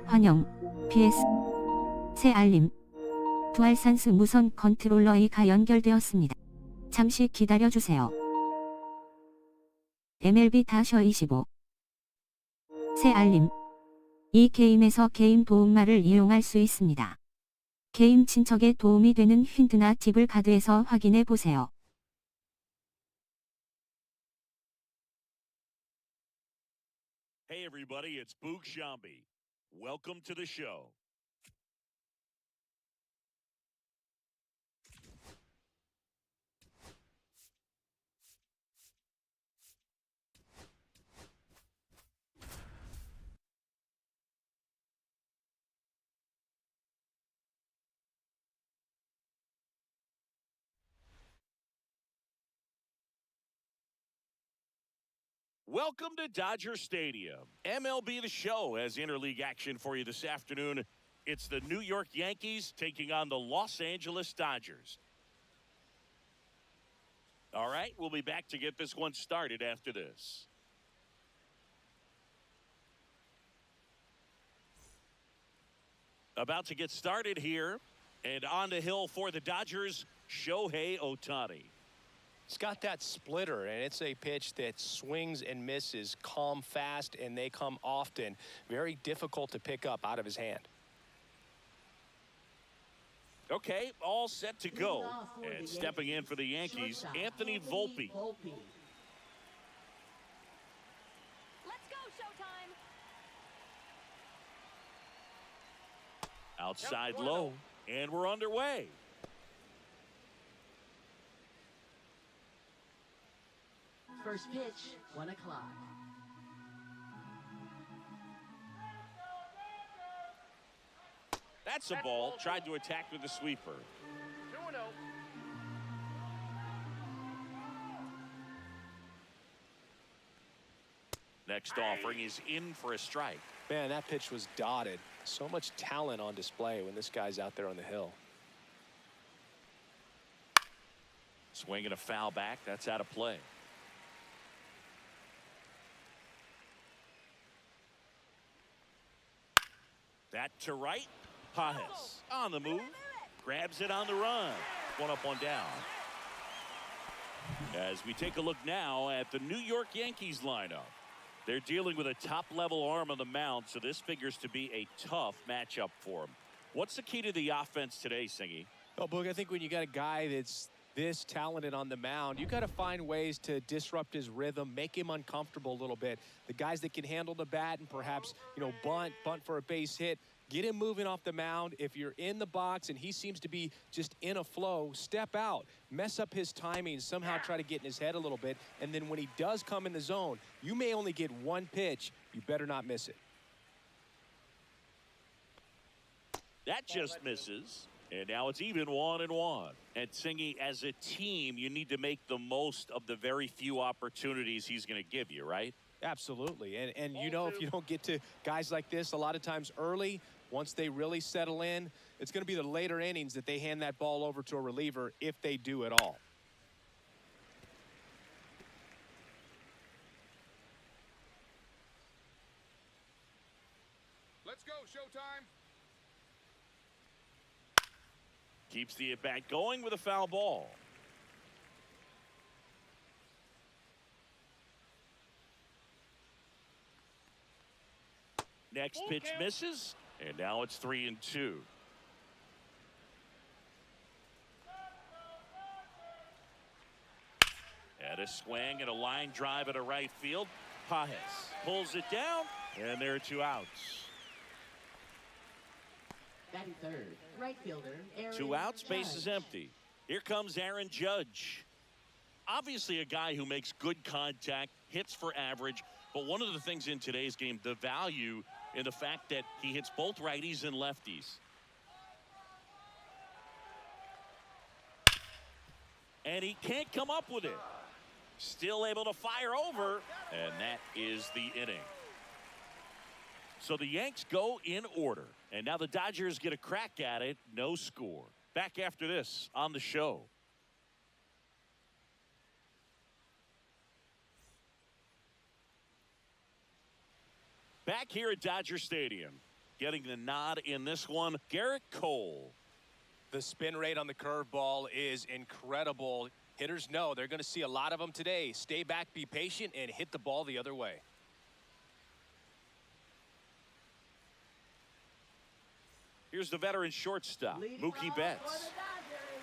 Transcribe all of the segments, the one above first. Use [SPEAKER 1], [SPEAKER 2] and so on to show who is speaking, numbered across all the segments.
[SPEAKER 1] 환영. PS. 새 알림. 두알산스 무선 컨트롤러가 연결되었습니다. 잠시 기다려주세요. MLB-25. 새 알림. 이 게임에서 게임 도움말을 이용할 수 있습니다. 게임 친척에 도움이 되는 힌트나 팁을 가드에서 확인해 보세요.
[SPEAKER 2] Hey everybody, it's Boog Shambi. Welcome to the show. Welcome to Dodger Stadium. MLB The Show has interleague action for you this afternoon. It's the New York Yankees taking on the Los Angeles Dodgers. All right, we'll be back to get this one started after this. About to get started here, and on the hill for the Dodgers, Shohei Ohtani.
[SPEAKER 3] It's got that splitter, and it's a pitch that swings and misses, come fast, and they come often. Very difficult to pick up out of his hand.
[SPEAKER 2] Okay, all set to go. And stepping in for the Yankees, Anthony Volpe.
[SPEAKER 4] Let's go, Showtime.
[SPEAKER 2] Outside low, and we're underway.
[SPEAKER 5] First pitch, 1 o'clock.
[SPEAKER 2] That's a ball. Tried to attack with a sweeper.
[SPEAKER 3] 2-0.
[SPEAKER 2] Next offering is in for a strike.
[SPEAKER 3] Man, that pitch was dotted. So much talent on display when this guy's out there on the hill.
[SPEAKER 2] Swinging a foul back. That's out of play. That to right. Pajes on the move. Grabs it on the run. One up, one down. As we take a look now at the New York Yankees lineup. They're dealing with a top-level arm on the mound, so this figures to be a tough matchup for them. What's the key to the offense today, Singy?
[SPEAKER 3] Oh, Boog, I think when you got a guy that's this talented on the mound, you got to find ways to disrupt his rhythm, make him uncomfortable a little bit. The guys that can handle the bat and perhaps, bunt for a base hit, get him moving off the mound. If you're in the box and he seems to be just in a flow, step out, mess up his timing, somehow try to get in his head a little bit. And then when he does come in the zone, you may only get one pitch. You better not miss it.
[SPEAKER 2] That just misses. And now it's even 1-1. And Singy, as a team, you need to make the most of the very few opportunities he's going to give you, right?
[SPEAKER 3] Absolutely. And if you don't get to guys like this a lot of times early, once they really settle in, it's going to be the later innings that they hand that ball over to a reliever if they do at all.
[SPEAKER 6] Let's go, Showtime.
[SPEAKER 2] Keeps the at-bat going with a foul ball. Next pitch misses, and now it's 3-2. And a swing and a line drive at a right field. Pajes pulls it down, and there are 2 outs.
[SPEAKER 5] Batting third, right fielder, Aaron
[SPEAKER 2] 2 outs, base
[SPEAKER 5] Judge.
[SPEAKER 2] is empty. Here comes Aaron Judge. Obviously a guy who makes good contact, hits for average, but one of the things in today's game, the value in the fact that he hits both righties and lefties. And he can't come up with it. Still able to fire over, and that is the inning. So the Yanks go in order, and now the Dodgers get a crack at it. No score. Back after this on the show. Back here at Dodger Stadium, getting the nod in this one, Garrett Cole.
[SPEAKER 3] The spin rate on the curveball is incredible. Hitters know they're going to see a lot of them today. Stay back, be patient, and hit the ball the other way.
[SPEAKER 2] Here's the veteran shortstop, Mookie Betts.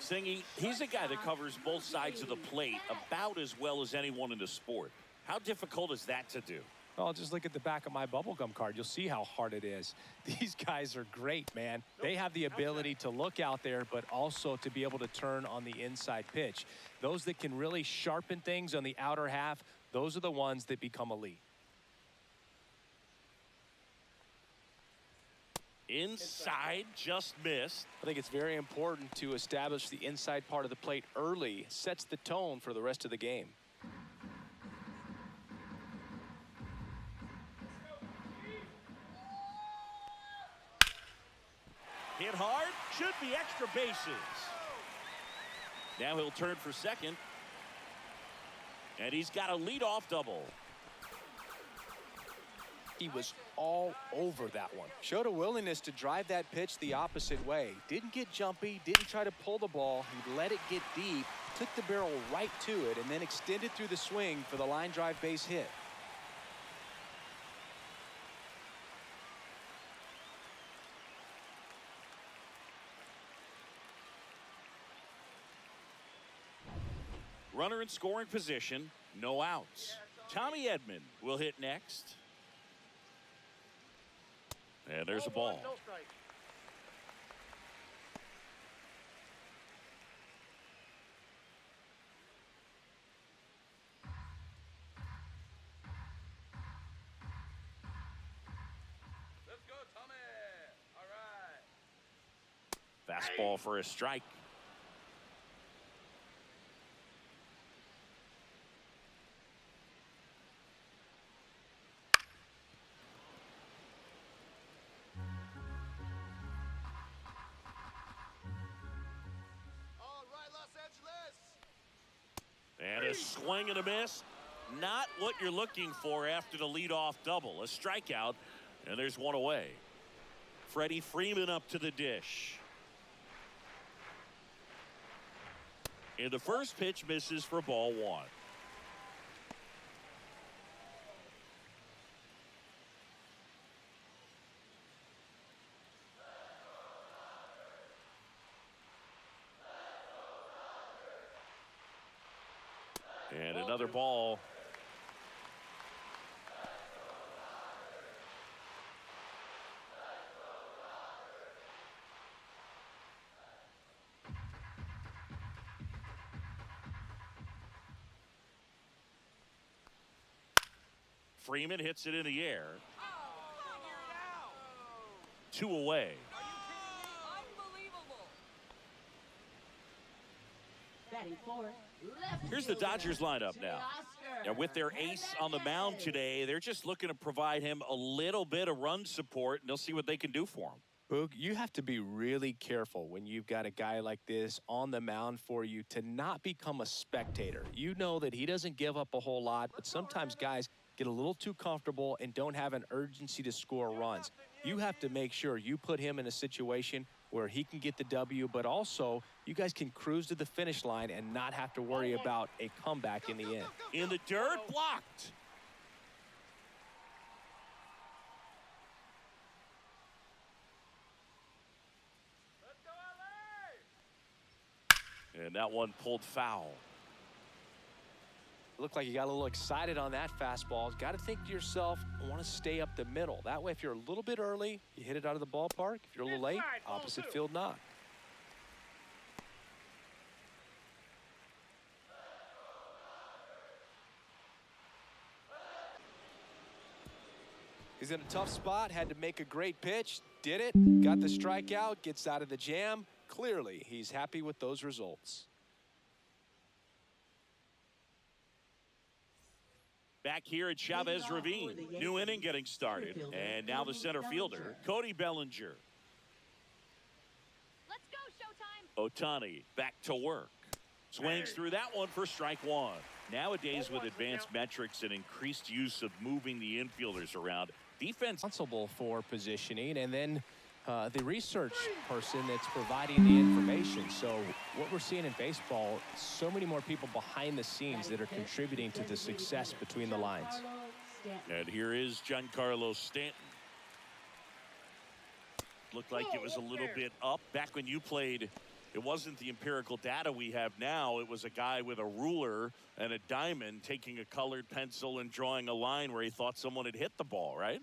[SPEAKER 2] Singy, he's a guy that covers both sides of the plate about as well as anyone in the sport. How difficult is that to do?
[SPEAKER 3] Oh, just look at the back of my bubblegum card. You'll see how hard it is. These guys are great, man. They have the ability to look out there, but also to be able to turn on the inside pitch. Those that can really sharpen things on the outer half, those are the ones that become elite.
[SPEAKER 2] Inside, just missed.
[SPEAKER 3] I think it's very important to establish the inside part of the plate early. Sets the tone for the rest of the game.
[SPEAKER 2] Hit hard, should be extra bases. Now he'll turn for second. And he's got a leadoff double.
[SPEAKER 3] He was all over that one. Showed a willingness to drive that pitch the opposite way. Didn't get jumpy, didn't try to pull the ball. He let it get deep, took the barrel right to it, and then extended through the swing for the line drive base hit.
[SPEAKER 2] Runner in scoring position, no outs. Tommy Edman will hit next. And there's a ball.
[SPEAKER 6] Let's go, Tommy. All right.
[SPEAKER 2] Fastball for a strike. And a swing and a miss. Not what you're looking for after the leadoff double. A strikeout, and there's one away. Freddie Freeman up to the dish. And the first pitch misses for ball one. And another ball. Freeman hits it in the air. Two away.
[SPEAKER 5] Batting fourth, left
[SPEAKER 2] Here's the
[SPEAKER 5] fielder,
[SPEAKER 2] Dodgers lineup now.
[SPEAKER 5] Oscar
[SPEAKER 2] And with their ace on the mound today, they're just looking to provide him a little bit of run support, and they'll see what they can do for him.
[SPEAKER 3] Boog, you have to be really careful when you've got a guy like this on the mound for you to not become a spectator. You know that he doesn't give up a whole lot, but sometimes guys get a little too comfortable and don't have an urgency to score runs. You have to make sure you put him in a situation where he can get the W, but also you guys can cruise to the finish line and not have to worry about a comeback in the end.
[SPEAKER 2] In the dirt, blocked. And that one pulled foul.
[SPEAKER 3] Looked like you got a little excited on that fastball. Got to think to yourself, I want to stay up the middle. That way, if you're a little bit early, you hit it out of the ballpark. If you're a little late, opposite field knock. He's in a tough spot, had to make a great pitch, did it, got the strikeout, gets out of the jam. Clearly, he's happy with those results.
[SPEAKER 2] Back here at Chavez Ravine. New inning getting started. And now the center fielder, Cody Bellinger.
[SPEAKER 4] Let's go, Showtime.
[SPEAKER 2] Ohtani back to work. Swings through that one for strike one. Nowadays, with advanced metrics and increased use of moving the infielders around, Defense
[SPEAKER 3] Responsible for positioning, and then the research person that's providing the information. So what we're seeing in baseball, so many more people behind the scenes that are contributing to the success between the lines.
[SPEAKER 2] And here is Giancarlo Stanton. Looked like it was a little bit up. Back when you played, it wasn't the empirical data we have now. It was a guy with a ruler and a diamond taking a colored pencil and drawing a line where he thought someone had hit the ball, right?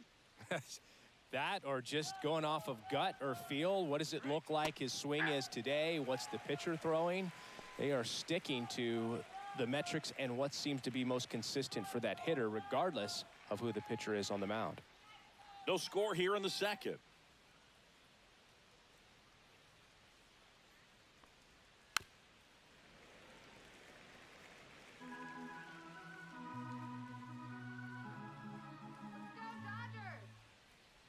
[SPEAKER 3] That, or just going off of gut or feel. What does it look like his swing is today? What's the pitcher throwing? They are sticking to the metrics and what seems to be most consistent for that hitter, regardless of who the pitcher is on the mound.
[SPEAKER 2] No score here in the second.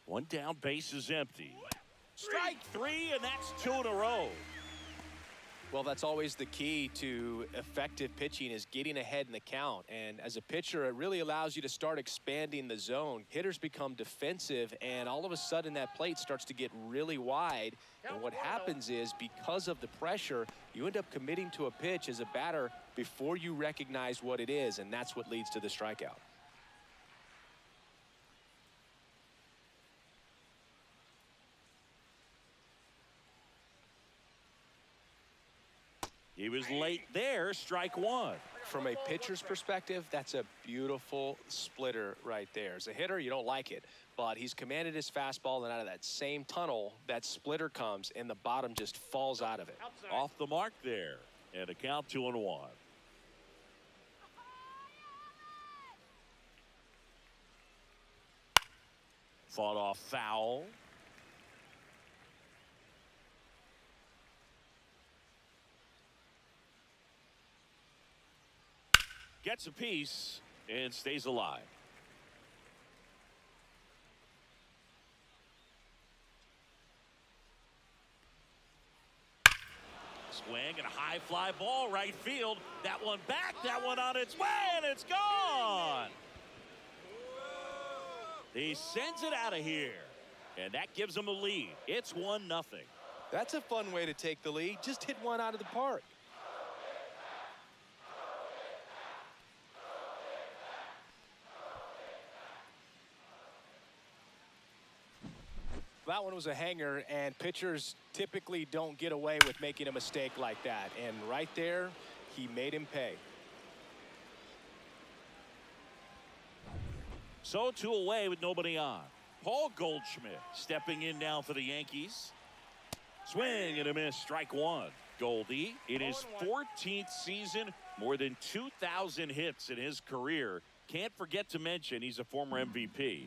[SPEAKER 2] One down, base is empty. Strike three, and that's 2 in a row.
[SPEAKER 3] Well, that's always the key to effective pitching, is getting ahead in the count. And as a pitcher, it really allows you to start expanding the zone. Hitters become defensive, and all of a sudden that plate starts to get really wide. And what happens is, because of the pressure, you end up committing to a pitch as a batter before you recognize what it is, and that's what leads to the strikeout.
[SPEAKER 2] He was late there, strike one.
[SPEAKER 3] From a pitcher's perspective, that's a beautiful splitter right there. As a hitter, you don't like it, but he's commanded his fastball, and out of that same tunnel, that splitter comes, and the bottom just falls out of it.
[SPEAKER 2] Off the mark there, and a count 2-1. Fought off foul. Gets a piece and stays alive. Swing and a high fly ball right field. That one back, that one on its way, and it's gone. He sends it out of here, and that gives him a lead. It's 1-0.
[SPEAKER 3] That's a fun way to take the lead. Just hit one out of the park. That one was a hanger, and pitchers typically don't get away with making a mistake like that. And right there, he made him pay.
[SPEAKER 2] So 2 away with nobody on. Paul Goldschmidt stepping in now for the Yankees. Swing and a miss, strike one. Goldie in his 14th season, more than 2,000 hits in his career. Can't forget to mention he's a former MVP.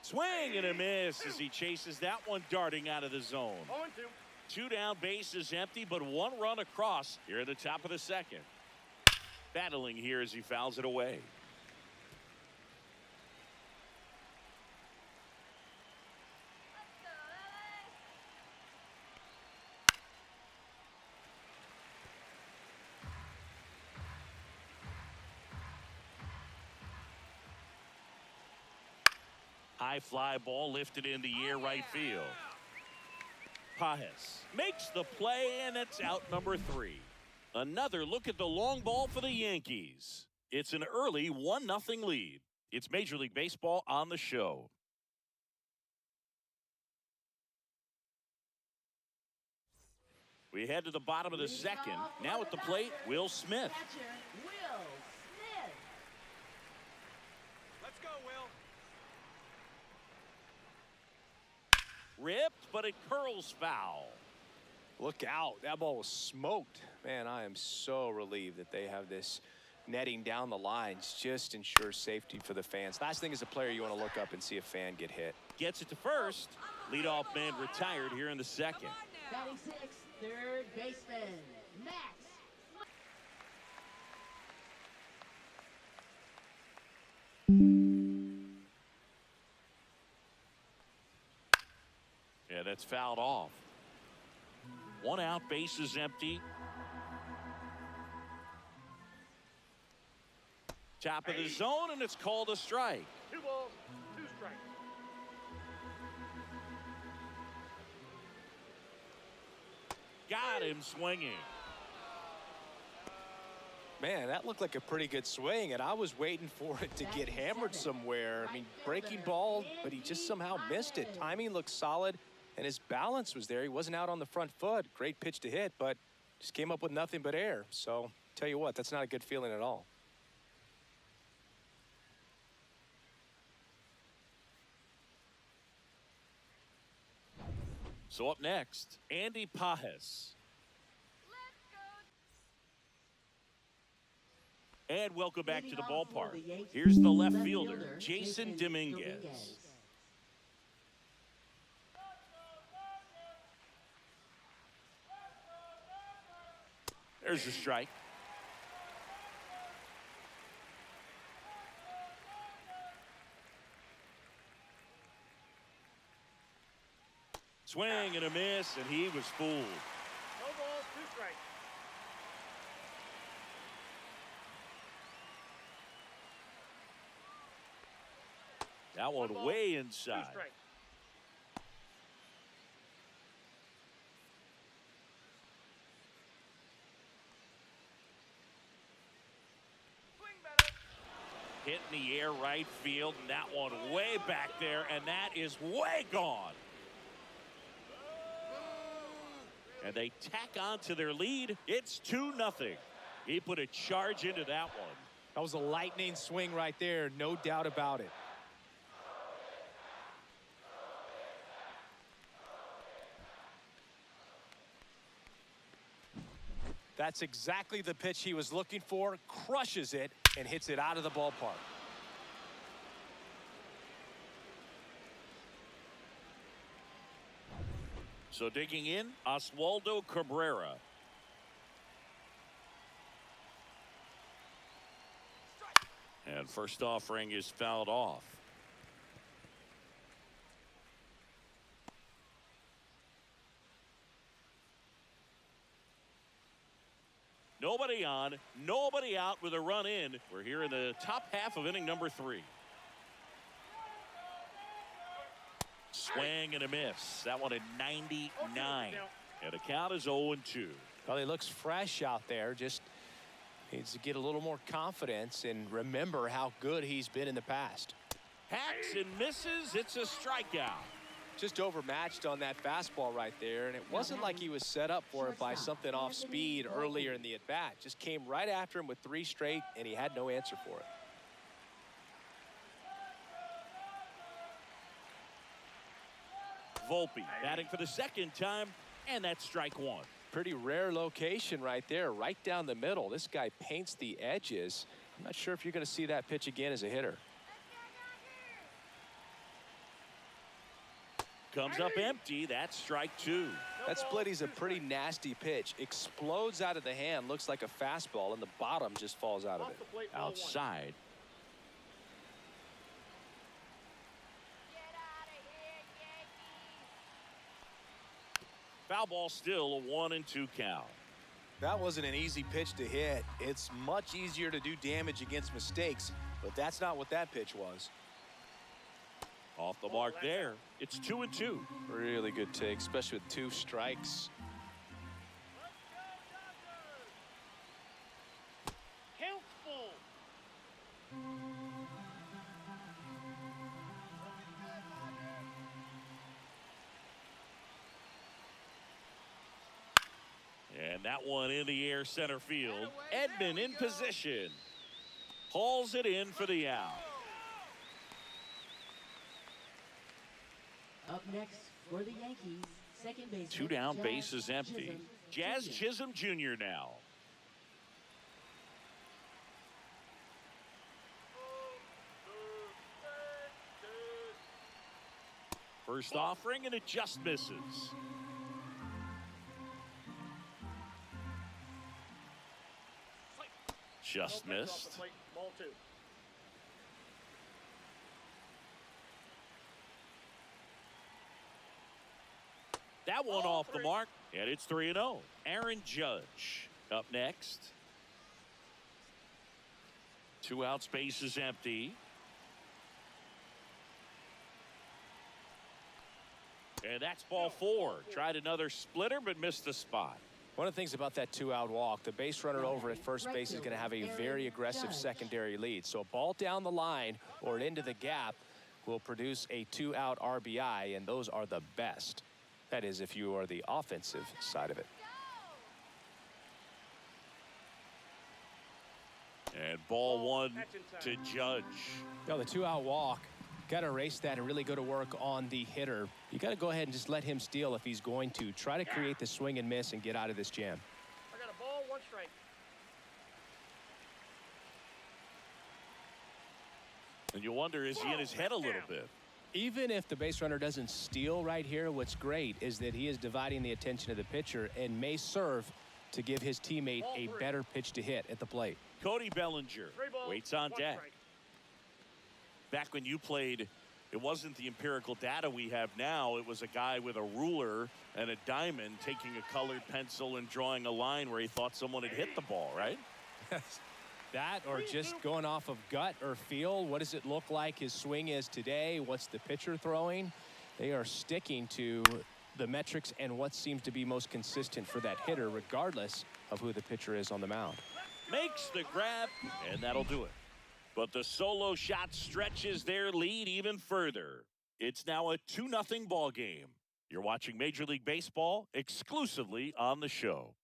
[SPEAKER 2] Swing and a miss as he chases that one darting out of the zone. 2 down, base is empty, but 1 run across here at the top of the second. Battling here as he fouls it away. High fly ball lifted in the air right field. Pajes makes the play, and it's out number 3. Another look at the long ball for the Yankees. It's an early 1-0 lead. It's Major League Baseball on the show. We head to the bottom of the second. Now at the plate, Will Smith.
[SPEAKER 5] Catcher, Will Smith.
[SPEAKER 6] Let's go, Will.
[SPEAKER 2] Ripped, but it curls foul.
[SPEAKER 3] Look out. That ball was smoked. Man, I am so relieved that they have this netting down the lines. Just ensures safety for the fans. Last thing as a player, you want to look up and see a fan get hit.
[SPEAKER 2] Gets it to first. Leadoff man retired here in the second.
[SPEAKER 5] Batting sixth, third baseman, Max.
[SPEAKER 2] Yeah, that's fouled off. 1 out, base is empty. Top of the zone, and it's called a strike.
[SPEAKER 6] 2 balls, 2 strikes.
[SPEAKER 2] Got him swinging.
[SPEAKER 3] Man, that looked like a pretty good swing, and I was waiting for it to get hammered somewhere. I mean, breaking ball, but he just somehow missed it. Timing looked solid, and his balance was there. He wasn't out on the front foot. Great pitch to hit, but just came up with nothing but air. So, tell you what, that's not a good feeling at all.
[SPEAKER 2] So up next, Andy Pajes. And welcome back to the ballpark. Here's the left fielder, Jason Dominguez. There's the strike. Swing and a miss, and he was fooled.
[SPEAKER 6] No balls, 2 strikes.
[SPEAKER 2] That one
[SPEAKER 6] ball,
[SPEAKER 2] way
[SPEAKER 6] 2
[SPEAKER 2] inside.
[SPEAKER 6] strikes. Swing better.
[SPEAKER 2] Hit in the air right field, and that one way back there, and that is way gone. And they tack on to their lead. It's 2-0. He put a charge into that one.
[SPEAKER 3] That was a lightning swing right there, no doubt about it. That's exactly the pitch he was looking for. Crushes it and hits it out of the ballpark.
[SPEAKER 2] So digging in, Oswaldo Cabrera. And first offering is fouled off. Nobody on, nobody out with a run in. We're here in the top half of inning number 3. Swing and a miss. That one at 99. And the count is 0-2.
[SPEAKER 3] Well, he looks fresh out there. Just needs to get a little more confidence and remember how good he's been in the past.
[SPEAKER 2] Hacks and misses. It's a strikeout.
[SPEAKER 3] Just overmatched on that fastball right there, and it wasn't like he was set up for it by something off speed earlier in the at-bat. Just came right after him with 3 straight, and he had no answer for it.
[SPEAKER 2] Volpe batting for the second time, and that's strike 1.
[SPEAKER 3] Pretty rare location right there, right down the middle. This guy paints the edges. I'm not sure if you're going to see that pitch again as a hitter.
[SPEAKER 2] Comes up empty. That's strike 2.
[SPEAKER 3] That splitty's a pretty nasty pitch. Explodes out of the hand, looks like a fastball, and the bottom just falls out of it.
[SPEAKER 2] Outside. Foul ball, still a 1-2 count.
[SPEAKER 3] That wasn't an easy pitch to hit. It's much easier to do damage against mistakes, but that's not what that pitch was.
[SPEAKER 2] Off the mark there. It's 2-2.
[SPEAKER 3] Really good take, especially with 2 strikes.
[SPEAKER 6] Count full.
[SPEAKER 2] And that one in the air center field. Edman in position. Hauls it in for the out.
[SPEAKER 5] Up next for the Yankees, second baseman.
[SPEAKER 2] 2 down,
[SPEAKER 5] Jazz
[SPEAKER 2] bases empty.
[SPEAKER 5] Chisholm
[SPEAKER 2] Jazz
[SPEAKER 5] Jr.
[SPEAKER 2] Chisholm Jr. now. First offering, and it just misses. Just missed.
[SPEAKER 6] Ball 2.
[SPEAKER 2] That one off the mark, and it's 3-0. Aaron Judge up next. 2 outs, base is empty. And that's ball 4. Tried another splitter, but missed the spot.
[SPEAKER 3] One of the things about that 2-out walk, the base runner over at first base is going to have a very aggressive secondary lead. So a ball down the line or into the gap will produce a 2-out RBI, and those are the best. That is, if you are the offensive side of it.
[SPEAKER 2] And ball 1 to Judge.
[SPEAKER 3] Now the 2-out walk, got to erase that and really go to work on the hitter. You got to go ahead and just let him steal if he's going to. Try to create the swing and miss and get out of this jam.
[SPEAKER 6] I got a ball, 1 strike.
[SPEAKER 2] And you wonder, is he in his head a little bit?
[SPEAKER 3] Even if the base runner doesn't steal right here, what's great is that he is dividing the attention of the pitcher and may serve to give his teammate a better pitch to hit at the plate.
[SPEAKER 2] Cody Bellinger
[SPEAKER 6] 3 balls,
[SPEAKER 2] waits on
[SPEAKER 6] 1
[SPEAKER 2] deck.
[SPEAKER 6] strike.
[SPEAKER 2] Back when you played, it wasn't the empirical data we have now. It was a guy with a ruler and a diamond taking a colored pencil and drawing a line where he thought someone had hit the ball, right?
[SPEAKER 3] That or just going off of gut or feel. What does it look like his swing is today? What's the pitcher throwing? They are sticking to the metrics and what seems to be most consistent for that hitter, regardless of who the pitcher is on the mound.
[SPEAKER 2] Makes the grab, and that'll do it. But the solo shot stretches their lead even further. It's now a 2-0 ball game. You're watching Major League Baseball exclusively on the show.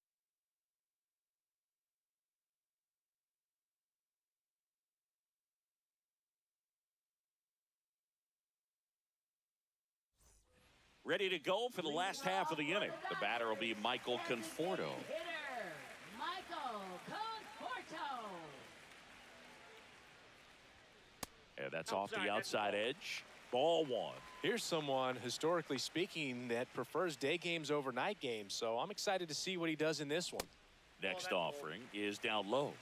[SPEAKER 2] Ready to go for the last half of the inning. The batter will be Michael Conforto.
[SPEAKER 5] Hitter, Michael Conforto.
[SPEAKER 2] And that's off the outside edge. Ball 1.
[SPEAKER 3] Here's someone, historically speaking, that prefers day games over night games. So I'm excited to see what he does in this one.
[SPEAKER 2] Next offering is down low.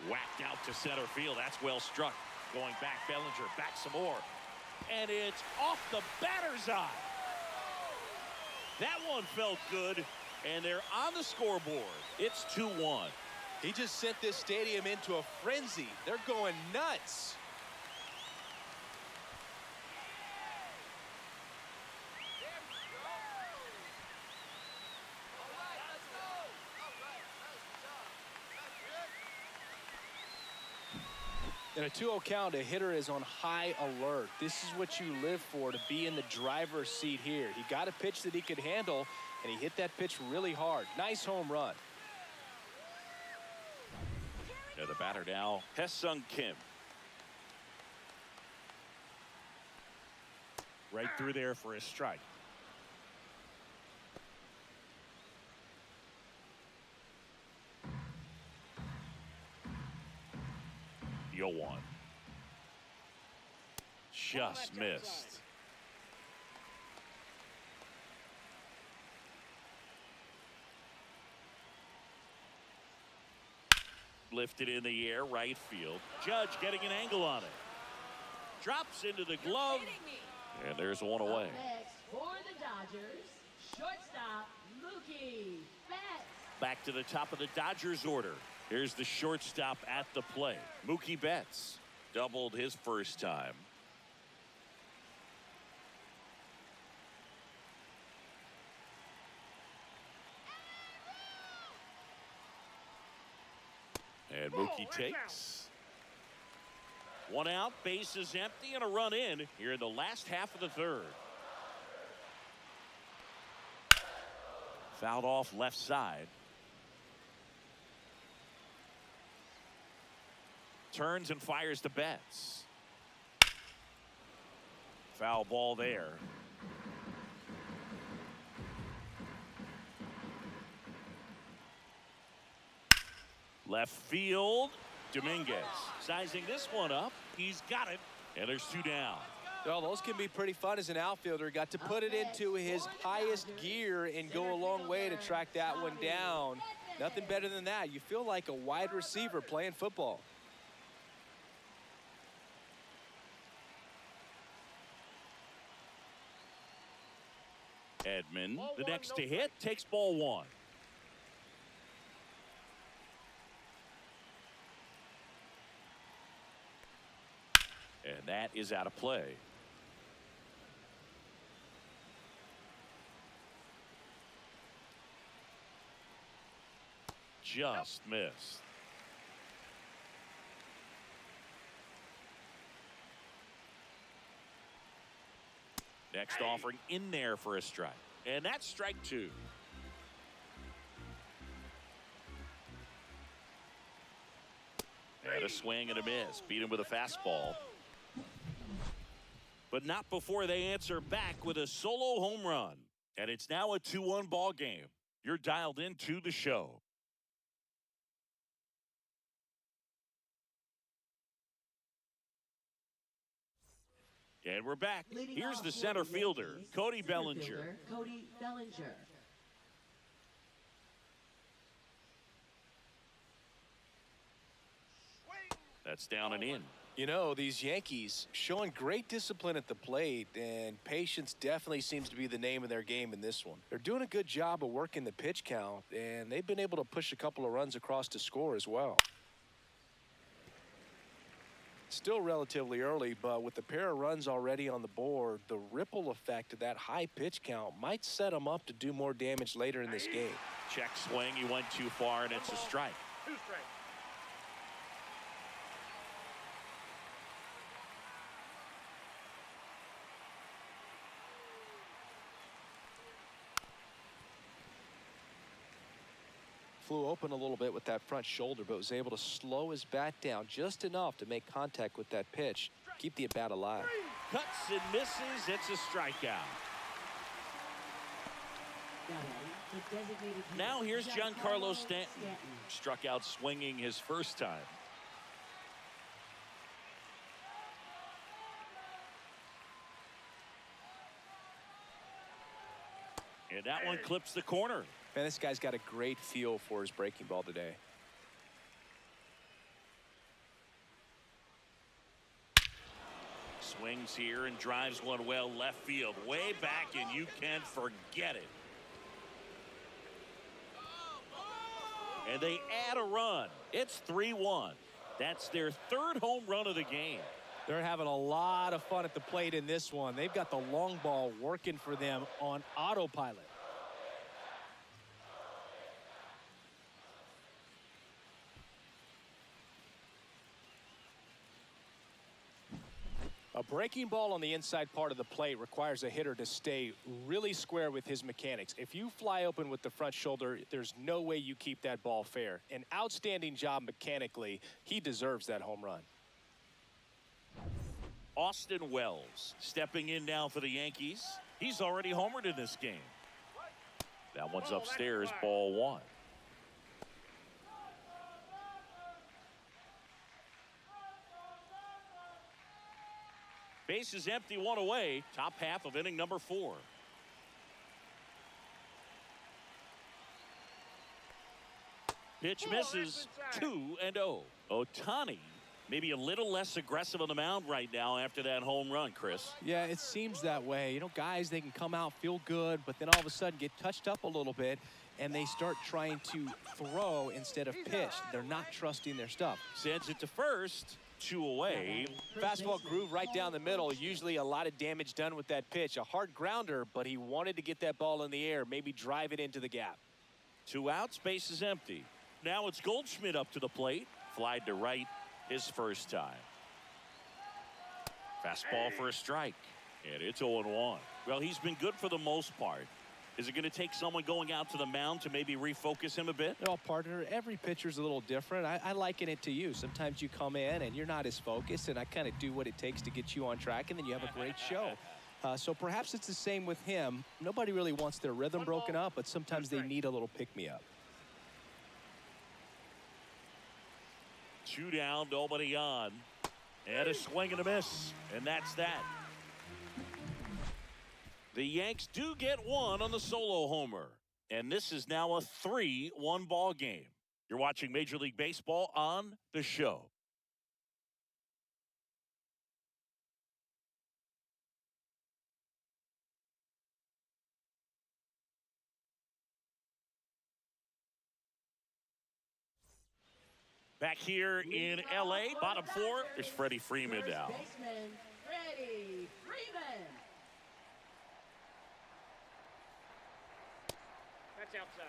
[SPEAKER 2] Whacked out to center field. That's well struck. Going back, Bellinger. Back some more. And it's off the batter's eye. That one felt good. And they're on the scoreboard. It's 2-1.
[SPEAKER 3] He just sent this stadium into a frenzy. They're going nuts. In a 2-0 count, a hitter is on high alert. This is what you live for, to be in the driver's seat here. He got a pitch that he could handle, and he hit that pitch really hard. Nice home run.
[SPEAKER 2] And the batter now, Hesung Kim. Right through there for a strike. The 0-1. Just missed. Lifted in the air, right field. Judge getting an angle on it. Drops into the glove. And there's one away.
[SPEAKER 5] Up next for the Dodgers, shortstop Mookie Betts.
[SPEAKER 2] Back to the top of the Dodgers order. Here's the shortstop at the plate. Mookie Betts doubled his first time. And Mookie takes. 1 out, base is empty, and a run in here in the last half of the 3rd. Fouled off left side. Turns and fires to Betts. Foul ball there. Left field, Dominguez sizing this one up. He's got it, and there's 2 down.
[SPEAKER 3] Well, those can be pretty fun as an outfielder. Got to put it into his highest gear and go a long way to track that one down. Nothing better than that. You feel like a wide receiver playing football.
[SPEAKER 2] And Edman,
[SPEAKER 6] Ball
[SPEAKER 2] the
[SPEAKER 6] one,
[SPEAKER 2] next
[SPEAKER 6] no
[SPEAKER 2] to hit, takes ball one. And that is out of play. Just missed. Next offering in there for a strike. And that's strike two. And a swing and a miss. Beat him with a fastball. But not before they answer back with a solo home run. And it's now a 2-1 ball game. You're dialed into the show. And we're back.
[SPEAKER 5] Leading
[SPEAKER 2] Here's
[SPEAKER 5] off
[SPEAKER 2] the
[SPEAKER 5] for
[SPEAKER 2] center
[SPEAKER 5] the
[SPEAKER 2] fielder,
[SPEAKER 5] Yankees,
[SPEAKER 2] Cody
[SPEAKER 5] center
[SPEAKER 2] Bellinger.
[SPEAKER 5] fielder, Cody Bellinger.
[SPEAKER 2] That's down and in.
[SPEAKER 3] You know, these Yankees showing great discipline at the plate, and patience definitely seems to be the name of their game in this one. They're doing a good job of working the pitch count, and they've been able to push a couple of runs across to score as well. Still relatively early, but with the pair of runs already on the board, the ripple effect of that high pitch count might set them up to do more damage later in this game.
[SPEAKER 2] Check swing. He went too far, and it's a strike.
[SPEAKER 6] 2 strikes.
[SPEAKER 3] Flew open a little bit with that front shoulder, but was able to slow his bat down just enough to make contact with that pitch, keep the at-bat alive.
[SPEAKER 2] Cuts and misses. It's a strikeout.
[SPEAKER 5] The designated hitter,
[SPEAKER 2] Now here's Giancarlo Stanton. Struck out swinging his first time. And that one clips the corner.
[SPEAKER 3] Man, this guy's got a great feel for his breaking ball today.
[SPEAKER 2] Swings here and drives one well left field. Way back, and you can forget it. And they add a run. It's 3-1. That's their third home run of the game.
[SPEAKER 3] They're having a lot of fun at the plate in this one. They've got the long ball working for them on autopilot. A breaking ball on the inside part of the plate requires a hitter to stay really square with his mechanics. If you fly open with the front shoulder, there's no way you keep that ball fair. An outstanding job mechanically. He deserves that home run.
[SPEAKER 2] Austin Wells stepping in now for the Yankees. He's already homered in this game. That one's upstairs, ball one. Base is empty, one away. Top half of inning number 4. Pitch misses. 2-0. Ohtani maybe a little less aggressive on the mound right now after that home run, Chris.
[SPEAKER 3] Yeah, it seems that way. You know, guys, they can come out, feel good, but then all of a sudden get touched up a little bit, and they start trying to throw instead of pitch. They're not trusting their stuff.
[SPEAKER 2] Sends it to first. 2 away.
[SPEAKER 3] Fastball groove right down the middle. Usually a lot of damage done with that pitch. A hard grounder, but he wanted to get that ball in the air, maybe drive it into the gap.
[SPEAKER 2] 2 outs, base is empty. Now it's Goldschmidt up to the plate. Flied to right his first time. Fastball for a strike. And it's 0-1. Well, he's been good for the most part. Is it going to take someone going out to the mound to maybe refocus him a bit?
[SPEAKER 3] Well, partner, every pitcher's a little different. I liken it to you. Sometimes you come in and you're not as focused, and I kind of do what it takes to get you on track, and then you have a great show. So perhaps it's the same with him. Nobody really wants their rhythm broken up, but sometimes they need a little pick-me-up.
[SPEAKER 2] 2 down, nobody on. And a swing and a miss. And that's that. The Yanks do get one on the solo homer. And this is now a 3-1 ball game. You're watching Major League Baseball on The Show. Back here in L.A., bottom four, there's Freddie Freeman now.
[SPEAKER 5] First baseman, Freddie Freeman.
[SPEAKER 6] That's outside.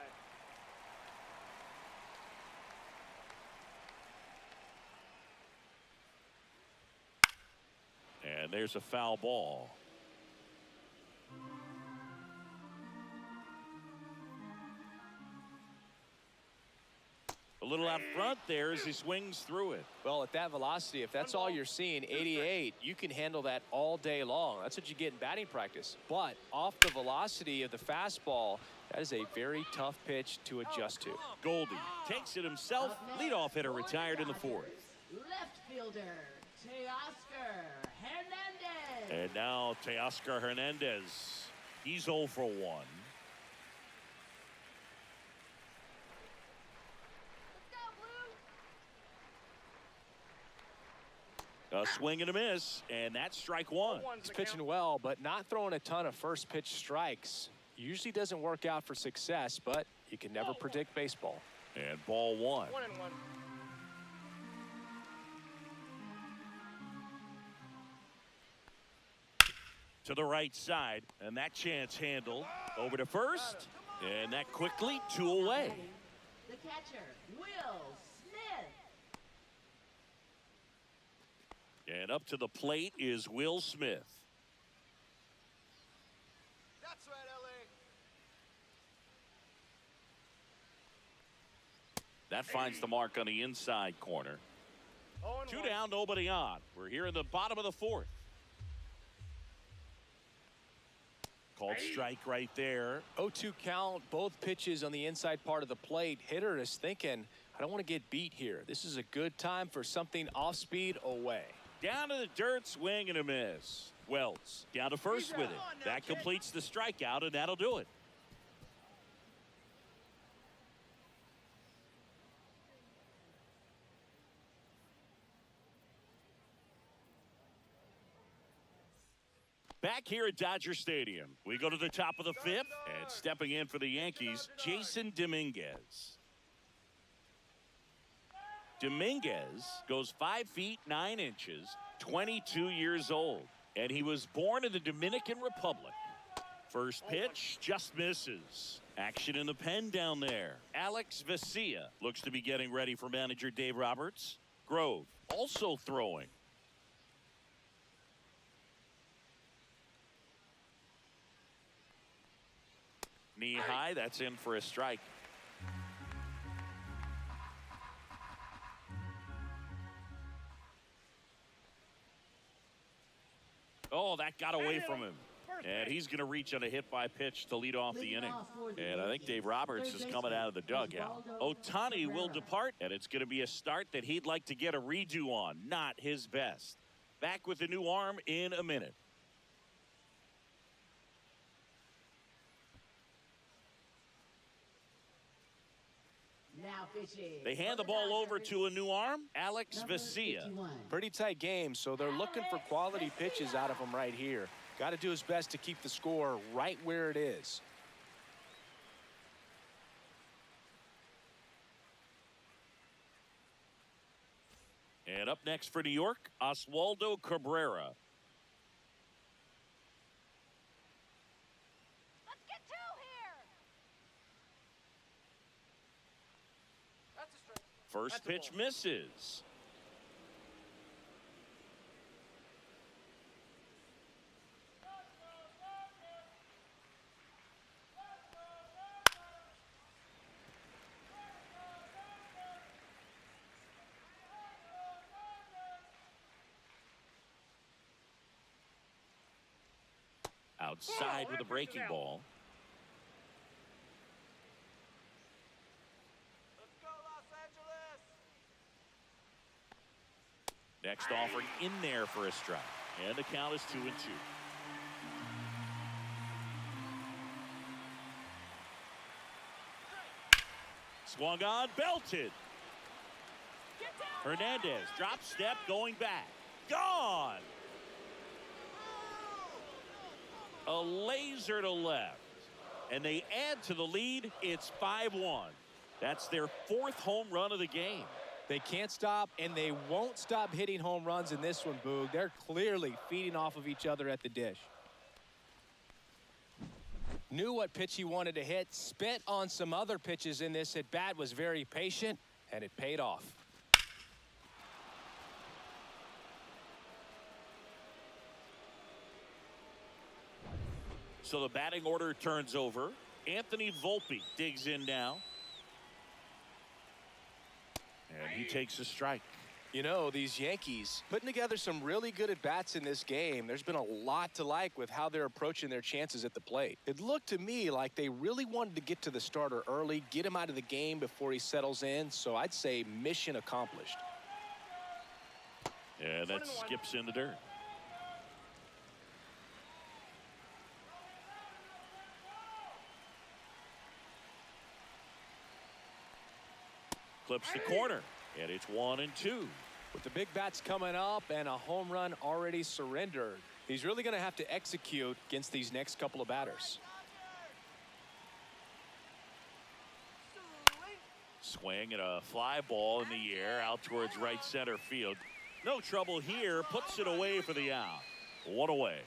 [SPEAKER 2] And there's a foul ball. A little out front there as he swings through it.
[SPEAKER 3] Well, at that velocity, if that's all you're seeing, 88, you can handle that all day long. That's what you get in batting practice. But off the velocity of the fastball, that is a very tough pitch to adjust to.
[SPEAKER 2] Goldie takes it himself. Leadoff hitter retired in the fourth.
[SPEAKER 5] Left fielder, Teoscar Hernandez.
[SPEAKER 2] And now Teoscar Hernandez. He's 0 for 1. A swing and a miss, and that's strike one.
[SPEAKER 3] He's pitching well, but not throwing a ton of first pitch strikes. Usually doesn't work out for success, but you can never predict baseball.
[SPEAKER 2] And ball one.
[SPEAKER 6] 1-1.
[SPEAKER 2] To the right side, and that chance handled over to first, and that quickly 2 away.
[SPEAKER 5] The catcher, Will Smith.
[SPEAKER 2] And up to the plate is Will Smith.
[SPEAKER 6] That's right, LA.
[SPEAKER 2] That finds the mark on the inside corner. 2 down, nobody on. We're here in the bottom of the fourth. Called strike right there.
[SPEAKER 3] 0-2 count, both pitches on the inside part of the plate. Hitter is thinking, I don't want to get beat here. This is a good time for something off speed away.
[SPEAKER 2] Down to the dirt, swing and a miss. Wells down to first with it. That completes the strikeout, and that'll do it. Back here at Dodger Stadium, we go to the top of the fifth, and stepping in for the Yankees, Jason Dominguez. Dominguez goes 5 feet 9 inches, 22 years old, and he was born in the Dominican Republic. First pitch just misses. Action in the pen down there. Alex Vesia looks to be getting ready for manager Dave Roberts. Grove also throwing. Knee high, that's in for a strike. Oh, that got away from him. And he's going to reach on a hit by pitch to lead off the inning. And I think Dave Roberts is coming out of the dugout. Ohtani will depart, and it's going to be a start that he'd like to get a redo on. Not his best. Back with the new arm in a minute.
[SPEAKER 5] Now pitching.
[SPEAKER 2] They hand the ball over to a new arm, Alex Vesia.
[SPEAKER 3] Pretty tight game, so they're looking for quality pitches out of him right here. Got to do his best to keep the score right where it is.
[SPEAKER 2] And up next for New York, Oswaldo Cabrera.
[SPEAKER 4] Let's get two here.
[SPEAKER 6] That's a strike.
[SPEAKER 2] First pitch misses. Outside with a breaking ball.
[SPEAKER 6] Let's go, Los Angeles.
[SPEAKER 2] Next offering in there for a strike. And the count is 2-2. Swung on, belted. Hernandez, drop step, going back. Gone. A laser to left. And they add to the lead. It's 5-1. That's their 4th home run of the game.
[SPEAKER 3] They can't stop, and they won't stop hitting home runs in this one, Boog. They're clearly feeding off of each other at the dish. Knew what pitch he wanted to hit, spit on some other pitches in this at bat, was very patient, and it paid off.
[SPEAKER 2] So the batting order turns over. Anthony Volpe digs in now. And he takes a strike.
[SPEAKER 3] You know, these Yankees putting together some really good at-bats in this game. There's been a lot to like with how they're approaching their chances at the plate. It looked to me like they really wanted to get to the starter early, get him out of the game before he settles in. So I'd say mission accomplished.
[SPEAKER 2] Yeah, that skips in the dirt. Clips the corner, and it's 1-2.
[SPEAKER 3] With the big bats coming up and a home run already surrendered, he's really going to have to execute against these next couple of batters.
[SPEAKER 2] Swing and a fly ball in the air out towards right center field. No trouble here, puts it away for the out. One away.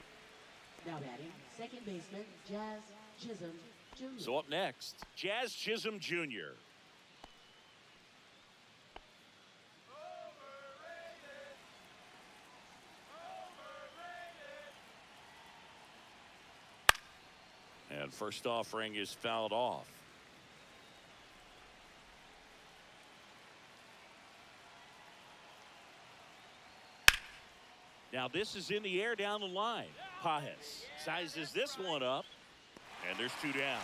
[SPEAKER 5] Now batting, second baseman, Jazz Chisholm Jr.
[SPEAKER 2] So up next, Jazz Chisholm Jr. And first offering is fouled off. Now this is in the air down the line. Pajes sizes this one up, and there's two down.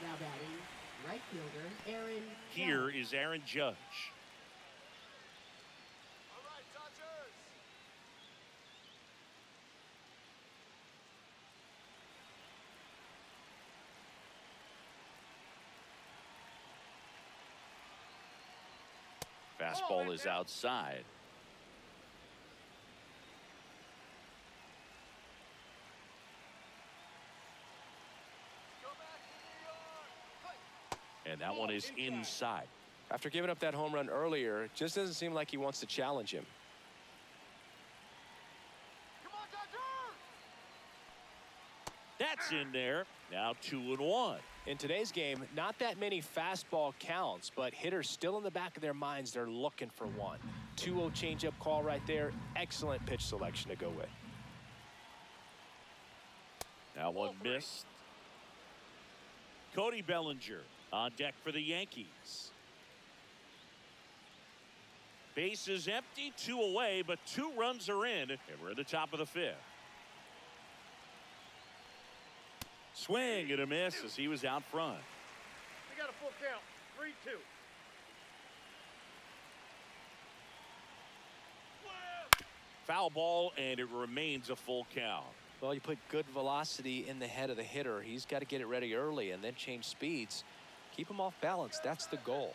[SPEAKER 5] Now batting, right fielder, Aaron
[SPEAKER 2] Here
[SPEAKER 5] Judge.
[SPEAKER 2] is Aaron Judge.
[SPEAKER 6] All right, Dodgers.
[SPEAKER 2] Fastball is outside.
[SPEAKER 6] Go back to New York.
[SPEAKER 2] And that one is inside.
[SPEAKER 3] After giving up that home run earlier, it just doesn't seem like he wants to challenge him.
[SPEAKER 6] Come on, Dodgers.
[SPEAKER 2] That's in there. Now 2-1.
[SPEAKER 3] In today's game, not that many fastball counts, but hitters still in the back of their minds, they're looking for one. 2-0 changeup call right there. Excellent pitch selection to go with.
[SPEAKER 2] That one missed. Cody Bellinger on deck for the Yankees. Base is empty, 2 away, but 2 runs are in, and we're in the top of the 5th. Swing and a miss as he was out front.
[SPEAKER 6] We got a full count. 3-2.
[SPEAKER 2] Foul ball, and it remains a full count.
[SPEAKER 3] Well, you put good velocity in the head of the hitter. He's got to get it ready early and then change speeds. Keep him off balance. That's the goal.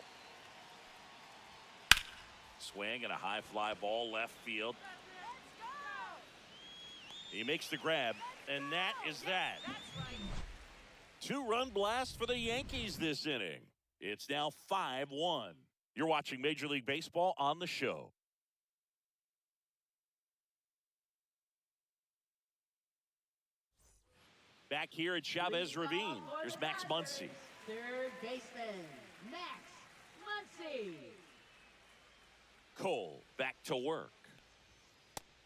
[SPEAKER 2] Swing and a high fly ball left field. He makes the grab, and that is that. 2-run blast for the Yankees this inning. It's now 5-1. You're watching Major League Baseball on the show. Back here at Chavez Ravine, here's Max Muncy.
[SPEAKER 5] Third baseman, Max Muncy.
[SPEAKER 2] Cole back to work.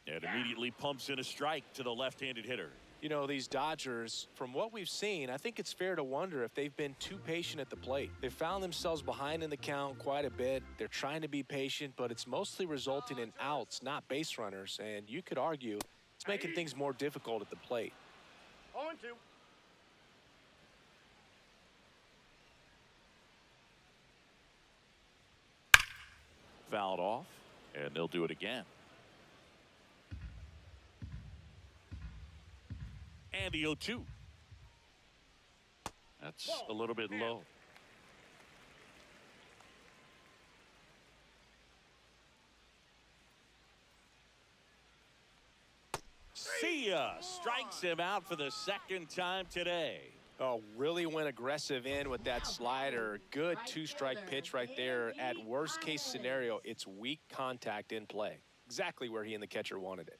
[SPEAKER 2] And immediately pumps in a strike to the left-handed hitter.
[SPEAKER 3] You know, these Dodgers, from what we've seen, I think it's fair to wonder if they've been too patient at the plate. They've found themselves behind in the count quite a bit. They're trying to be patient, but it's mostly resulting in outs, not base runners. And you could argue it's making things more difficult at the plate.
[SPEAKER 6] 0-2.
[SPEAKER 2] Fouled off, and they'll do it again. And the 0-2. That's a little bit low. See ya. Strikes him out for the second time today.
[SPEAKER 3] Oh, really went aggressive in with that slider. Good two-strike pitch right there. At worst case scenario, it's weak contact in play. Exactly where he and the catcher wanted it.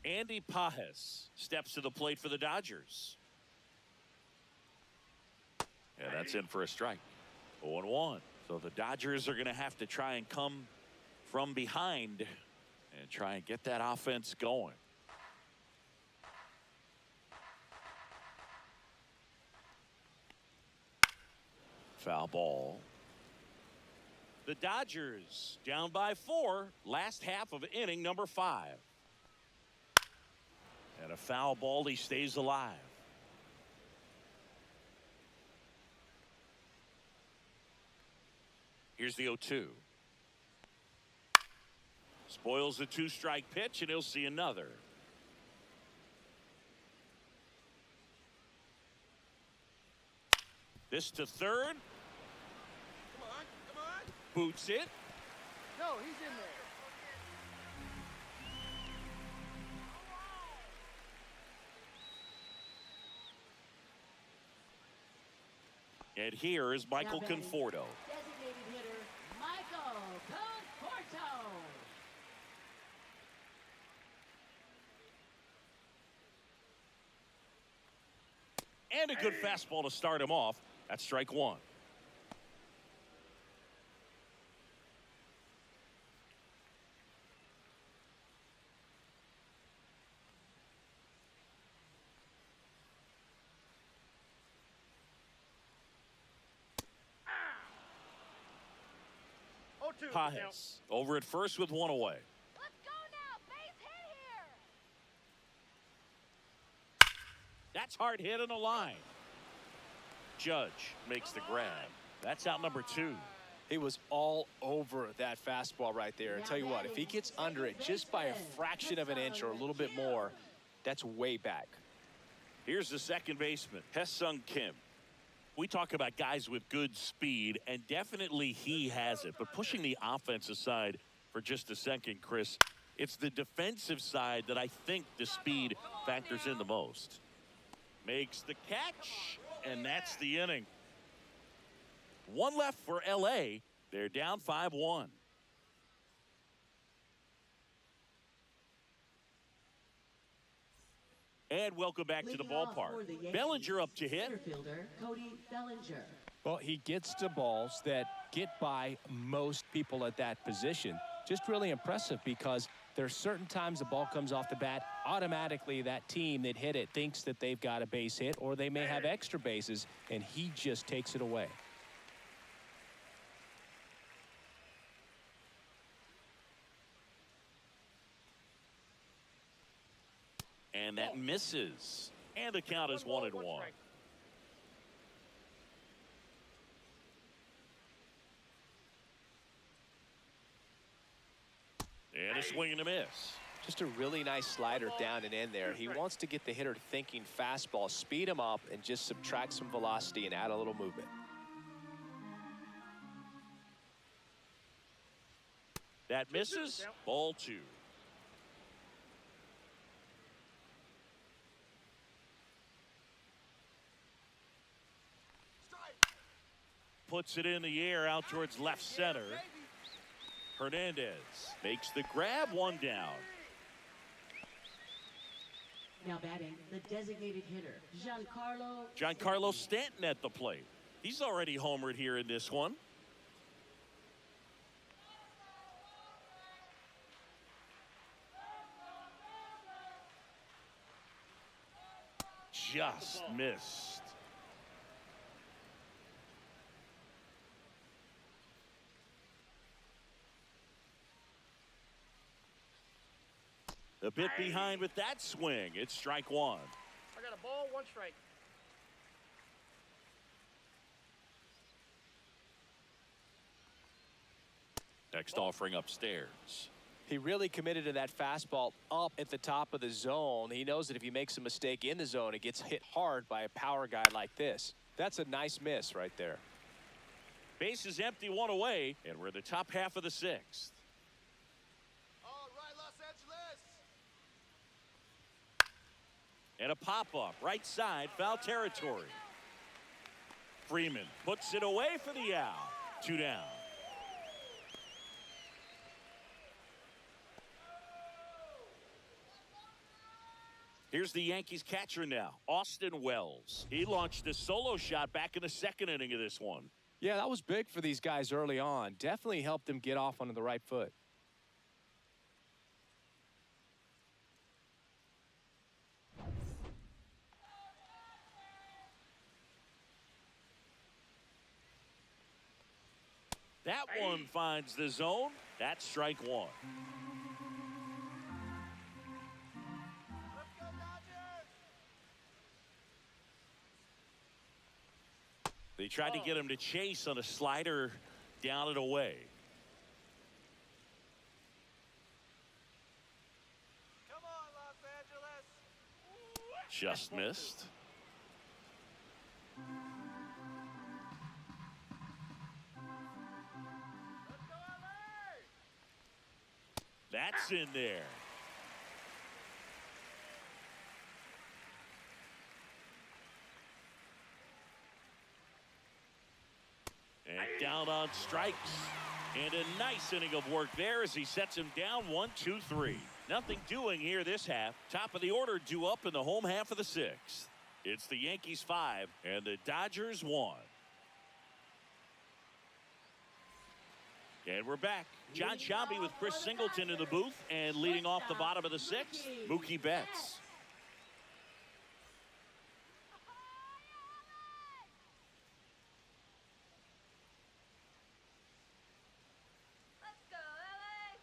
[SPEAKER 2] Andy Pajes steps to the plate for the Dodgers. And that's in for a strike. 0-1. So the Dodgers are going to have to try and come from behind and try and get that offense going. Foul ball. The Dodgers down by 4, last half of inning number 5. And a foul ball, he stays alive. Here's the 0-2. Spoils the two-strike pitch, and he'll see another. This to third.
[SPEAKER 6] Come on.
[SPEAKER 2] Boots it.
[SPEAKER 6] No, he's in there.
[SPEAKER 2] And here is Michael
[SPEAKER 5] Now batting,
[SPEAKER 2] Conforto.
[SPEAKER 5] Designated hitter, Michael Conforto.
[SPEAKER 2] And a good fastball to start him off. That's strike 1.
[SPEAKER 6] Oh, 2.
[SPEAKER 2] Pajes over at first with 1 away.
[SPEAKER 4] Let's go now. Base hit here.
[SPEAKER 2] That's hard hit on the line. Judge makes the grab. That's out number 2.
[SPEAKER 3] He was all over that fastball right there. I tell you what, if he gets under it just by a fraction of an inch or a little bit more, that's way back.
[SPEAKER 2] Here's the second baseman, Hye-Sung Kim. We talk about guys with good speed, and definitely he has it. But pushing the offense aside for just a second, Chris, it's the defensive side that I think the speed factors in the most. Makes the catch, and that's the inning. 1 left for LA. They're down 5-1. And welcome back to the
[SPEAKER 5] Leading off for
[SPEAKER 2] ballpark.
[SPEAKER 5] the Yankees,
[SPEAKER 2] Bellinger up to hit.
[SPEAKER 5] center fielder Cody Bellinger.
[SPEAKER 3] Well, he gets to balls that get by most people at that position. Just really impressive because there's certain times the ball comes off the bat, automatically that team that hit it thinks that they've got a base hit or they may have extra bases, and he just takes it away.
[SPEAKER 2] And that misses. And the count is 1-1. And a swing and a miss.
[SPEAKER 3] Just a really nice slider down and in there. He wants to get the hitter thinking fastball, speed him up, and just subtract some velocity and add a little movement.
[SPEAKER 2] That misses. Ball 2. Puts it in the air out towards left center. Hernandez makes the grab, 1 down.
[SPEAKER 5] Now batting, the designated hitter,
[SPEAKER 2] Giancarlo Stanton at the plate. He's already homered here in this one. Just missed. A bit behind with that swing. It's strike 1.
[SPEAKER 6] I got a ball, 1 strike.
[SPEAKER 2] Next offering upstairs.
[SPEAKER 3] He really committed to that fastball up at the top of the zone. He knows that if he makes a mistake in the zone, it gets hit hard by a power guy like this. That's a nice miss right there.
[SPEAKER 2] Base is empty, one away, and we're in the top half of the sixth.
[SPEAKER 6] All right, Los Angeles.
[SPEAKER 2] And a pop-up, right side, foul territory. Freeman puts it away for the out. 2 down. Here's the Yankees catcher now, Austin Wells. He launched a solo shot back in the second inning of this one.
[SPEAKER 3] Yeah, that was big for these guys early on. Definitely helped them get off onto the right foot.
[SPEAKER 2] That one finds the zone. That's strike one.
[SPEAKER 6] Let's go, Dodgers.
[SPEAKER 2] They tried to get him to chase on a slider down and away.
[SPEAKER 6] Come on, Los Angeles.
[SPEAKER 2] Just missed.
[SPEAKER 6] Let's go, LA.
[SPEAKER 2] That's in there. And down on strikes. And a nice inning of work there as he sets him down 1-2-3. Nothing doing here this half. Top of the order due up in the home half of the sixth. It's the Yankees 5 and the Dodgers 1. And we're back. John Sciambi with Chris Singleton in the booth, and leading off the bottom of the sixth, Mookie Betts.
[SPEAKER 4] Let's go, LA.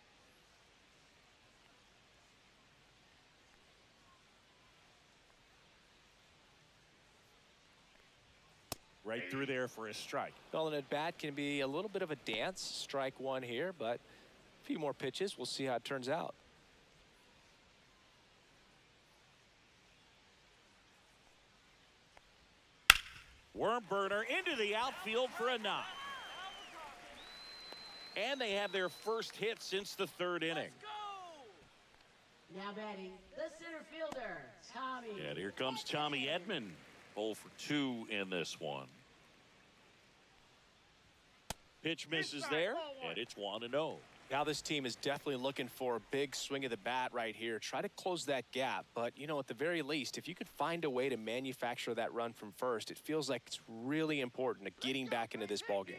[SPEAKER 2] Right through there for a strike.
[SPEAKER 3] Calling at bat can be a little bit of a dance. Strike one here, but a few more pitches. We'll see how it turns out.
[SPEAKER 2] Worm burner into the outfield for a knock. And they have their first hit since the third inning.
[SPEAKER 5] Now batting, the center fielder, Tommy.
[SPEAKER 2] And here comes Tommy Edman. 0 for 2 in this one. Pitch misses there, and it's 1-0.
[SPEAKER 3] Now this team is definitely looking for a big swing of the bat right here. Try to close that gap. But, you know, at the very least, if you could find a way to manufacture that run from first, it feels like it's really important to getting back into this ball game.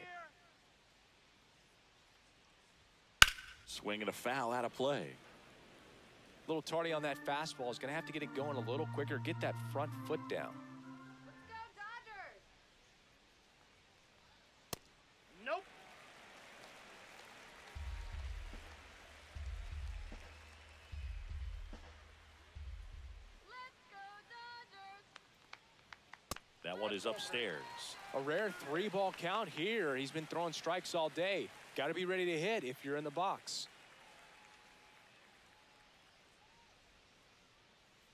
[SPEAKER 2] Swing and a foul out of play.
[SPEAKER 3] A little tardy on that fastball. Is going to have to get it going a little quicker. Get that front foot down.
[SPEAKER 4] Let's go, Dodgers.
[SPEAKER 6] Nope.
[SPEAKER 4] Let's go, Dodgers.
[SPEAKER 2] That one is upstairs.
[SPEAKER 3] A rare 3-ball count here. He's been throwing strikes all day. Got to be ready to hit if you're in the box.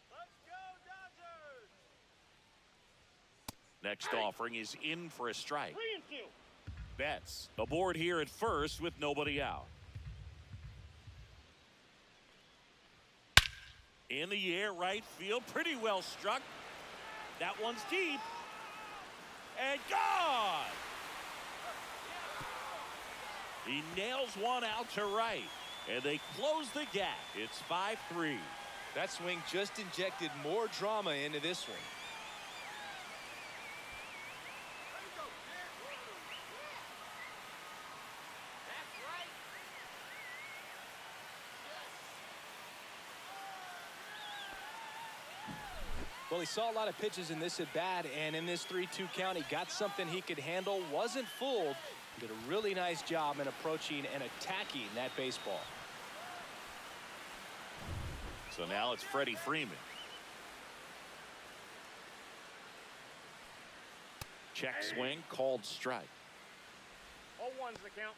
[SPEAKER 6] Let's go, Dodgers.
[SPEAKER 2] Next offering is in for a strike.
[SPEAKER 6] 3-2.
[SPEAKER 2] Betts aboard here at first with nobody out. In the air, right field, pretty well struck. That one's deep. And gone! He nails one out to right. And they close the gap. It's 5-3.
[SPEAKER 3] That swing just injected more drama into this one.
[SPEAKER 6] Let me go, kid. That's right.
[SPEAKER 3] Well, he saw a lot of pitches in this at bat, and in this 3-2 count, he got something he could handle, wasn't fooled, did a really nice job in approaching and attacking that baseball.
[SPEAKER 2] So now it's Freddie Freeman. Check swing, called strike.
[SPEAKER 6] 0-1's the count.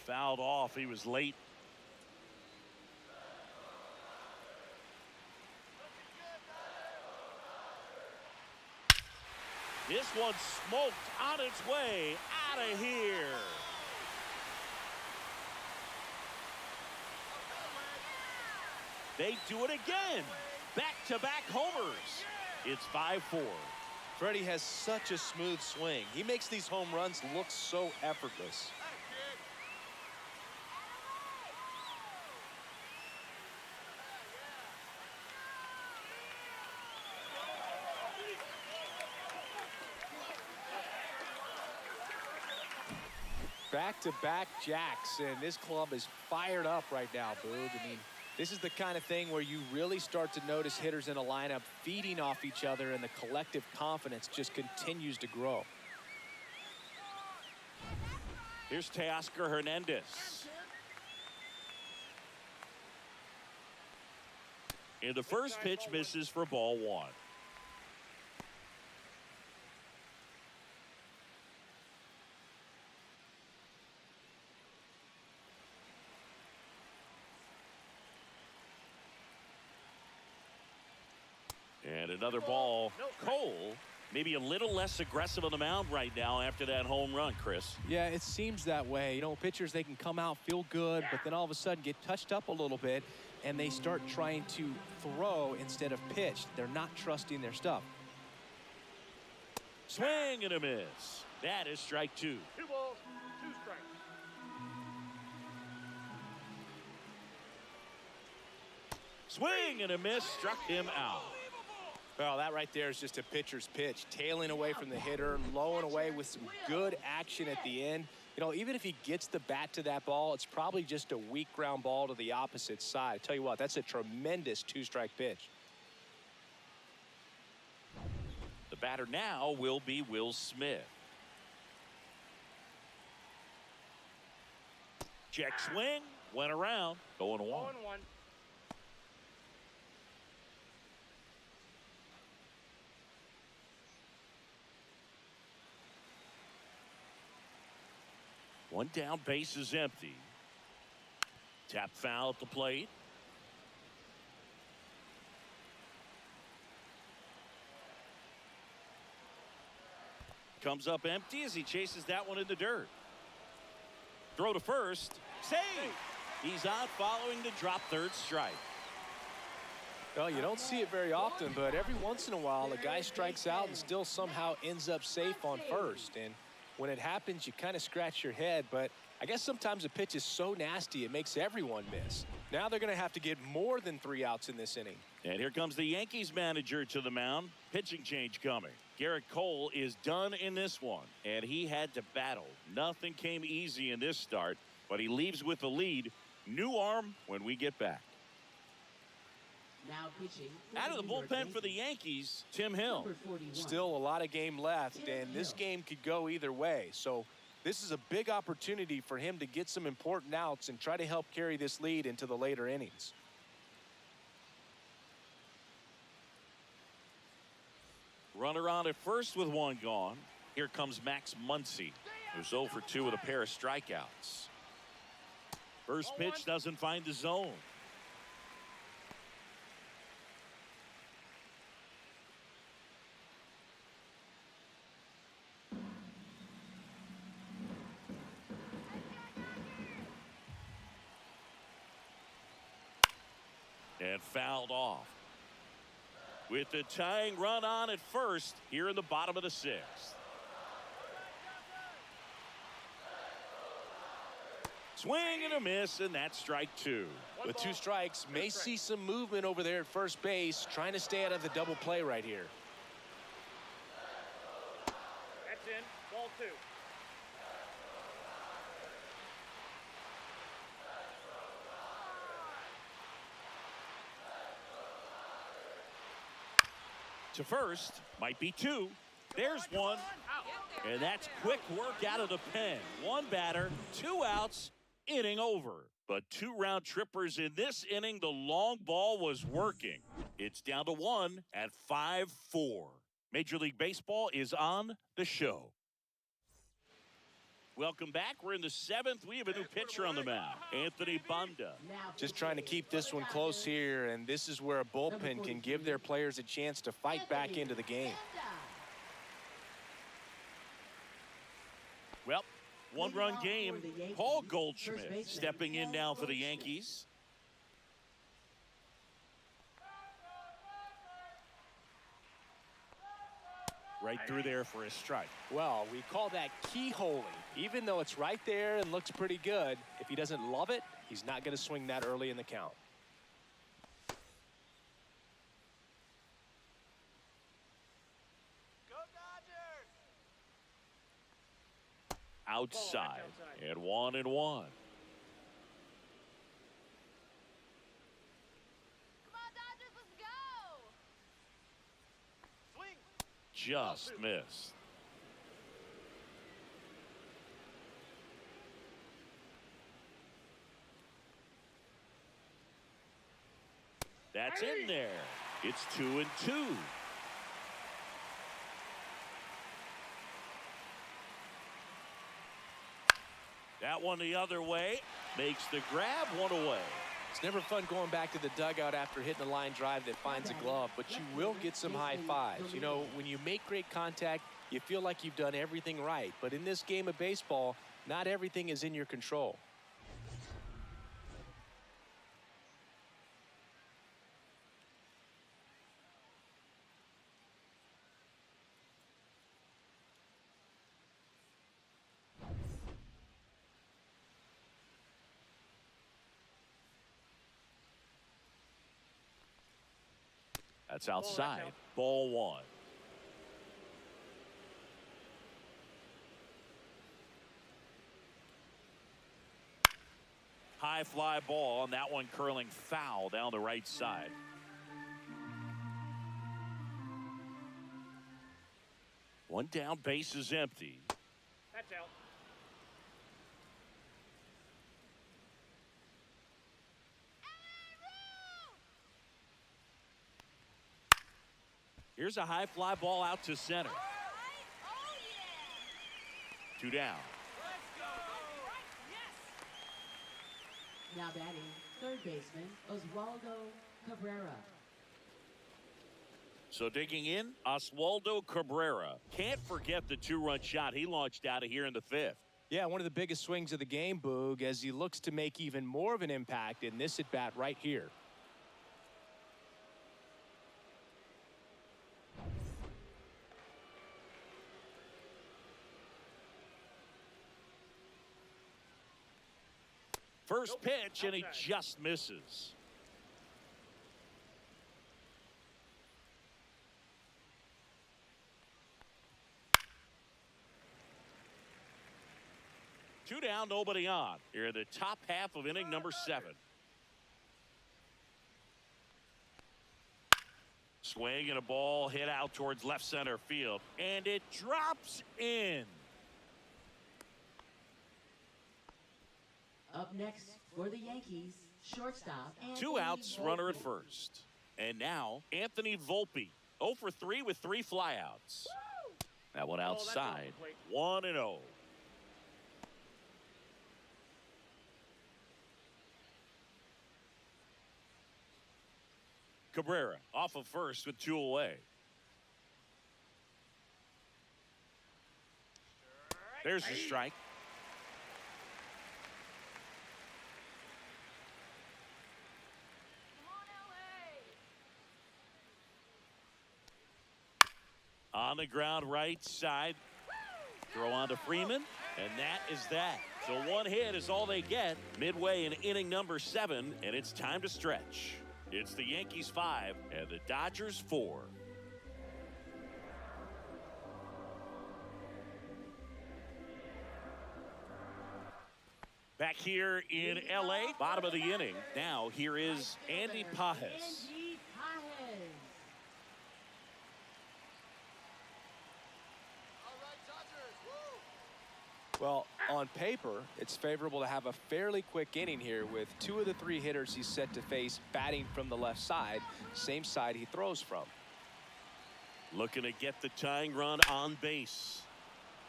[SPEAKER 2] Fouled off. He was late. This one smoked on its way out of here. They do it again. Back-to-back homers. It's 5-4.
[SPEAKER 3] Freddie has such a smooth swing. He makes these home runs look so effortless. Back-to-back jacks, and this club is fired up right now, Boog. I mean, this is the kind of thing where you really start to notice hitters in a lineup feeding off each other, and the collective confidence just continues to grow.
[SPEAKER 2] Here's Teoscar Hernandez. And the first pitch misses for ball one. And another ball. Cole maybe a little less aggressive on the mound right now after that home run, Chris.
[SPEAKER 3] Yeah, it seems that way. You know, pitchers, they can come out, feel good, but then all of a sudden get touched up a little bit, and they start trying to throw instead of pitch. They're not trusting their stuff.
[SPEAKER 2] Swing and a miss. That is strike two.
[SPEAKER 6] 2 balls, 2 strikes.
[SPEAKER 2] Swing and a miss. Struck him out.
[SPEAKER 3] Well, that right there is just a pitcher's pitch, tailing away from the hitter, lowing away with some good action at the end. You know, even if he gets the bat to that ball, it's probably just a weak ground ball to the opposite side. I tell you what, that's a tremendous 2-strike pitch.
[SPEAKER 2] The batter now will be Will Smith. Check swing, went around, 0-1.
[SPEAKER 6] 0-1.
[SPEAKER 2] One down, base is empty. Tap foul at the plate. Comes up empty as he chases that one in the dirt. Throw to first. Save. He's out following the drop, third strike.
[SPEAKER 3] Well, you don't see it very often, but every once in a while, a guy strikes out and still somehow ends up safe on first. And when it happens, you kind of scratch your head, but I guess sometimes a pitch is so nasty it makes everyone miss. Now they're going to have to get more than 3 outs in this inning.
[SPEAKER 2] And here comes the Yankees manager to the mound. Pitching change coming. Garrett Cole is done in this one, and he had to battle. Nothing came easy in this start, but he leaves with the lead. New arm when we get back.
[SPEAKER 5] Now pitching.
[SPEAKER 2] Out of the bullpen for the Yankees, Tim Hill.
[SPEAKER 5] Number 41.
[SPEAKER 3] Still a lot of game left, and this game could go either way. So this is a big opportunity for him to get some important outs and try to help carry this lead into the later innings.
[SPEAKER 2] Runner on at first with one gone. Here comes Max Muncy, who's 0 for 2 with a pair of strikeouts. First pitch doesn't find the zone. And fouled off. With the tying run on at first here in the bottom of the 6th. Swing and a miss, and that's strike 2.
[SPEAKER 3] With 2 strikes, may see some movement over there at first base, trying to stay out of the double play right here.
[SPEAKER 6] That's in. Ball 2.
[SPEAKER 2] To first, might be 2. There's one. And that's quick work out of the pen. One batter, 2 outs, inning over. But 2 round trippers in this inning, the long ball was working. It's down to 1 at 5-4. Major League Baseball is on the show. Welcome back. We're in the 7th. We have a new pitcher on the mound, Anthony Banda.
[SPEAKER 3] Just trying to keep this one close here, and this is where a bullpen can give their players a chance to fight back into the game.
[SPEAKER 2] Well, one-run game. Paul Goldschmidt stepping in now for the Yankees. Right through there for a strike.
[SPEAKER 3] Well, we call that keyholing. Even though it's right there and looks pretty good, if he doesn't love it, he's not going to swing that early in the count.
[SPEAKER 6] Go Dodgers!
[SPEAKER 2] Outside.
[SPEAKER 6] outside.
[SPEAKER 2] And 1-1.
[SPEAKER 4] Come on, Dodgers, let's go!
[SPEAKER 6] Swing!
[SPEAKER 2] Just missed. That's in there. It's 2-2. That one the other way. Makes the grab, 1 away.
[SPEAKER 3] It's never fun going back to the dugout after hitting a line drive that finds a glove, but you will get some high fives. You know, when you make great contact, you feel like you've done everything right. But in this game of baseball, not everything is in your control.
[SPEAKER 2] That's outside. Ball 1. High fly ball, and that one curling foul down the right side. One down, base is empty.
[SPEAKER 6] That's out.
[SPEAKER 2] Here's a high fly ball out to center.
[SPEAKER 4] Oh, yeah!
[SPEAKER 2] 2 down.
[SPEAKER 5] Now batting, third baseman, Oswaldo Cabrera.
[SPEAKER 2] So digging in, Oswaldo Cabrera. Can't forget the 2-run shot he launched out of here in the 5th.
[SPEAKER 3] Yeah, one of the biggest swings of the game, Boog, as he looks to make even more of an impact in this at-bat right here.
[SPEAKER 2] First pitch, and he just misses. Two down, nobody on. Here in the top half of inning number 7. Swing and a ball hit out towards left center field, and it drops in.
[SPEAKER 5] Up next for the Yankees, shortstop.
[SPEAKER 2] 2 outs, runner at first. And now, Anthony Volpe, 0 for 3 with 3 flyouts. That one outside, 1-0. Cabrera off of first with 2 away. There's the strike. On the ground right side. Throw on to Freeman, and that is that. So 1 hit is all they get midway in inning number 7, and it's time to stretch. It's the Yankees 5 and the Dodgers 4. Back here in LA, bottom of the inning. Now here is Andy Pages.
[SPEAKER 5] Andy Pages.
[SPEAKER 3] Well, on paper, it's favorable to have a fairly quick inning here with 2 of the 3 hitters he's set to face batting from the left side, same side he throws from.
[SPEAKER 2] Looking to get the tying run on base.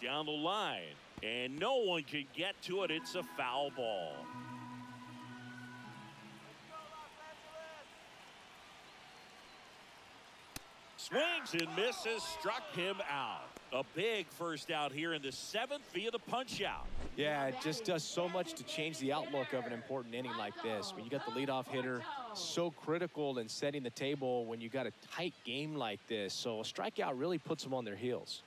[SPEAKER 2] down the line, and no one can get to it. It's a foul ball. Swings and misses, struck him out. A big first out here in the 7th via the punch out.
[SPEAKER 3] Yeah, it just does so much to change the outlook of an important inning like this. When you got the leadoff hitter, so critical in setting the table when you got a tight game like this. So a strikeout really puts them on their heels.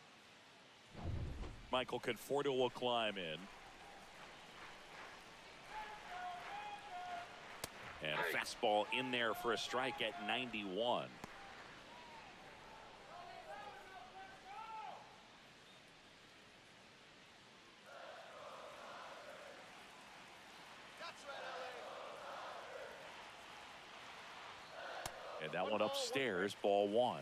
[SPEAKER 2] Michael Conforto will climb in. And a fastball in there for a strike at 91. And that one upstairs, ball 1.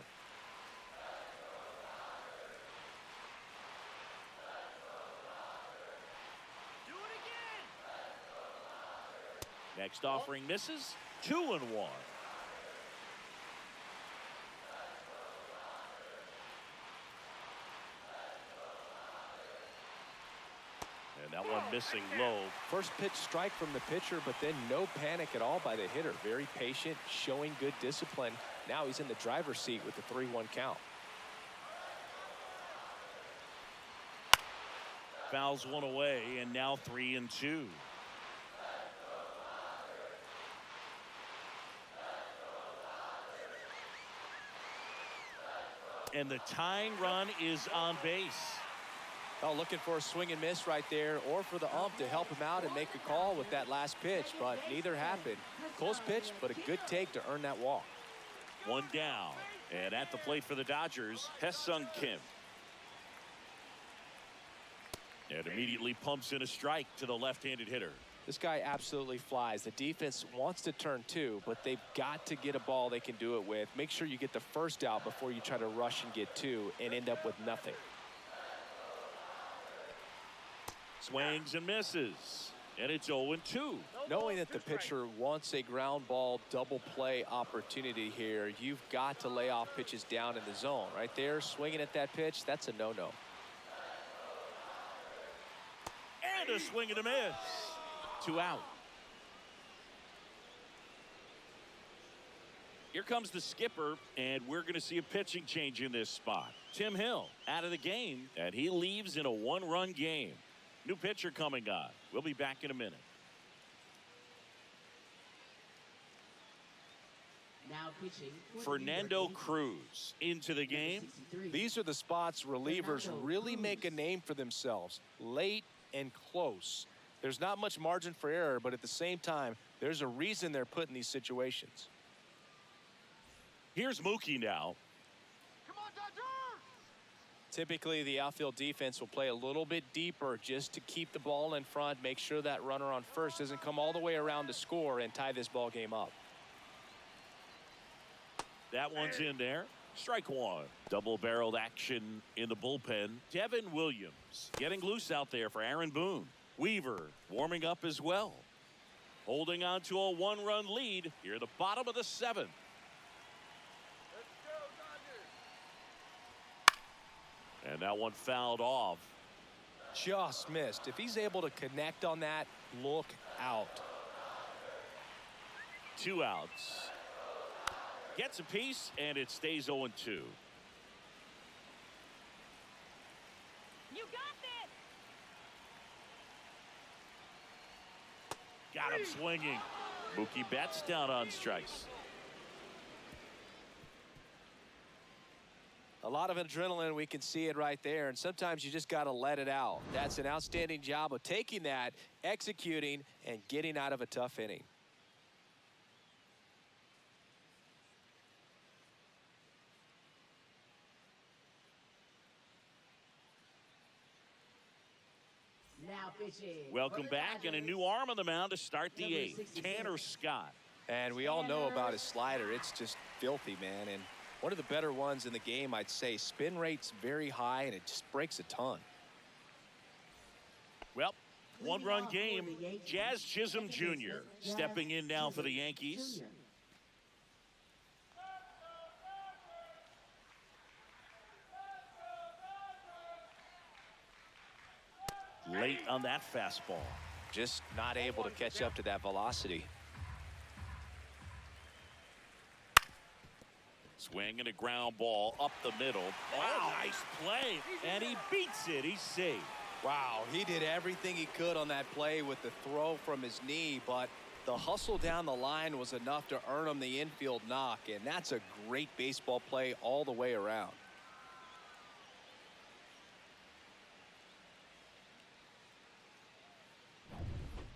[SPEAKER 2] Next offering misses. 2-1. And that one missing low.
[SPEAKER 3] First pitch strike from the pitcher, but then no panic at all by the hitter. Very patient, showing good discipline. Now he's in the driver's seat with the 3-1 count.
[SPEAKER 2] Fouls one away, and now 3-2. And the tying run is on base.
[SPEAKER 3] Oh, looking for a swing and miss right there, or for the ump to help him out and make a call with that last pitch, but neither happened. Close pitch, but a good take to earn that walk.
[SPEAKER 2] 1 down, and at the plate for the Dodgers, Hesung Kim. And immediately pumps in a strike to the left-handed hitter.
[SPEAKER 3] This guy absolutely flies. The defense wants to turn 2, but they've got to get a ball they can do it with. Make sure you get the first out before you try to rush and get 2 and end up with nothing.
[SPEAKER 2] Swings and misses, and it's 0-2.
[SPEAKER 3] Knowing that the pitcher wants a ground ball double play opportunity here, you've got to lay off pitches down in the zone. Right there, swinging at that pitch, that's a no-no.
[SPEAKER 2] And a swing and a miss. 2 out. Here comes the skipper, and we're going to see a pitching change in this spot. Tim Hill out of the game, and he leaves in a 1-run game. New pitcher coming on. We'll be back in a minute.
[SPEAKER 5] Now pitching.
[SPEAKER 2] Fernando Cruz into the game.
[SPEAKER 3] These are the spots relievers really make a name for themselves. Late and close. There's not much margin for error, but at the same time, there's a reason they're put in these situations.
[SPEAKER 2] Here's Mookie now.
[SPEAKER 6] Come on, Dodgers!
[SPEAKER 3] Typically, the outfield defense will play a little bit deeper just to keep the ball in front, make sure that runner on first doesn't come all the way around to score and tie this ball game up.
[SPEAKER 2] That one's in there. Strike 1. Double-barreled action in the bullpen. Devin Williams getting loose out there for Aaron Boone. Weaver warming up as well. Holding on to a 1-run lead here at the bottom of the 7th.
[SPEAKER 6] Let's go, Dodgers!
[SPEAKER 2] And that one fouled off.
[SPEAKER 3] Just missed. If he's able to connect on that, look out.
[SPEAKER 2] 2 outs. Gets a piece, and it stays 0-2.
[SPEAKER 4] You got this!
[SPEAKER 2] Got him swinging. Mookie Betts down on strikes.
[SPEAKER 3] A lot of adrenaline, we can see it right there, and sometimes you just got to let it out. That's an outstanding job of taking that, executing, and getting out of a tough inning.
[SPEAKER 5] Now pitching.
[SPEAKER 2] Welcome back, and a new arm on the mound to start the 8th. Tanner Scott.
[SPEAKER 3] And we all know about his slider. It's just filthy, man. And one of the better ones in the game, I'd say. Spin rate's very high, and it just breaks a ton.
[SPEAKER 2] Well, 1-run game. Jazz Chisholm Jr. stepping in now for the Yankees. late on that fastball.
[SPEAKER 3] Just not able to catch up to that velocity.
[SPEAKER 2] Swing and a ground ball up the middle. Wow, nice play. And he beats it. He's safe.
[SPEAKER 3] Wow, he did everything he could on that play with the throw from his knee, but the hustle down the line was enough to earn him the infield knock, and that's a great baseball play all the way around.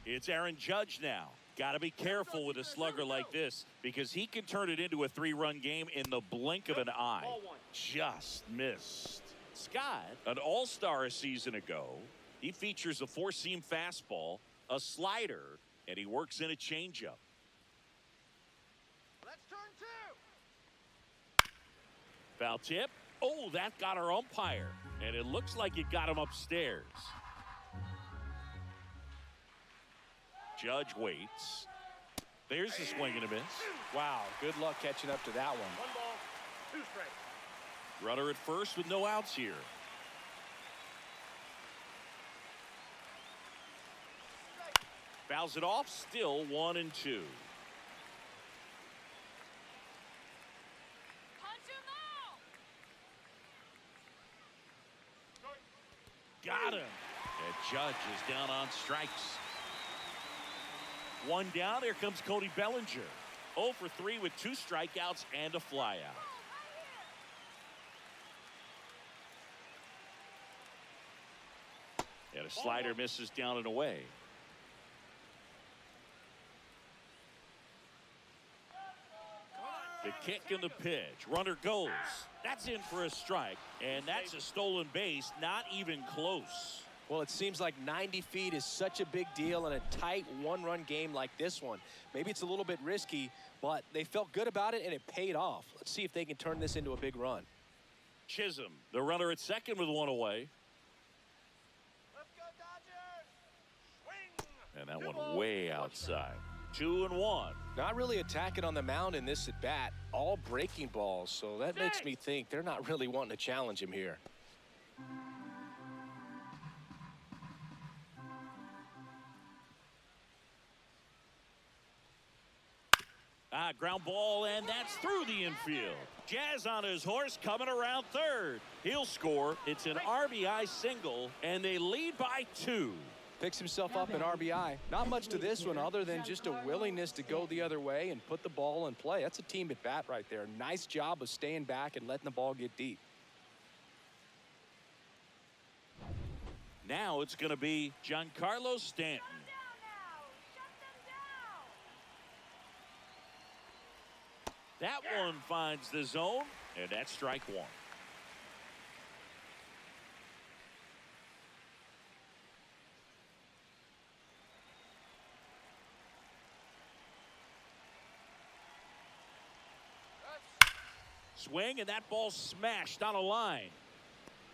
[SPEAKER 2] It's Aaron Judge now. Got to be careful with a slugger like this because he can turn it into a 3-run game in the blink of an eye. Just missed. Scott, an all-star a season ago, he features a 4-seam fastball, a slider, and he works in a changeup.
[SPEAKER 6] Let's turn 2.
[SPEAKER 2] Foul tip. Oh, that got our umpire. And it looks like it got him upstairs. Judge waits. There's the swing and a miss.
[SPEAKER 3] Wow, good luck catching up to that one.
[SPEAKER 6] 1 ball, 2 strikes.
[SPEAKER 2] Runner at first with no outs here. Fouls it off, still 1-2.
[SPEAKER 4] Punch him out.
[SPEAKER 2] Got him. And Judge is down on strikes. 1 down. Here comes Cody Bellinger. 0 for 3 with 2 strikeouts and a flyout. And a slider misses down and away. The kick and the pitch. Runner goes. That's in for a strike. And that's a stolen base. Not even close.
[SPEAKER 3] Well, it seems like 90 feet is such a big deal in a tight 1-run game like this one. Maybe it's a little bit risky, but they felt good about it and it paid off. Let's see if they can turn this into a big run.
[SPEAKER 2] Chisholm, the runner at second with 1 away.
[SPEAKER 6] Let's go, Dodgers. Swing.
[SPEAKER 2] And that one way outside. 2-1.
[SPEAKER 3] Not really attacking on the mound in this at bat. All breaking balls, so that makes me think they're not really wanting to challenge him here.
[SPEAKER 2] Ground ball, and that's through the infield. Jazz on his horse coming around third. He'll score. It's an RBI single, and they lead by 2.
[SPEAKER 3] Picks himself up an RBI. Not much to this one other than just a willingness to go the other way and put the ball in play. That's a team at bat right there. Nice job of staying back and letting the ball get deep.
[SPEAKER 2] Now it's going to be Giancarlo Stanton. That one finds the zone, and that's strike 1. Swing, and that ball smashed on a line.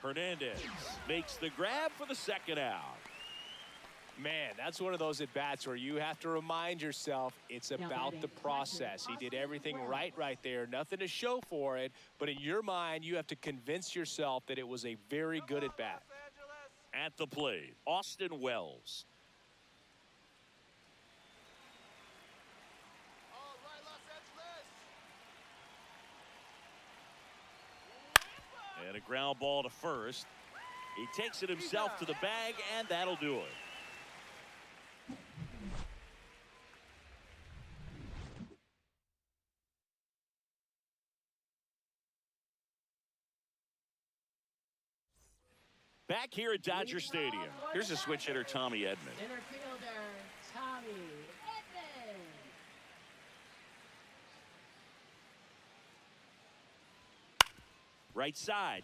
[SPEAKER 2] Hernandez makes the grab for the second out.
[SPEAKER 3] Man, that's one of those at-bats where you have to remind yourself it's about the process. He did everything right there. Nothing to show for it, but in your mind, you have to convince yourself that it was a very good at-bat.
[SPEAKER 2] At the plate, Austin Wells.
[SPEAKER 6] All right, Los Angeles.
[SPEAKER 2] And a ground ball to first. He takes it himself to the bag, and that'll do it. Back here at Dodger Stadium, here's a switch hitter, Tommy Edman.
[SPEAKER 5] Center fielder, Tommy Edman.
[SPEAKER 2] Right side.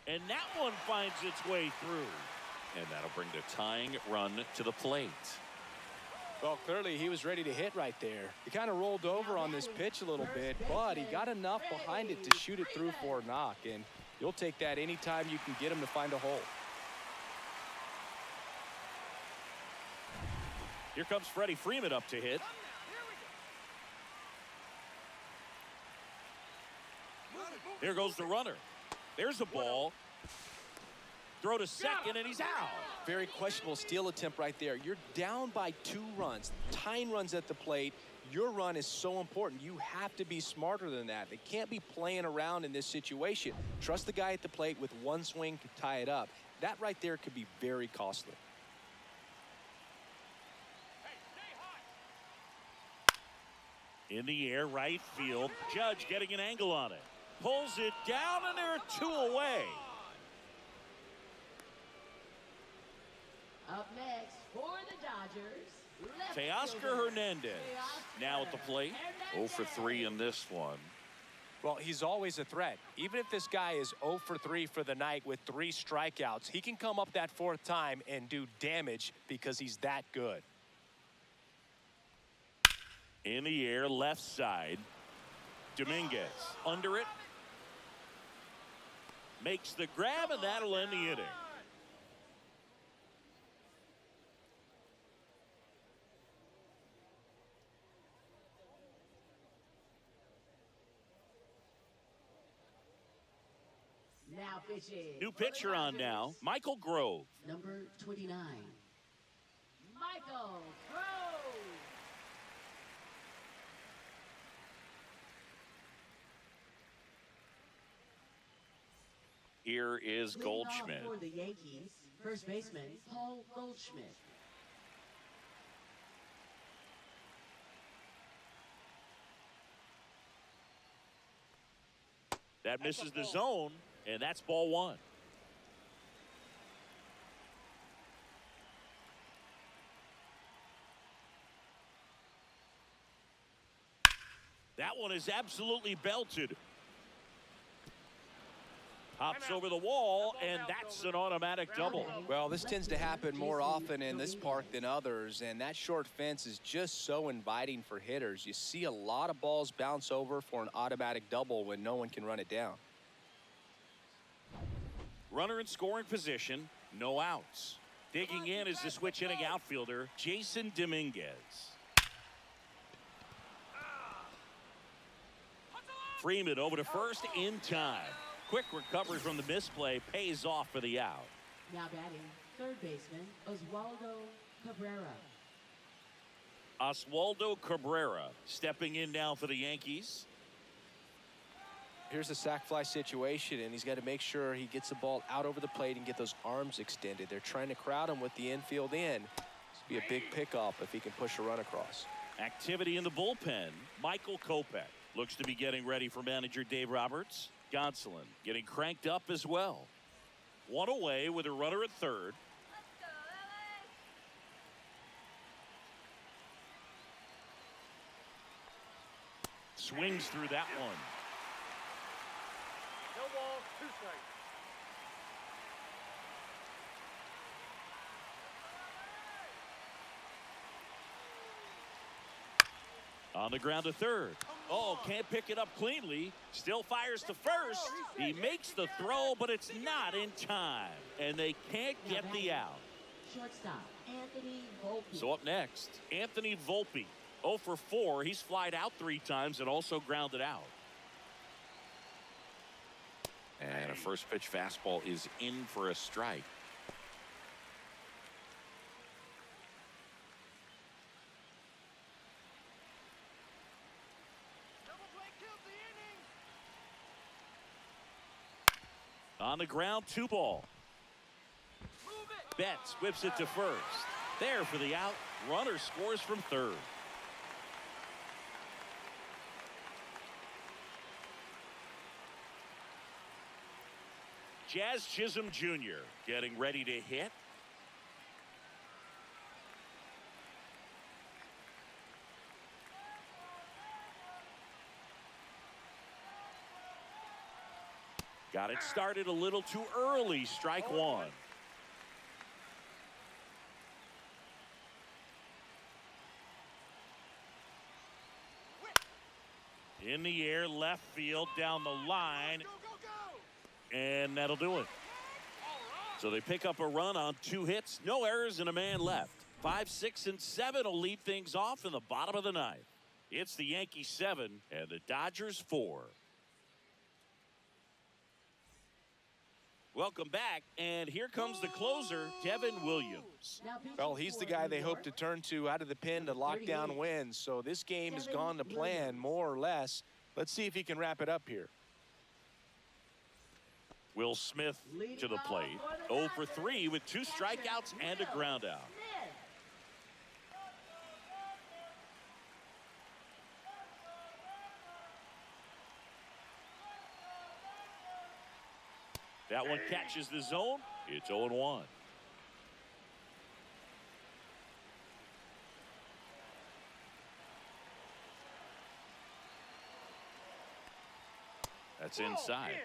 [SPEAKER 2] And that one finds its way through. And that'll bring the tying run to the plate.
[SPEAKER 3] Well, clearly he was ready to hit right there. He kind of rolled over on this pitch a little bit, but he got enough behind it to shoot it through for a knock. And you'll take that anytime you can get him to find a hole.
[SPEAKER 2] Here comes Freddie Freeman up to hit. Here goes the runner. There's a ball. Throw to second, and he's out.
[SPEAKER 3] Very questionable steal attempt right there. You're down by 2 runs, tying runs at the plate. Your run is so important. You have to be smarter than that. They can't be playing around in this situation. Trust the guy at the plate with 1 swing to tie it up. That right there could be very costly.
[SPEAKER 2] In the air, right field. Judge getting an angle on it. Pulls it down, and there are 2 away.
[SPEAKER 5] Up next for the Dodgers, left
[SPEAKER 2] Teoscar
[SPEAKER 5] fielder,
[SPEAKER 2] Hernandez
[SPEAKER 5] Teoscar
[SPEAKER 2] now at the plate. 0 for 3 in this one.
[SPEAKER 3] Well, he's always a threat. Even if this guy is 0 for 3 for the night with 3 strikeouts, he can come up that 4th time and do damage because he's that good.
[SPEAKER 2] In the air, left side. Dominguez under it. Makes the grab, and that'll end the inning.
[SPEAKER 5] Now pitching.
[SPEAKER 2] New
[SPEAKER 5] for the
[SPEAKER 2] pitcher on
[SPEAKER 5] Dodgers,
[SPEAKER 2] now, Michael Grove.
[SPEAKER 5] Number 29, Michael Grove.
[SPEAKER 2] Here is
[SPEAKER 5] Leading off
[SPEAKER 2] Goldschmidt.
[SPEAKER 5] for the Yankees, first baseman Paul Goldschmidt.
[SPEAKER 2] That misses the zone, and that's ball 1. That one is absolutely belted. Hops over the wall, and that's an automatic double.
[SPEAKER 3] Well, this tends to happen more often in this park than others, and that short fence is just so inviting for hitters. You see a lot of balls bounce over for an automatic double when no one can run it down.
[SPEAKER 2] Runner in scoring position, no outs. Digging in is the switch hitting outfielder, Jason Dominguez. Freeman over to first in time. Quick recovery from the misplay pays off for the out.
[SPEAKER 5] Now batting, third baseman Oswaldo Cabrera.
[SPEAKER 2] Oswaldo Cabrera stepping in now for the Yankees.
[SPEAKER 3] Here's a sac fly situation, and he's got to make sure he gets the ball out over the plate and get those arms extended. They're trying to crowd him with the infield in. This would be a big pickup if he can push a run across.
[SPEAKER 2] Activity in the bullpen. Michael Kopech looks to be getting ready for manager Dave Roberts. Gonsolin getting cranked up as well. 1 away with a runner at third. Swings through that one.
[SPEAKER 6] No ball, 2 strikes.
[SPEAKER 2] On the ground to third. Oh, can't pick it up cleanly. Still fires to first. He makes the throw, but it's not in time. And they can't get the out.
[SPEAKER 5] Shortstop Anthony Volpe.
[SPEAKER 2] So up next, Anthony Volpe. 0 for 4. He's flied out 3 times and also grounded out. And a first pitch fastball is in for a strike.
[SPEAKER 6] Double play kills the inning.
[SPEAKER 2] On the ground, 2 ball.
[SPEAKER 6] Move it.
[SPEAKER 2] Betts whips it to first. There for the out. Runner scores from third. Jazz Chisholm Jr. getting ready to hit. Got it started a little too early. Strike 1. In the air, left field, down the line.
[SPEAKER 6] Go, go, go.
[SPEAKER 2] And that'll do it. So they pick up a run on 2 hits, no errors, and a man left. 5, 6, and 7 will lead things off in the bottom of the 9th. It's the Yankees 7 and the Dodgers 4. Welcome back, and here comes the closer, Devin Williams.
[SPEAKER 5] Now pitching
[SPEAKER 3] Well, he's the
[SPEAKER 5] for
[SPEAKER 3] guy
[SPEAKER 5] New
[SPEAKER 3] they hope
[SPEAKER 5] York,
[SPEAKER 3] to turn to out of the pen to lock down
[SPEAKER 5] 38.
[SPEAKER 3] wins. So this game has
[SPEAKER 5] Devin
[SPEAKER 3] gone to plan,
[SPEAKER 5] Williams.
[SPEAKER 3] more or less. Let's see if he can wrap it up here.
[SPEAKER 2] Will Smith to the plate. 0 for 3 with 2 strikeouts and a ground out.
[SPEAKER 5] Smith.
[SPEAKER 2] That one catches the zone. It's 0-1. That's inside.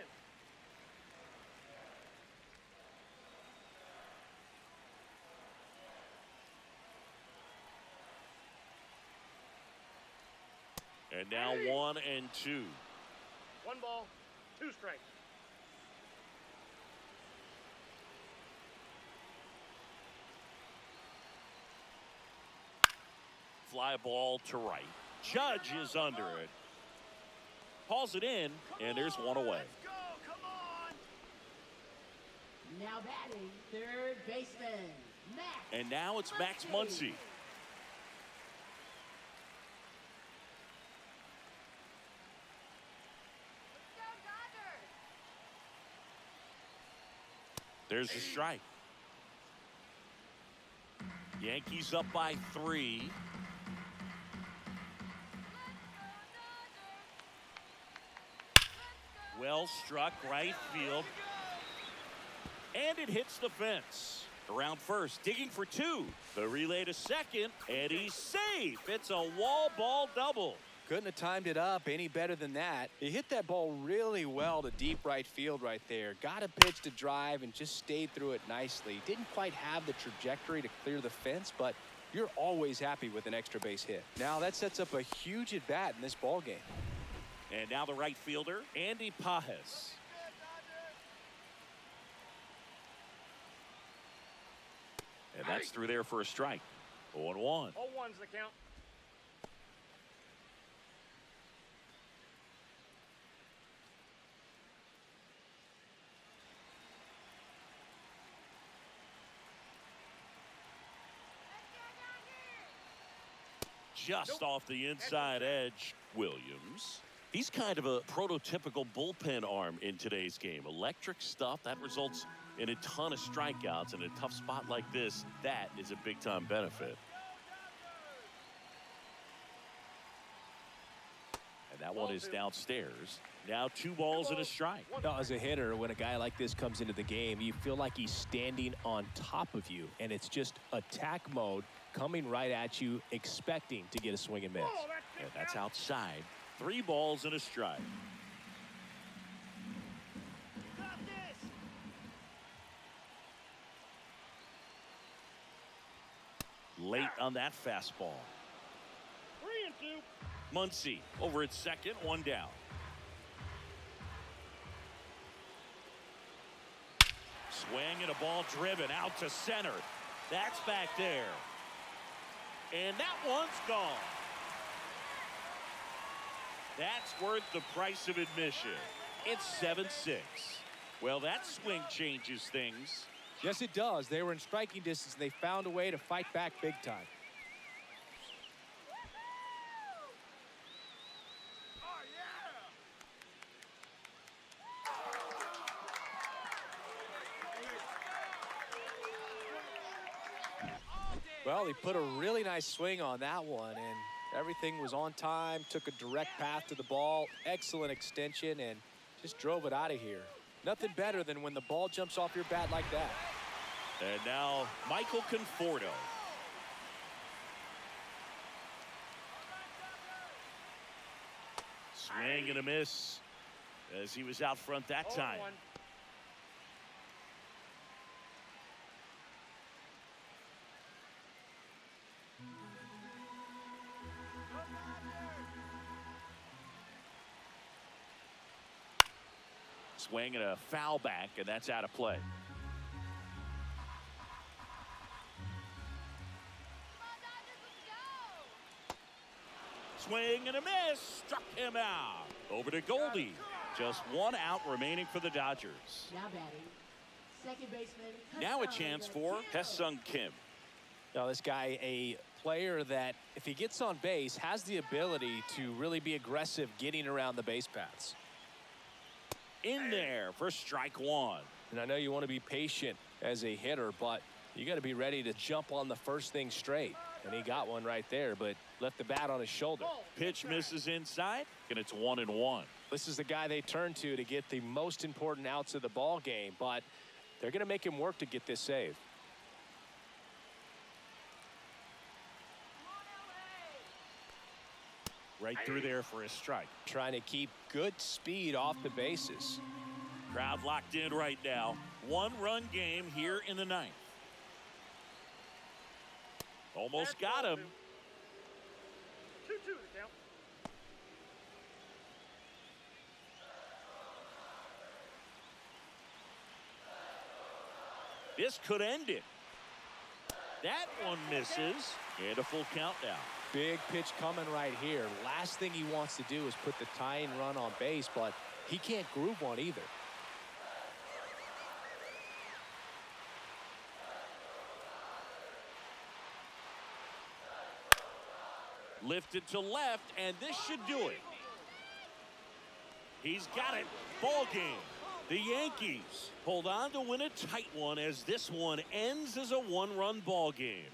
[SPEAKER 2] And now 1 and 2.
[SPEAKER 6] 1 ball, 2 strikes.
[SPEAKER 2] Fly ball to right. Judge is under it. Hauls it in, and there's one away.
[SPEAKER 6] Let's go, come on.
[SPEAKER 5] Now batting, third baseman, Max.
[SPEAKER 2] And now it's Max Muncy. There's a strike. Yankees up by 3. Well struck right field. And it hits the fence. Around first, digging for 2. The relay to second, and he's safe. It's a wall ball double.
[SPEAKER 3] Couldn't have timed it up any better than that. He hit that ball really well to deep right field right there. Got a pitch to drive and just stayed through it nicely. Didn't quite have the trajectory to clear the fence, but you're always happy with an extra base hit. Now that sets up a huge at bat in this ball game.
[SPEAKER 2] And now the right fielder, Andy Pajes. And that's through there for a strike. 0-1.
[SPEAKER 6] 0-1's the count.
[SPEAKER 2] Just off the inside edge, Williams. He's kind of a prototypical bullpen arm in today's game. Electric stuff that results in a ton of strikeouts. In a tough spot like this, that is a big-time benefit. And that one is downstairs. Now 2 balls and a strike.
[SPEAKER 3] Now, as a hitter, when a guy like this comes into the game, you feel like he's standing on top of you, and it's just attack mode coming right at you, expecting to get a swing and miss.
[SPEAKER 2] And that's outside. 3 balls and a strike.
[SPEAKER 6] Got this.
[SPEAKER 2] Late on that fastball.
[SPEAKER 6] 3 and 2.
[SPEAKER 2] Muncy over at second, 1 down. Swing and a ball driven out to center. That's back there. And that one's gone. That's worth the price of admission. It's 7-6. Well, that swing changes things.
[SPEAKER 3] Yes, it does. They were in striking distance, and they found a way to fight back big time.
[SPEAKER 6] Oh, yeah.
[SPEAKER 3] Well, he put a really nice swing on that one, and everything was on time, took a direct path to the ball, excellent extension, and just drove it out of here. Nothing better than when the ball jumps off your bat like that.
[SPEAKER 2] And now Michael Conforto. Swing and a miss as he was out front that time.
[SPEAKER 6] 0-1.
[SPEAKER 2] Swing and a foul back, and that's out of play. Swing and a miss, struck him out. Over to Goldie. Just 1 out remaining for the Dodgers.
[SPEAKER 5] Now batting, Second baseman.
[SPEAKER 2] Now a
[SPEAKER 5] Hassan
[SPEAKER 2] chance for
[SPEAKER 5] Kim.
[SPEAKER 2] Hae-Sung Kim.
[SPEAKER 3] Now this guy, a player that if he gets on base, has the ability to really be aggressive getting around the base paths.
[SPEAKER 2] In there for strike one.
[SPEAKER 3] And I know you want to be patient as a hitter, but you got to be ready to jump on the first thing straight. And he got one right there, but left the bat on his shoulder.
[SPEAKER 2] Pitch misses inside, and it's 1-1.
[SPEAKER 3] This is the guy they turn to get the most important outs of the ball game, but they're going to make him work to get this save.
[SPEAKER 2] Right through there for a strike.
[SPEAKER 3] Trying to keep good speed off the bases.
[SPEAKER 2] Crowd locked in right now. One-run game here in the ninth. Almost got him.
[SPEAKER 6] 2-2 the count.
[SPEAKER 2] This could end it. That one misses. And a full count now.
[SPEAKER 3] Big pitch coming right here. Last thing he wants to do is put the tying run on base, but he can't groove one either.
[SPEAKER 2] Lifted to left, and this should do it. He's got it. Ball game. The Yankees hold on to win a tight one as this one ends as a one-run ball game.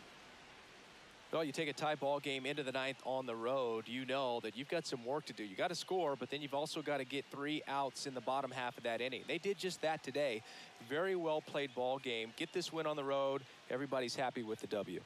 [SPEAKER 3] Well, you take a tie ball game into the ninth on the road, you know that you've got some work to do. You got to score, but then you've also got to get 3 outs in the bottom half of that inning. They did just that today. Very well played ball game. Get this win on the road. Everybody's happy with the W.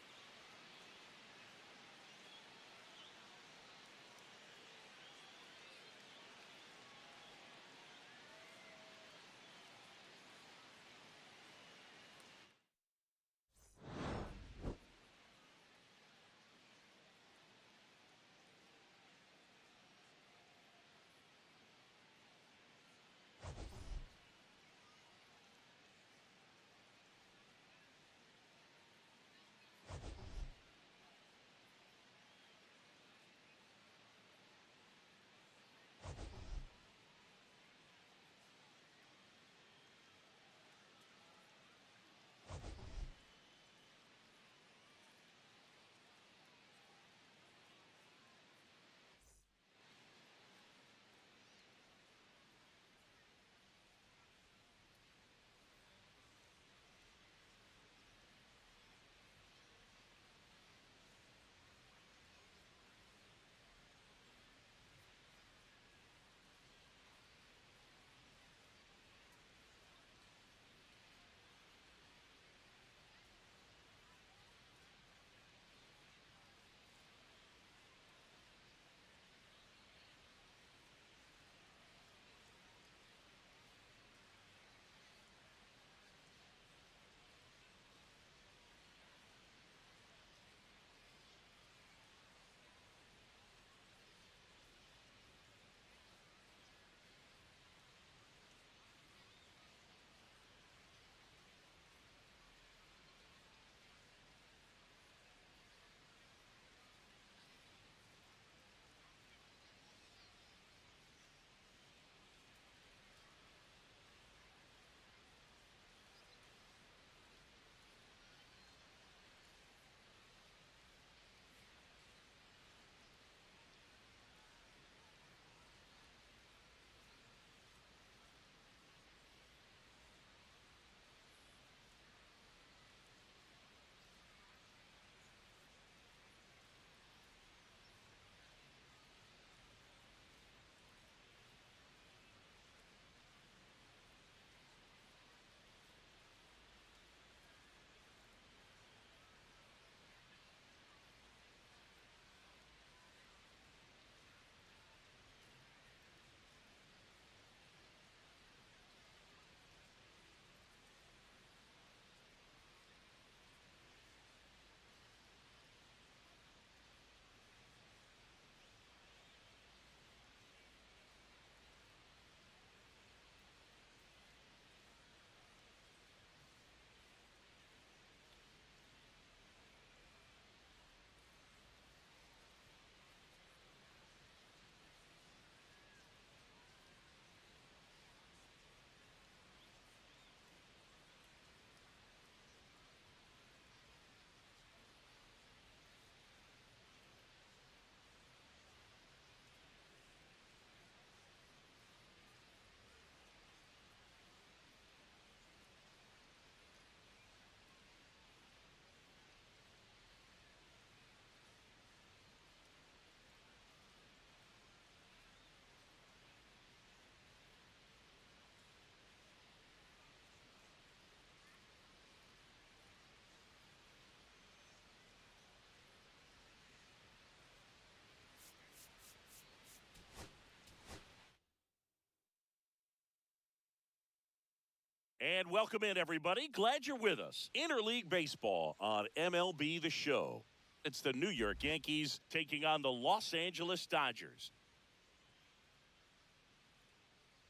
[SPEAKER 2] And welcome in, everybody. Glad you're with us. Interleague Baseball on MLB The Show. It's the New York Yankees taking on the Los Angeles Dodgers.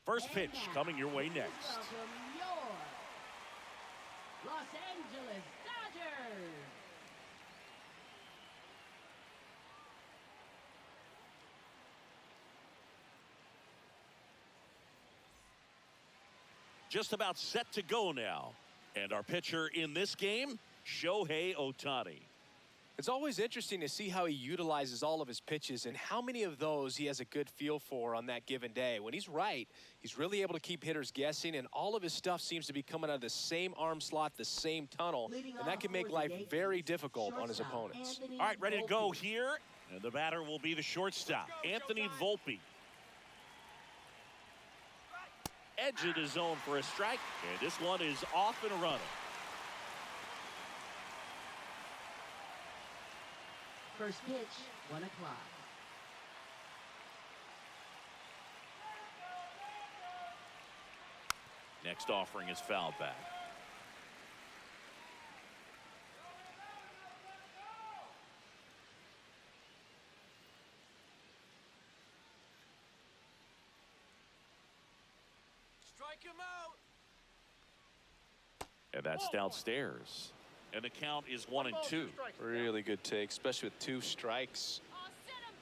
[SPEAKER 2] First pitch coming your way next.
[SPEAKER 5] Welcome your Los Angeles Dodgers.
[SPEAKER 2] Just about set to go now. And our pitcher in this game, Shohei Ohtani.
[SPEAKER 3] It's always interesting to see how he utilizes all of his pitches and how many of those he has a good feel for on that given day. When he's right, he's really able to keep hitters guessing, and all of his stuff seems to be coming out of the same arm slot, the same tunnel, and that can make life very difficult on his opponents.
[SPEAKER 2] All right, ready to go here. And the batter will be the shortstop, Anthony Volpe. Edge of the zone for a strike, and this one is off and running.
[SPEAKER 5] First pitch, 1 o'clock.
[SPEAKER 2] Next offering is fouled back.
[SPEAKER 3] Strike him out.
[SPEAKER 2] And that's downstairs. And the count is 1-2.
[SPEAKER 3] Really good take, especially with 2 strikes.
[SPEAKER 4] Oh, sit him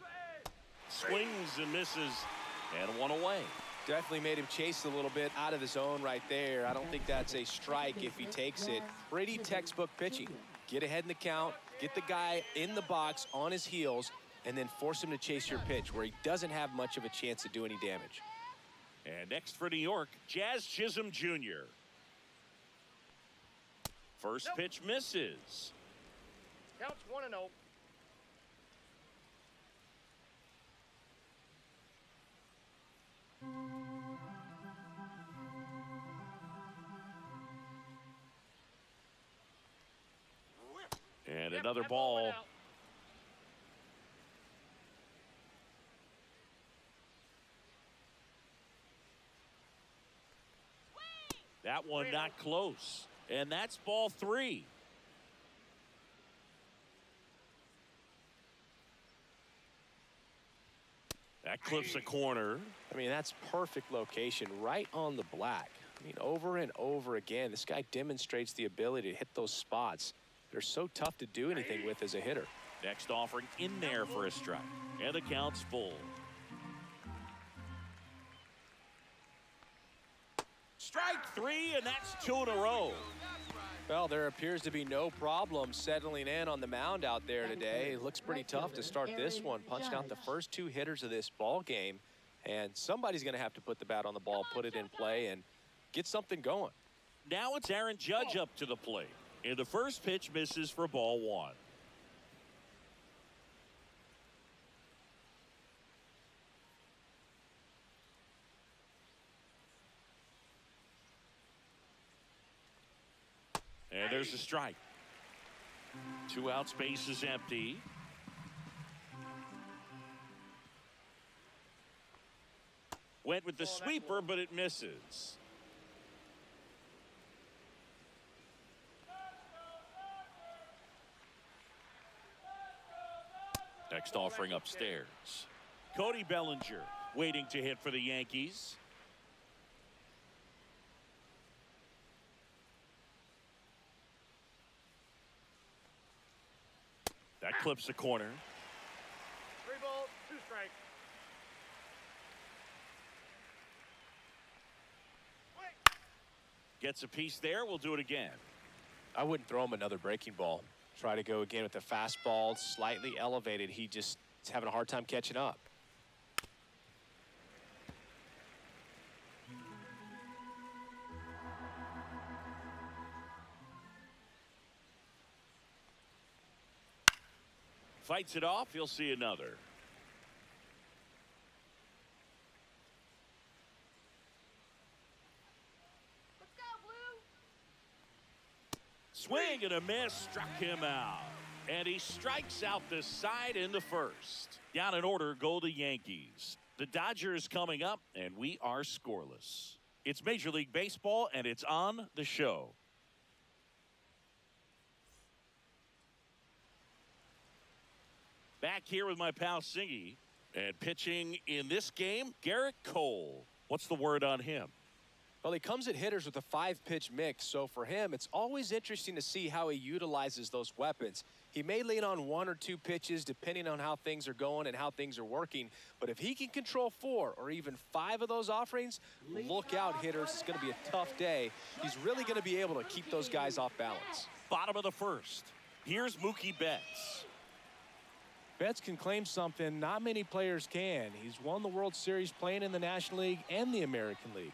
[SPEAKER 4] down.
[SPEAKER 2] Swings and misses, and 1 away.
[SPEAKER 3] Definitely made him chase a little bit out of the zone right there. I don't think that's a strike if he takes it. Pretty textbook pitching. Get ahead in the count, get the guy in the box on his heels, and then force him to chase your pitch where he doesn't have much of a chance to do any damage.
[SPEAKER 2] And next for New York, Jazz Chisholm Jr. First pitch misses.
[SPEAKER 6] Counts 1-0.
[SPEAKER 2] And
[SPEAKER 6] Yep,
[SPEAKER 2] another
[SPEAKER 6] that
[SPEAKER 2] ball.
[SPEAKER 6] went out.
[SPEAKER 2] That one not close. And that's ball 3. That clips a corner.
[SPEAKER 3] I mean, that's perfect location, right on the black. I mean, over and over again, this guy demonstrates the ability to hit those spots. They're so tough to do anything with as a hitter.
[SPEAKER 2] Next offering in there for a strike. And the count's full. Strike 3, and that's 2 in a row.
[SPEAKER 3] Well, there appears to be no problem settling in on the mound out there today. It looks pretty tough to start this one. Punched out the first 2 hitters of this ball game, and somebody's going to have to put the bat on the ball, put it in play, and get something going.
[SPEAKER 2] Now it's Aaron Judge up to the plate. And the first pitch misses for ball 1. And there's a strike. 2 outs, base is empty. Went with the sweeper, but it misses. Next offering upstairs. Cody Bellinger waiting to hit for the Yankees. That clips the corner.
[SPEAKER 6] 3 balls, 2 strikes.
[SPEAKER 2] Gets a piece there. We'll do it again.
[SPEAKER 3] I wouldn't throw him another breaking ball. Try to go again with the fastball, slightly elevated. He just is having a hard time catching up.
[SPEAKER 2] Fights it off. You'll see another.
[SPEAKER 4] Let's go, Blue.
[SPEAKER 2] Swing and a miss, struck him out. And he strikes out the side in the first. Down in order go the Yankees. The Dodgers coming up, and we are scoreless. It's Major League Baseball, and it's on the show. Back here with my pal Singy, and pitching in this game, Garrett Cole. What's the word on him?
[SPEAKER 3] Well, he comes at hitters with a 5-pitch mix, so for him, it's always interesting to see how he utilizes those weapons. He may lean on 1 or 2 pitches depending on how things are going and how things are working, but if he can control 4 or even 5 of those offerings, look out, hitters. It's going to be a tough day. He's really going to be able to keep those guys off balance.
[SPEAKER 2] Bottom of the first. Here's Mookie Betts.
[SPEAKER 3] Betts can claim something not many players can. He's won the World Series playing in the National League and the American League.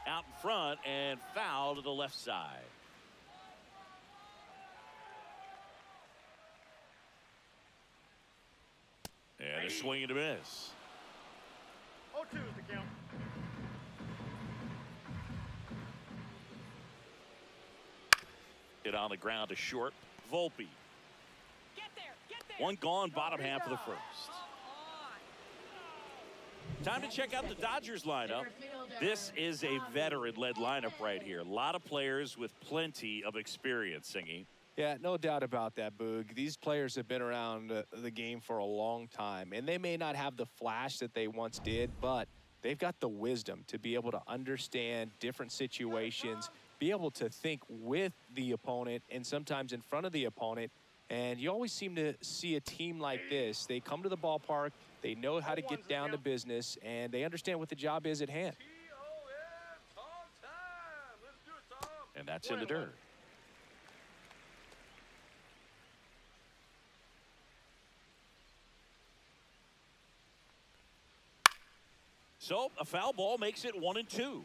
[SPEAKER 2] Out in front and foul to the left side. And a swing and a miss.
[SPEAKER 6] 0-2 is the count.
[SPEAKER 2] Hit on the ground to short. Volpe.
[SPEAKER 4] Get there.
[SPEAKER 2] One gone, bottom half of the first. Time to check out the Dodgers lineup. This is a veteran-led lineup right here. A lot of players with plenty of experience, Singy.
[SPEAKER 3] Yeah, no doubt about that, Boog. These players have been around the game for a long time, and they may not have the flash that they once did, but they've got the wisdom to be able to understand different situations, be able to think with the opponent and sometimes in front of the opponent. And you always seem to see a team like this. They come to the ballpark, they know how to get down to business, and they understand what the job is at hand.
[SPEAKER 2] And that's in the dirt. So a foul ball makes it 1-2.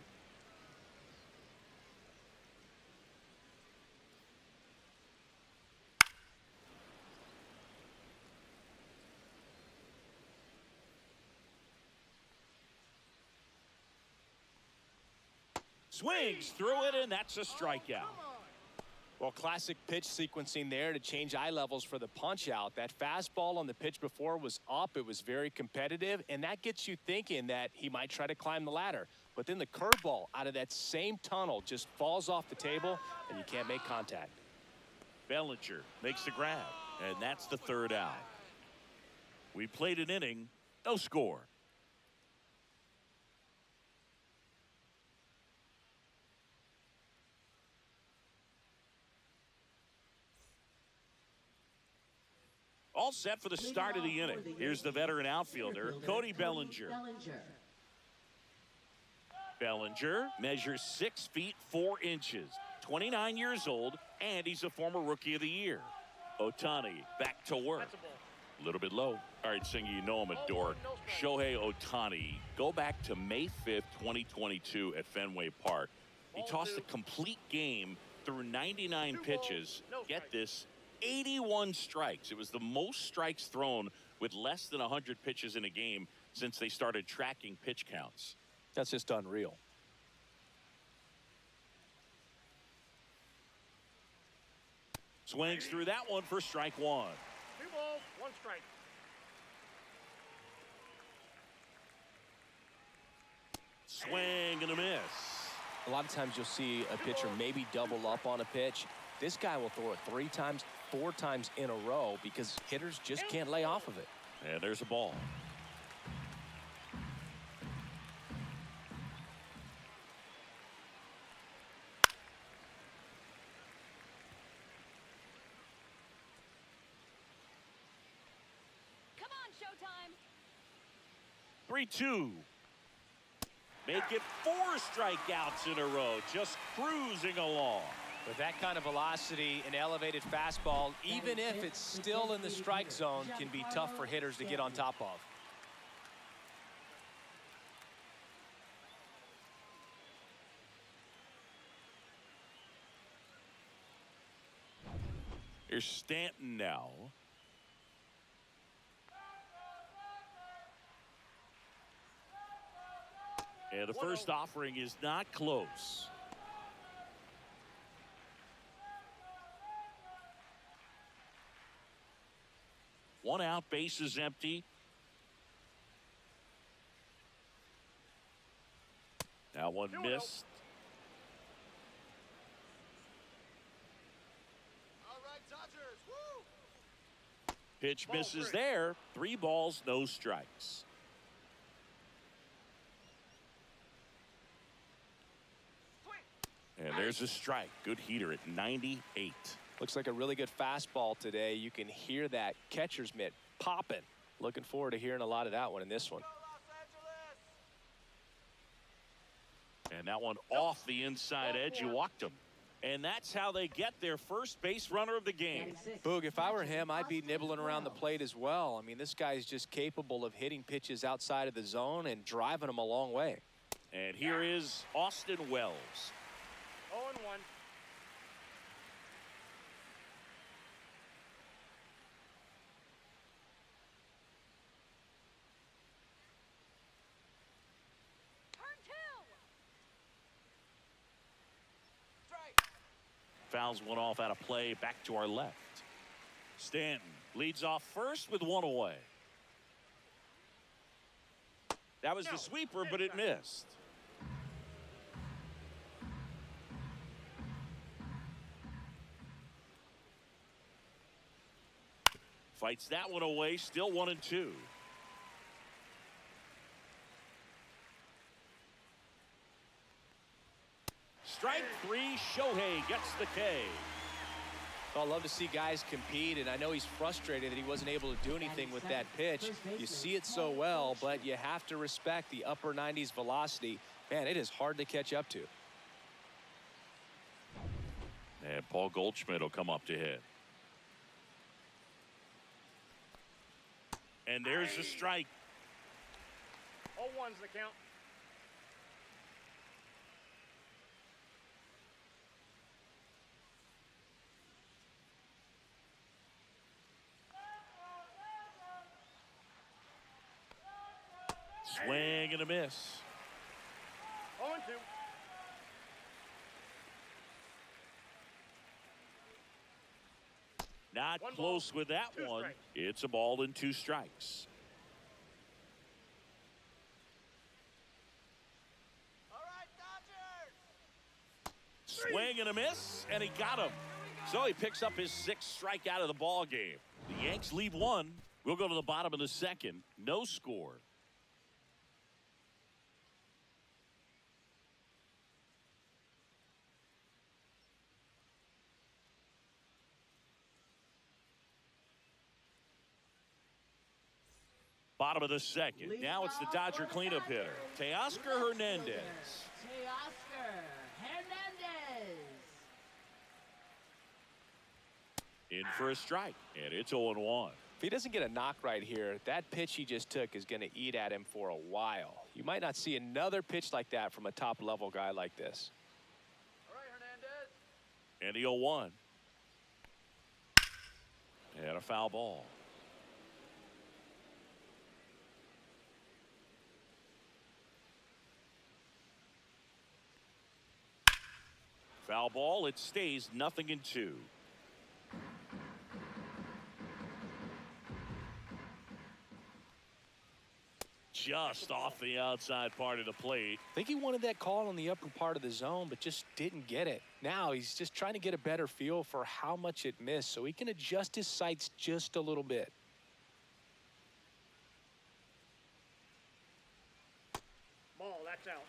[SPEAKER 2] Swings through it, and that's a strikeout.
[SPEAKER 3] Well, classic pitch sequencing there to change eye levels for the punch out. That fastball on the pitch before was up. It was very competitive, and that gets you thinking that he might try to climb the ladder. But then the curveball out of that same tunnel just falls off the table, and you can't make contact.
[SPEAKER 2] Bellinger makes the grab, and that's the third out. We played an inning, no score. All set for the start of the inning. Here's the veteran outfielder, Cody Bellinger. Bellinger measures 6 feet 4 inches, 29 years old, and he's a former Rookie of the Year. Ohtani back to work. A little bit low. All right, Singy, you know I'm a dork. Shohei Ohtani, go back to May 5th, 2022 at Fenway Park. He tossed a complete game through 99 pitches. Get this, 81 strikes. It was the most strikes thrown with less than 100 pitches in a game since they started tracking pitch counts.
[SPEAKER 3] That's just unreal.
[SPEAKER 2] Swings through that one for strike 1.
[SPEAKER 6] 2 balls, 1 strike.
[SPEAKER 2] Swing and a miss.
[SPEAKER 3] A lot of times you'll see a pitcher maybe double up on a pitch. This guy will throw it 3 times, 4 times in a row because hitters just can't lay off of it.
[SPEAKER 2] And there's a ball.
[SPEAKER 4] Come on, Showtime.
[SPEAKER 2] 3-2. Make it 4 strikeouts in a row, just cruising along.
[SPEAKER 3] With that kind of velocity, an elevated fastball, even if it's still in the strike zone, can be tough for hitters to get on top of.
[SPEAKER 2] Here's Stanton now. And the first offering is not close. One out, base is empty. That one missed.
[SPEAKER 6] All right, Dodgers. Woo!
[SPEAKER 2] Pitch
[SPEAKER 6] Ball
[SPEAKER 2] misses
[SPEAKER 6] three.
[SPEAKER 2] there. 3 balls, no strikes. And there's a strike. Good heater at 98.
[SPEAKER 3] Looks like a really good fastball today. You can hear that catcher's mitt popping. Looking forward to hearing a lot of that one in this one.
[SPEAKER 2] And that one off the inside edge. You walked him. And that's how they get their first base runner of the game.
[SPEAKER 3] Boog, if I were him, I'd be nibbling around the plate as well. I mean, this guy's just capable of hitting pitches outside of the zone and driving them a long way.
[SPEAKER 2] And here is Austin Wells.
[SPEAKER 6] 0-1.
[SPEAKER 4] Turn 2.
[SPEAKER 2] Fouls one off out of play. Back to our left. Stanton leads off first with 1 away. That was the sweeper, but it missed. Fights that one away. Still 1-2. Strike 3. Shohei gets the K.
[SPEAKER 3] I love to see guys compete, and I know he's frustrated that he wasn't able to do anything with that pitch. You see it so well, but you have to respect the upper 90s velocity. Man, it is hard to catch up to.
[SPEAKER 2] And Paul Goldschmidt will come up to hit. And there's the strike.
[SPEAKER 6] 0-1's the count.
[SPEAKER 2] Swing and a miss.
[SPEAKER 6] 0-2.
[SPEAKER 2] Not
[SPEAKER 6] One
[SPEAKER 2] close
[SPEAKER 6] ball,
[SPEAKER 2] with that
[SPEAKER 6] 2
[SPEAKER 2] one.
[SPEAKER 6] strikes.
[SPEAKER 2] It's a ball and 2 strikes.
[SPEAKER 6] All right, Dodgers.
[SPEAKER 2] Swing and a miss, and he got him. So he picks up his 6th strikeout of the ball game. The Yanks leave 1. We'll go to the bottom of the 2nd. No score. Bottom of the 2nd. Now it's the Dodger cleanup hitter, Teoscar Hernandez.
[SPEAKER 5] Teoscar Hernandez.
[SPEAKER 2] In for a strike, and it's 0-1.
[SPEAKER 3] If he doesn't get a knock right here, that pitch he just took is going to eat at him for a while. You might not see another pitch like that from a top-level guy like this.
[SPEAKER 6] All right, Hernandez.
[SPEAKER 2] And the 0-1. And a foul ball. Foul ball. It stays 0-2. Just off the outside part of the plate.
[SPEAKER 3] I think he wanted that call on the upper part of the zone, but just didn't get it. Now he's just trying to get a better feel for how much it missed so he can adjust his sights just a little bit.
[SPEAKER 6] Ball, that's out.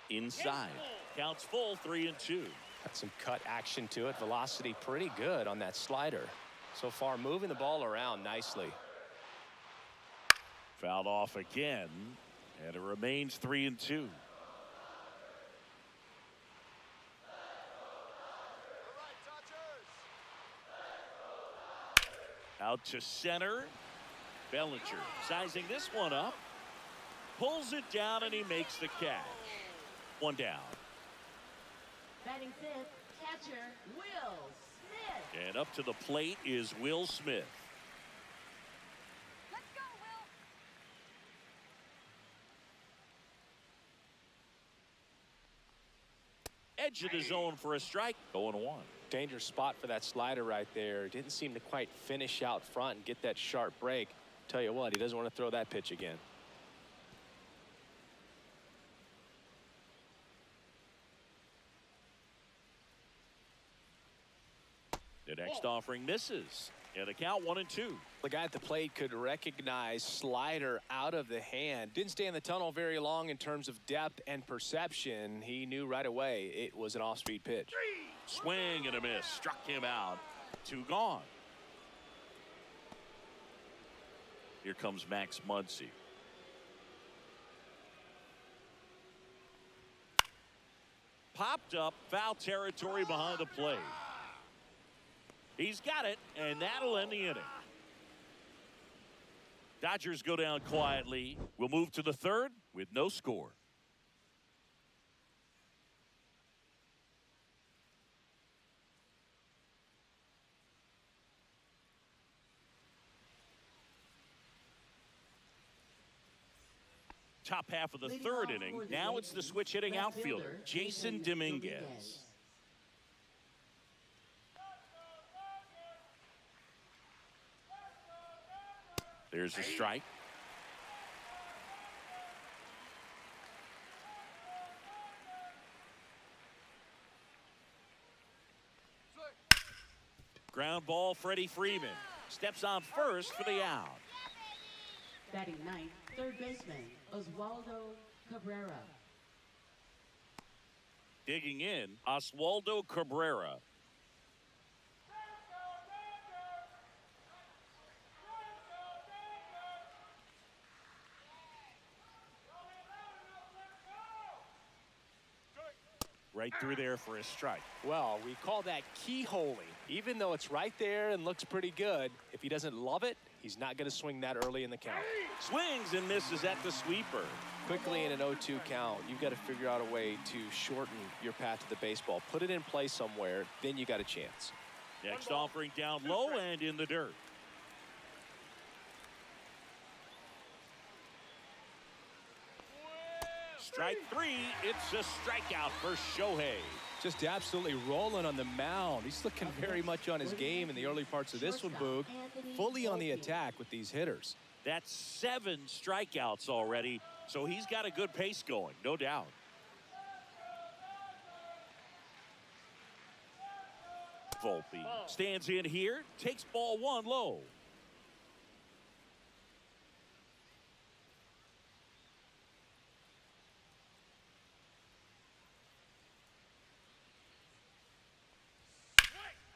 [SPEAKER 2] Inside. Counts full, 3-2.
[SPEAKER 3] Got some cut action to it. Velocity pretty good on that slider. So far moving the ball around nicely.
[SPEAKER 2] Fouled off again, and it remains 3-2. Out to center. Bellinger sizing this one up. Pulls it down, and he makes the catch. One down.
[SPEAKER 5] Batting fifth, catcher Will Smith.
[SPEAKER 2] And up to the plate is Will Smith.
[SPEAKER 4] Let's go, Will.
[SPEAKER 2] Edge of the zone for a strike. 0-1.
[SPEAKER 3] Dangerous spot for that slider right there. Didn't seem to quite finish out front and get that sharp break. Tell you what, he doesn't want to throw that pitch again.
[SPEAKER 2] The next offering misses. And the count 1-2.
[SPEAKER 3] The guy at the plate could recognize slider out of the hand. Didn't stay in the tunnel very long in terms of depth and perception. He knew right away it was an off-speed pitch.
[SPEAKER 2] Swing and a miss. Struck him out. 2 gone. Here comes Max Muncy. Popped up, foul territory behind the plate. He's got it, and that'll end the inning. Dodgers go down quietly. We'll move to the third with no score. Top half of the third inning. Now it's the switch hitting outfielder, Jason Dominguez. There's a strike. Ground ball, Freddie Freeman. Steps on first for the out.
[SPEAKER 5] Batting ninth, third baseman, Oswaldo Cabrera.
[SPEAKER 2] Digging in, Oswaldo Cabrera. Right through there for a strike.
[SPEAKER 3] Well, we call that keyholing. Even though it's right there and looks pretty good, if he doesn't love it, he's not going to swing that early in the count.
[SPEAKER 2] Swings and misses at the sweeper.
[SPEAKER 3] Quickly in an 0-2 count, you've got to figure out a way to shorten your path to the baseball. Put it in play somewhere, then you got a chance.
[SPEAKER 2] Next offering down low and in the dirt. Strike 3, it's a strikeout for Shohei.
[SPEAKER 3] Just absolutely rolling on the mound. He's looking very much on his game in the early parts of this one, Boog. Fully on the attack with these hitters.
[SPEAKER 2] That's 7 strikeouts already, so he's got a good pace going, no doubt. Volpe stands in here, takes ball 1 low.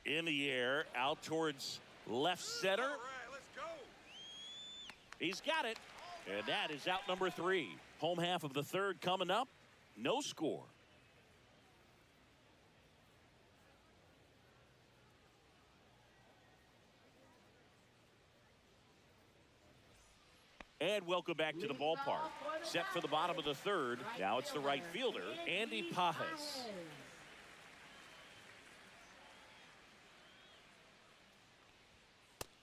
[SPEAKER 2] In the air, out towards left center.
[SPEAKER 6] All right, let's go.
[SPEAKER 2] He's got it, and that is out number 3. Home half of the third coming up, no score. And welcome back to the ballpark. Set for the bottom of the third. Now it's the right fielder, Andy Pajes.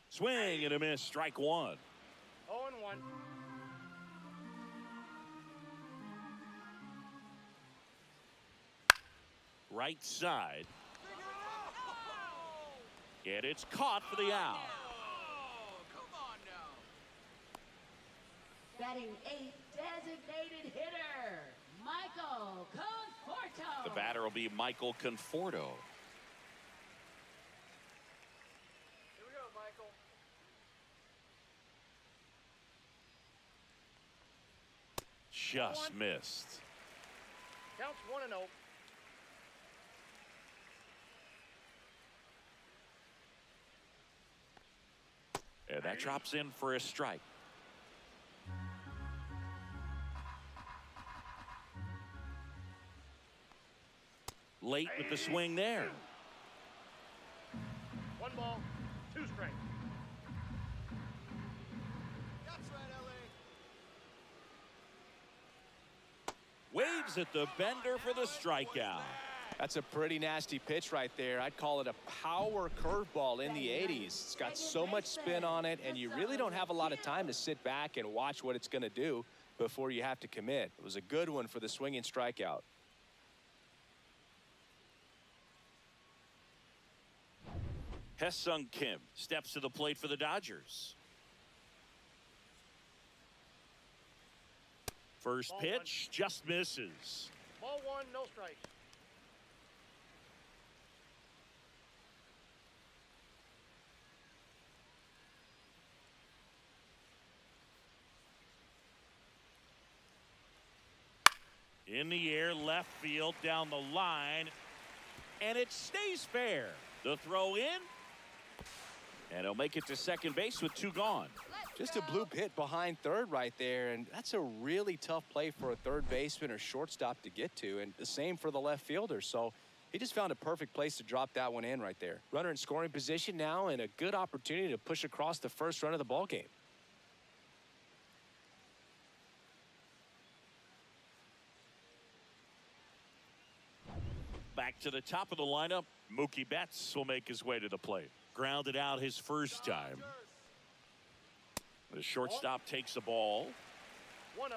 [SPEAKER 2] Swing and a miss, strike 1.
[SPEAKER 6] 0-1.
[SPEAKER 2] Right side. And it's caught for the out.
[SPEAKER 5] Batting eighth, designated hitter, Michael Conforto.
[SPEAKER 2] The batter will be Michael Conforto.
[SPEAKER 6] Here we go, Michael.
[SPEAKER 2] Just missed.
[SPEAKER 6] Counts 1-0.
[SPEAKER 2] And that drops in for a strike. Late with the swing there.
[SPEAKER 6] 1 ball, 2 strikes. That's right, LA.
[SPEAKER 2] Waves at the bender for the strikeout.
[SPEAKER 3] That's a pretty nasty pitch right there. I'd call it a power curveball in the 80s. It's got so much spin on it, and you really don't have a lot of time to sit back and watch what it's going to do before you have to commit. It was a good one for the swinging strikeout.
[SPEAKER 2] Haesung Kim steps to the plate for the Dodgers. First
[SPEAKER 6] Ball
[SPEAKER 2] pitch just misses.
[SPEAKER 6] Ball one, no strike.
[SPEAKER 2] In the air, left field, down the line, and it stays fair. The throw in, and he'll make it to second base with 2 gone.
[SPEAKER 3] Just a bloop hit behind third right there, and that's a really tough play for a third baseman or shortstop to get to, and the same for the left fielder. So he just found a perfect place to drop that one in right there. Runner in scoring position now, and a good opportunity to push across the first run of the ball game.
[SPEAKER 2] Back to the top of the lineup, Mookie Betts will make his way to the plate. Grounded out his first time. The shortstop takes the ball.
[SPEAKER 6] 1-0.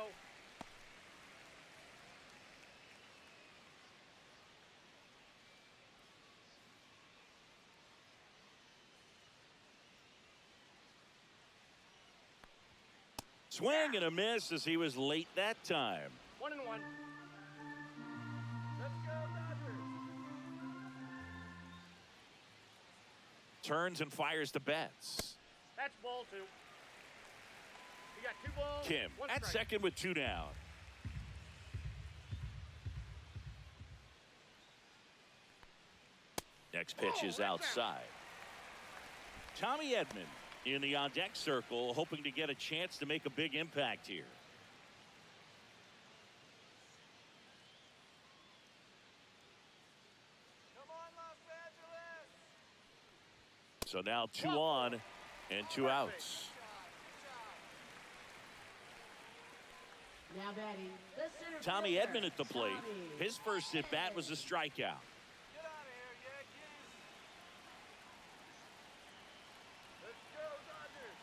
[SPEAKER 2] Swing and a miss as he was late that time.
[SPEAKER 6] 1-1. Let's go, Dodgers.
[SPEAKER 2] Turns and fires to Betts.
[SPEAKER 6] That's ball 2. You got 2 balls.
[SPEAKER 2] Kim
[SPEAKER 6] 1
[SPEAKER 2] at
[SPEAKER 6] strike.
[SPEAKER 2] second with 2 down. Next pitch is outside. Tommy Edman in the on-deck circle, hoping to get a chance to make a big impact here.
[SPEAKER 6] Come on, Los Angeles.
[SPEAKER 2] So now 2 on and 2 outs.
[SPEAKER 5] Now batting, the center
[SPEAKER 2] Tommy
[SPEAKER 5] fielder,
[SPEAKER 2] Edman at the plate.
[SPEAKER 5] Tommy
[SPEAKER 2] His first at bat was a strikeout.
[SPEAKER 6] Get out of here, Yankees. Let's go, Dodgers.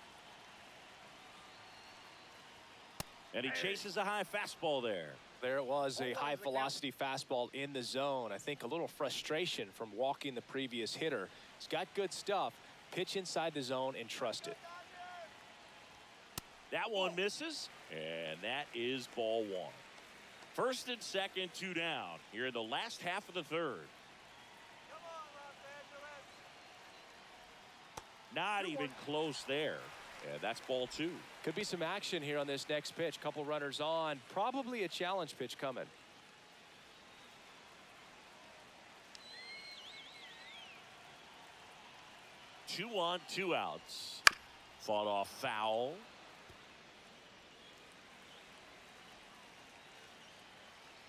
[SPEAKER 2] And he chases a high fastball there.
[SPEAKER 3] There it was, a high velocity fastball in the zone. I think a little frustration from walking the previous hitter. He's got good stuff. Pitch inside the zone and trust it.
[SPEAKER 2] That one misses, and that is ball 1. First and second, 2 down here in the last half of the third.
[SPEAKER 6] Come on, Los Angeles.
[SPEAKER 2] Not even close there. And that's ball 2.
[SPEAKER 3] Could be some action here on this next pitch. Couple runners on. Probably a challenge pitch coming.
[SPEAKER 2] 2 on, 2 outs. Fought off foul.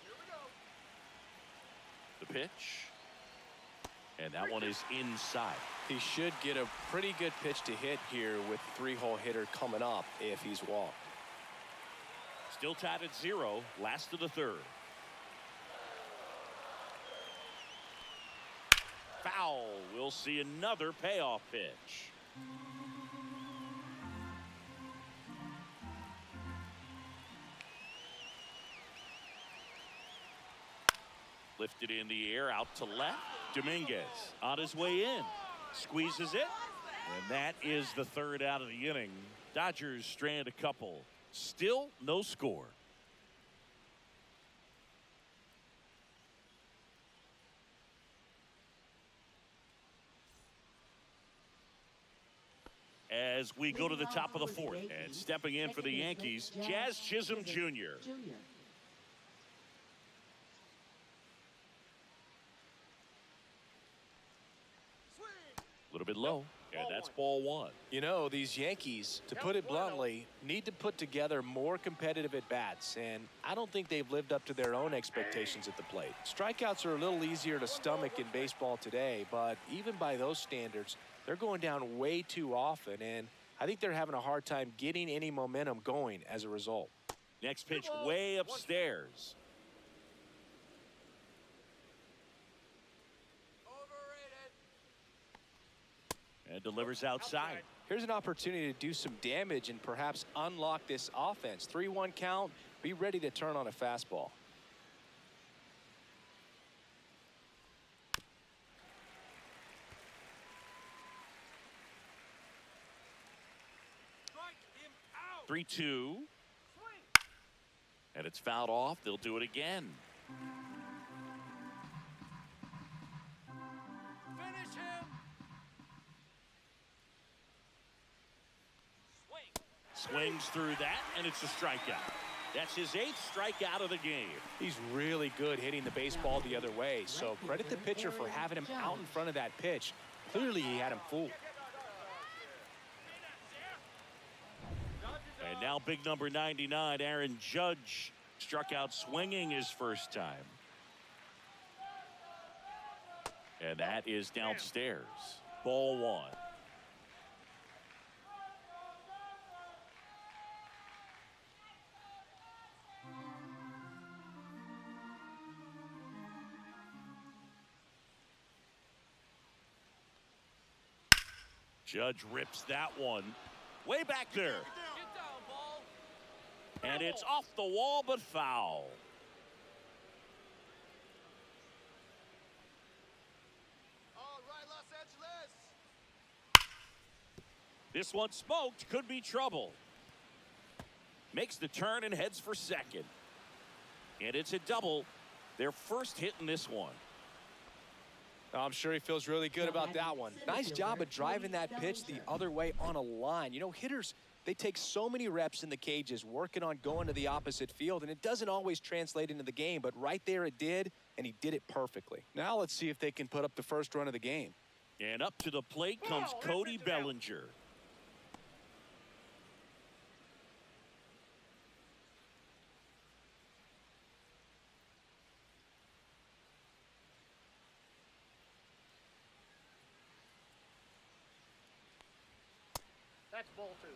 [SPEAKER 6] Here we go.
[SPEAKER 2] The pitch. And that one is inside.
[SPEAKER 3] He should get a pretty good pitch to hit here with 3-hole hitter coming up if he's walked.
[SPEAKER 2] Still tied at 0, last of the third. Foul. We'll see another payoff pitch. Lifted in the air, out to left. Dominguez on his way in. Squeezes it. And that is the third out of the inning. Dodgers strand a couple. Still no score. As we go to the top of the fourth, and stepping in for the Yankees, Jazz Chisholm Jr. A little bit low, and that's ball 1.
[SPEAKER 3] You know, these Yankees, to put it bluntly, need to put together more competitive at-bats, and I don't think they've lived up to their own expectations at the plate. Strikeouts are a little easier to stomach in baseball today, but even by those standards, they're going down way too often, and I think they're having a hard time getting any momentum going as a result.
[SPEAKER 2] Next pitch way upstairs. And delivers outside.
[SPEAKER 3] Here's an opportunity to do some damage and perhaps unlock this offense. 3-1 count, be ready to turn on a fastball.
[SPEAKER 2] 3-2. And it's fouled off. They'll do it again.
[SPEAKER 6] Finish him.
[SPEAKER 2] Swings through that, and it's a strikeout. That's his 8th strikeout of the game.
[SPEAKER 3] He's really good hitting the baseball the other way, so credit the pitcher for having him out in front of that pitch. Clearly, he had him fooled.
[SPEAKER 2] And now big number 99, Aaron Judge, struck out swinging his first time. And that is downstairs. Ball 1. Judge rips that one way back there.
[SPEAKER 6] Get down, ball.
[SPEAKER 2] And it's off the wall, but foul.
[SPEAKER 6] All right, Los Angeles.
[SPEAKER 2] This one smoked, could be trouble. Makes the turn and heads for second. And it's a double. Their first hit in this one.
[SPEAKER 3] I'm sure he feels really good about that one. Nice job of driving that pitch the other way on a line. You know, hitters, they take so many reps in the cages working on going to the opposite field, and it doesn't always translate into the game, but right there it did, and he did it perfectly. Now let's see if they can put up the first run of the game.
[SPEAKER 2] And up to the plate comes Cody Bellinger.
[SPEAKER 6] That's ball 2.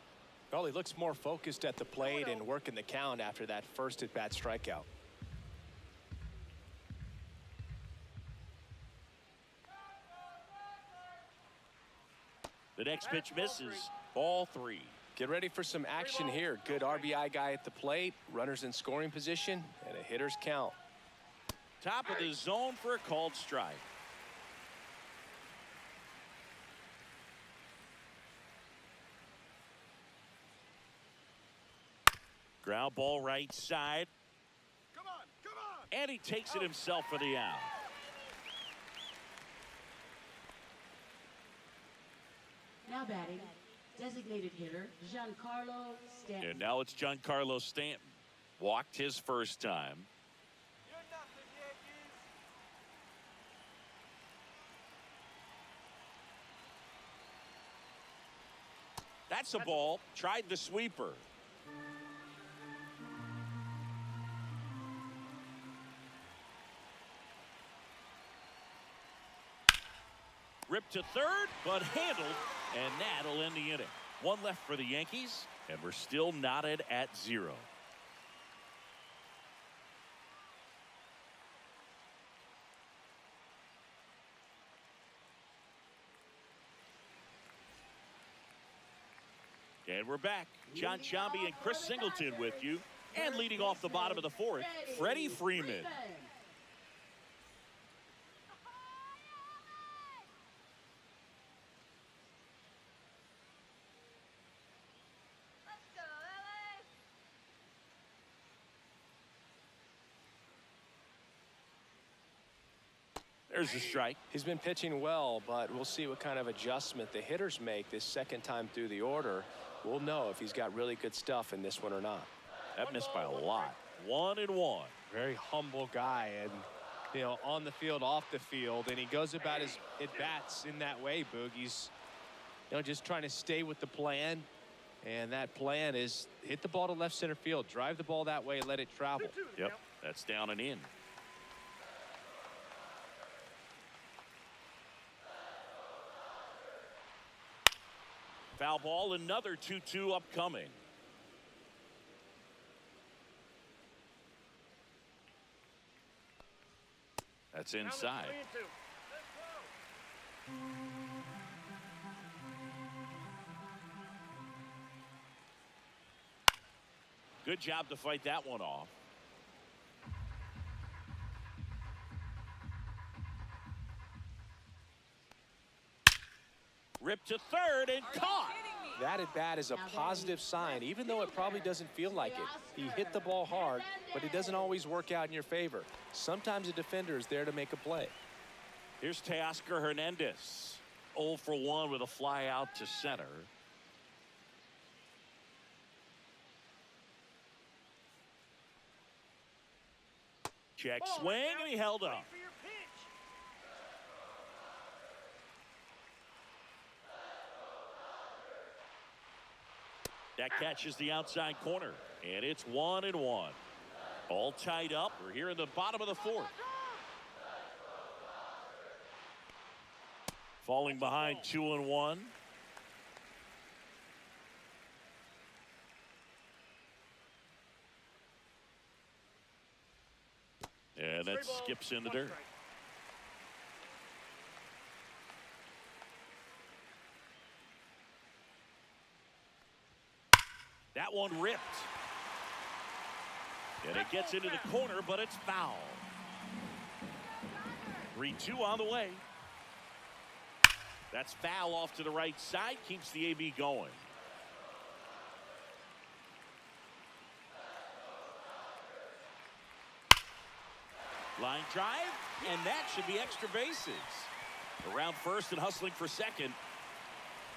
[SPEAKER 3] Well, he looks more focused at the plate and working the count after that first at-bat strikeout.
[SPEAKER 2] The next pitch misses. Ball 3.
[SPEAKER 3] Get ready for some action here. Good RBI guy at the plate, runners in scoring position, and a hitter's count.
[SPEAKER 2] Top of the zone for a called strike. Ground ball right side.
[SPEAKER 6] Come on, come on.
[SPEAKER 2] And he takes it himself for the out.
[SPEAKER 5] Now batting, designated hitter Giancarlo Stanton.
[SPEAKER 2] And now it's Giancarlo Stanton. Walked his first time.
[SPEAKER 6] You're nothing, Yankees.
[SPEAKER 2] That's a ball. Tried the sweeper. Ripped to third, but handled, and that'll end the inning. One left for the Yankees, and we're still knotted at 0. And we're back. John Sciambi and Chris Singleton with you. And leading off the bottom of the 4th, Freddie Freeman.
[SPEAKER 4] Let's go, LA.
[SPEAKER 2] There's a strike.
[SPEAKER 3] He's been pitching well, but we'll see what kind of adjustment the hitters make this second time through the order. We'll know if he's got really good stuff in this one or not.
[SPEAKER 2] That missed by a lot. 1-1.
[SPEAKER 3] Very humble guy, and you know, on the field, off the field, and he goes about his at-bats in that way, Boog. He's, you know, just trying to stay with the plan, and that plan is hit the ball to left center field, drive the ball that way, let it travel.
[SPEAKER 2] Yep, that's down and in. Foul ball, another 2-2 upcoming. That's inside.
[SPEAKER 6] 3-2.
[SPEAKER 2] Good job to fight that one off. Ripped to third and caught.
[SPEAKER 3] That at bat is a positive sign, even though it probably doesn't feel like it. He hit the ball hard, but it doesn't always work out in your favor. Sometimes a defender is there to make a play.
[SPEAKER 2] Here's Teoscar Hernandez. 0 for 1 with a fly out to center. Check swing, and he held up.
[SPEAKER 6] For your pitch.
[SPEAKER 2] That catches the outside corner, and it's 1-1. All tied up. We're here in the bottom of the fourth. Falling behind 2-1. And that skips in the dirt. That one ripped. And it gets into the corner, but it's foul. 3-2 on the way. That's foul off to the right side. Keeps the AB going. Line drive, and that should be extra bases. Around first and hustling for second.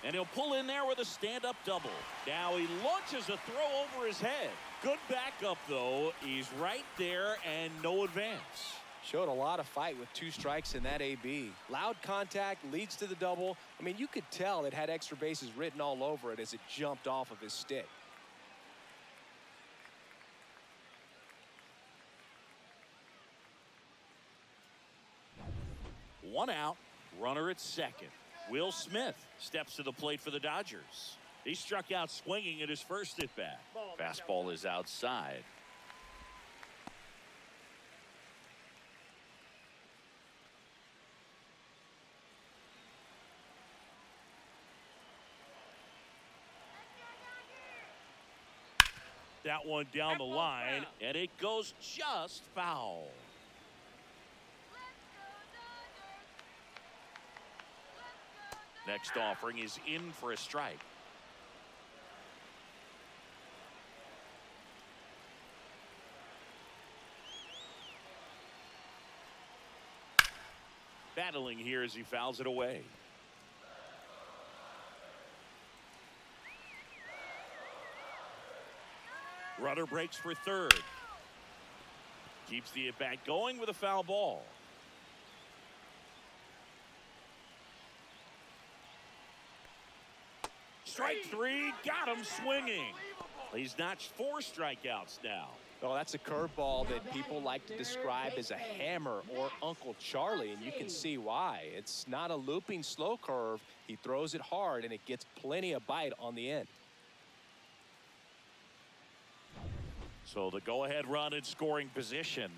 [SPEAKER 2] And he'll pull in there with a stand-up double. Now he launches a throw over his head. Good backup, though. He's right there and no advance.
[SPEAKER 3] Showed a lot of fight with 2 strikes in that AB. Loud contact leads to the double. I mean, you could tell it had extra bases written all over it as it jumped off of his stick.
[SPEAKER 2] One out, runner at second. Will Smith steps to the plate for the Dodgers. He struck out swinging at his first at bat. Fastball is outside. That one down the line, and it goes just foul. Next offering is in for a strike. Battling here as he fouls it away. Runner breaks for third. Keeps the at-bat going with a foul ball. Strike 3, got him swinging. He's notched 4 strikeouts now.
[SPEAKER 3] Well, that's a curveball that people like to describe as a hammer or Uncle Charlie, and you can see why. It's not a looping slow curve. He throws it hard, and it gets plenty of bite on the end.
[SPEAKER 2] So the go-ahead run in scoring position.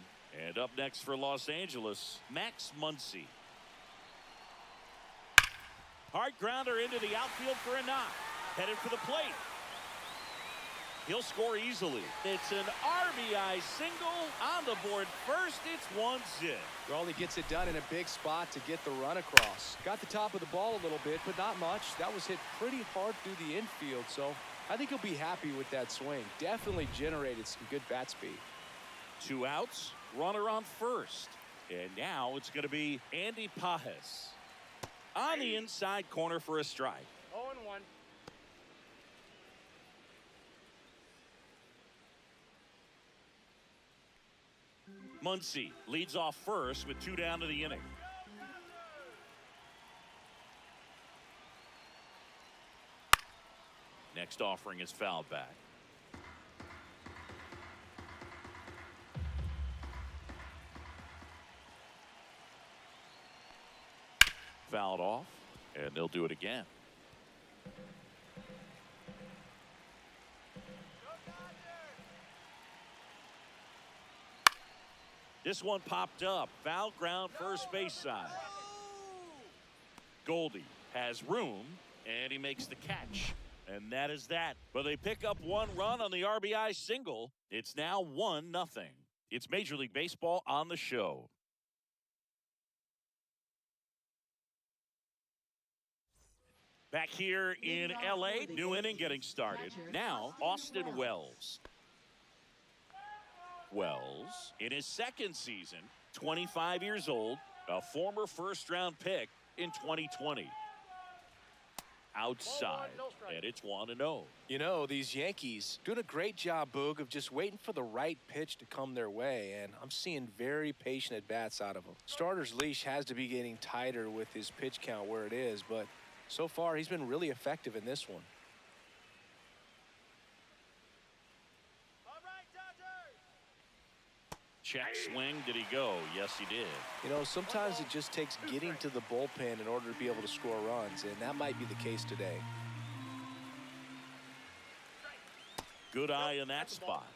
[SPEAKER 2] And up next for Los Angeles, Max Muncy. Hard grounder into the outfield for a knock. Headed for the plate. He'll score easily. It's an RBI single on the board first. It's 1-0.
[SPEAKER 3] Well, he gets it done in a big spot to get the run across. Got the top of the ball a little bit, but not much. That was hit pretty hard through the infield, so I think he'll be happy with that swing. Definitely generated some good bat speed.
[SPEAKER 2] 2 outs, runner on first. And now it's going to be Andy Pajes on the inside corner for a strike.
[SPEAKER 6] 0-1.
[SPEAKER 2] Muncy leads off first with 2 down to the inning. Next offering is fouled back. Fouled off, and they'll do it again. This one popped up. Foul ground first base side. Goldie has room, and he makes the catch. And that is that. But they pick up 1 run on the RBI single. It's now 1-0. It's Major League Baseball on the show. Back here in LA, new inning getting started. Now, Austin Wells. Wells, in his second season, 25 years old, a former first-round pick in 2020. Outside, and it's 1-0.
[SPEAKER 3] You know, these Yankees doing a great job, Boog, of just waiting for the right pitch to come their way, and I'm seeing very patient at-bats out of them. Starter's leash has to be getting tighter with his pitch count where it is, but so far he's been really effective in this one.
[SPEAKER 2] Check swing, did he go? Yes, he did.
[SPEAKER 3] You know, sometimes it just takes getting to the bullpen in order to be able to score runs, and that might be the case today.
[SPEAKER 2] Good eye in that spot.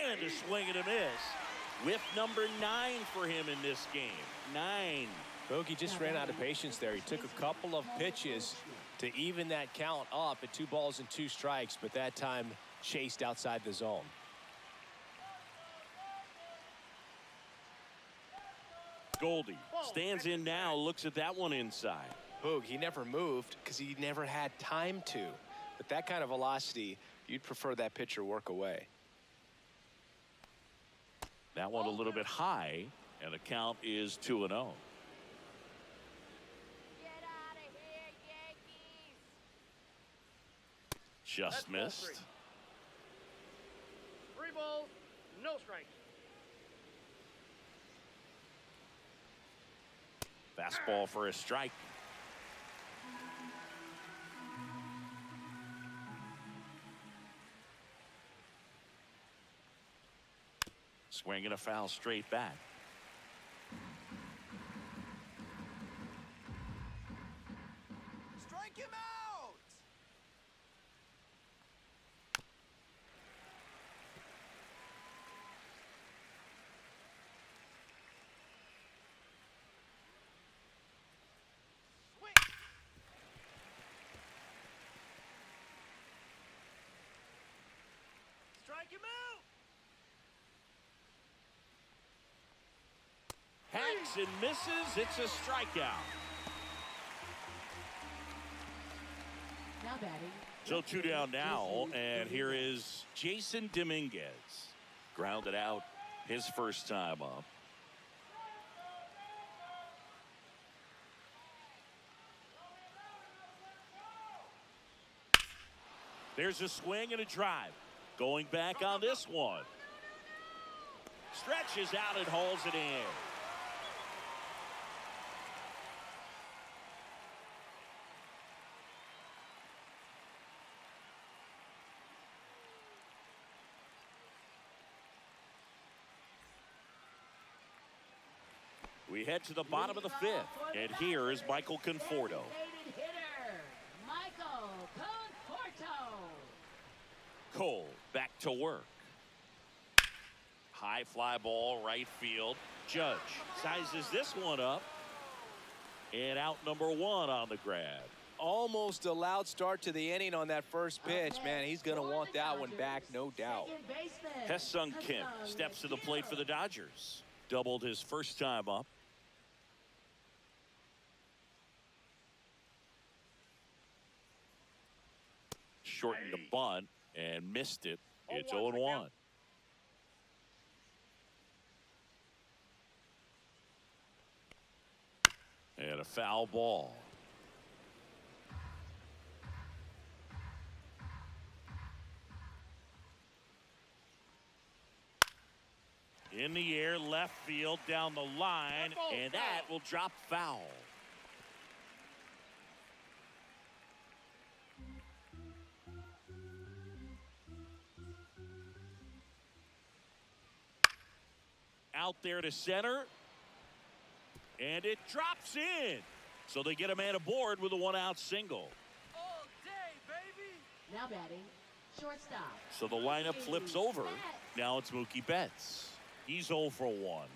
[SPEAKER 2] And a swing and a miss. Whip number 9 for him in this game. 9.
[SPEAKER 3] Bogey just ran out of patience there. He took a couple of pitches to even that count up at 2 balls and 2 strikes, but that time chased outside the zone.
[SPEAKER 2] Goldie stands in now, looks at that one inside.
[SPEAKER 3] Boog, he never moved because he never had time to. But that kind of velocity, you'd prefer that pitcher work away.
[SPEAKER 2] That one a little bit high, and the count is 2-0.
[SPEAKER 4] Get out of here, Yankees!
[SPEAKER 2] Just missed.
[SPEAKER 6] 3 balls, no strikes.
[SPEAKER 2] Fastball for a strike. Swing and a foul straight back.
[SPEAKER 7] Strike him out!
[SPEAKER 6] Swing. Strike him out!
[SPEAKER 2] Hacks and misses. It's a strikeout.
[SPEAKER 5] Now batting.
[SPEAKER 2] So 2 down now, and here is Jason Dominguez. Grounded out his first time up. There's a swing and a drive. Going back on this one. Stretches out and hauls it in. We head to the bottom of the 5th, and here is Michael Conforto.
[SPEAKER 5] Designated hitter, Michael Conforto.
[SPEAKER 2] Cole back to work. High fly ball, right field. Judge sizes this one up. And out number 1 on the grab.
[SPEAKER 3] Almost a loud start to the inning on that first pitch. Man, he's going to want that one back, no doubt.
[SPEAKER 2] Hesung Kim steps to the plate for the Dodgers. Doubled his first time up. Shortened the bunt and missed it. It's 0-1. And a foul ball. In the air, left field, down the line, and that will drop foul. Out there to center. And it drops in. So they get a man aboard with a 1-out single.
[SPEAKER 7] All day, baby!
[SPEAKER 5] Now batting, shortstop.
[SPEAKER 2] So the lineup flips over. Now it's Mookie Betts. He's 0 for 1.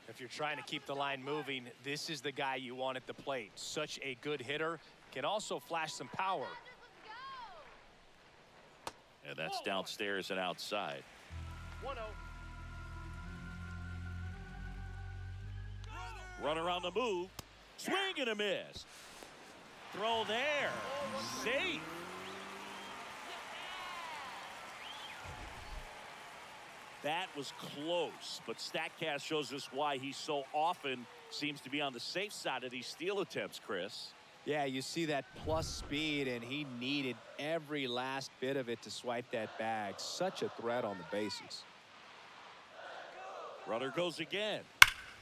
[SPEAKER 3] If you're trying to keep the line moving, this is the guy you want at the plate. Such a good hitter. Can also flash some power.
[SPEAKER 2] And that's downstairs and outside.
[SPEAKER 6] 1-0.
[SPEAKER 2] Runner on the move. Swing and a miss. Throw there. Safe. That was close, but StatCast shows us why he so often seems to be on the safe side of these steal attempts, Chris.
[SPEAKER 3] Yeah, you see that plus speed, and he needed every last bit of it to swipe that bag. Such a threat on the bases.
[SPEAKER 2] Runner goes again.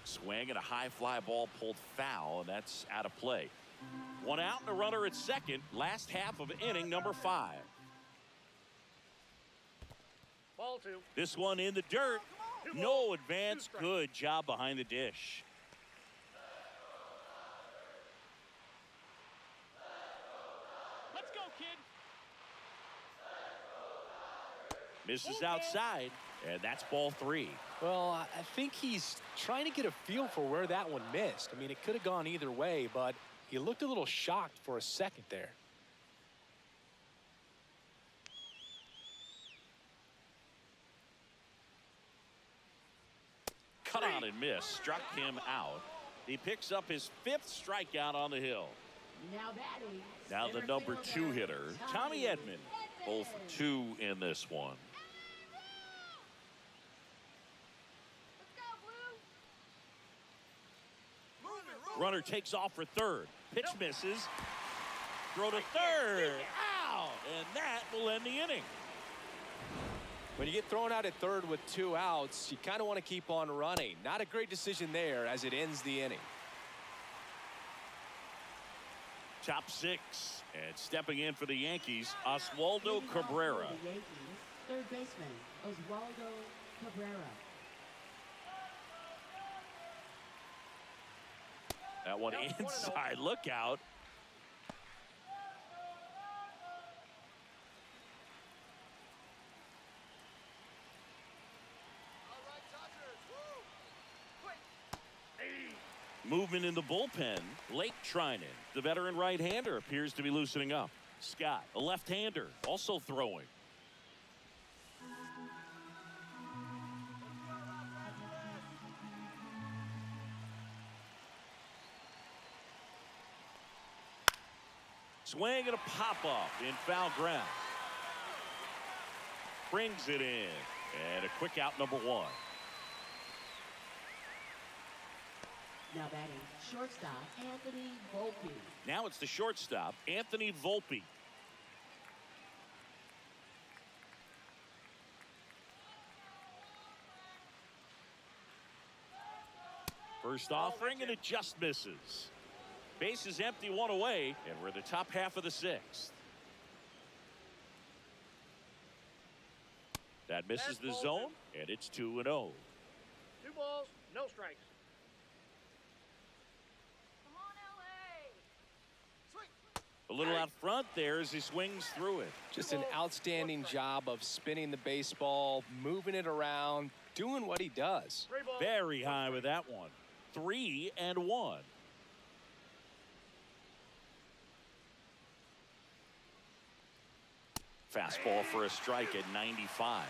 [SPEAKER 2] Swing and a high fly ball pulled foul, and that's out of play. One out and a runner at second. Last half of inning number 5.
[SPEAKER 6] Ball 2.
[SPEAKER 2] This one in the dirt. No advance. Good job behind the dish.
[SPEAKER 6] Let's go, kid.
[SPEAKER 2] Misses outside, and that's ball 3.
[SPEAKER 3] Well, I think he's trying to get a feel for where that one missed. I mean, it could have gone either way, but he looked a little shocked for a second there.
[SPEAKER 2] Cut on and miss. Struck him out. He picks up his 5th strikeout on the hill.
[SPEAKER 5] Now batting.
[SPEAKER 2] Now the
[SPEAKER 5] center
[SPEAKER 2] number
[SPEAKER 5] fielder,
[SPEAKER 2] 2 hitter, Tommy Edman. 0 for 2 in this one. Runner takes off for third. Pitch misses. Throw to third. Out! And that will end the inning.
[SPEAKER 3] When you get thrown out at third with 2 outs, you kind of want to keep on running. Not a great decision there as it ends the inning.
[SPEAKER 2] Top 6. And stepping in for the Yankees, Oswaldo Cabrera.
[SPEAKER 5] The Yankees, third baseman, Oswaldo Cabrera.
[SPEAKER 2] That one inside. Look out. Movement in the bullpen. Lake Trinan, the veteran right-hander, appears to be loosening up. Scott, a left-hander, also throwing. Swing and a pop-off in foul ground. Brings it in. And a quick out, number 1.
[SPEAKER 5] Now batting, shortstop, Anthony Volpe.
[SPEAKER 2] Now it's the shortstop, Anthony Volpe. First offering, and it just misses. Base is empty, 1 away, and we're in the top half of the 6th. That misses the zone, and it's 2-0.
[SPEAKER 6] 2 balls, no strikes.
[SPEAKER 4] Come on, LA.
[SPEAKER 2] A little out front there as he swings through it.
[SPEAKER 3] Just an outstanding job of spinning the baseball, moving it around, doing what he does.
[SPEAKER 6] 3 balls.
[SPEAKER 2] Very high with that one. 3-1. Fastball for a strike at 95.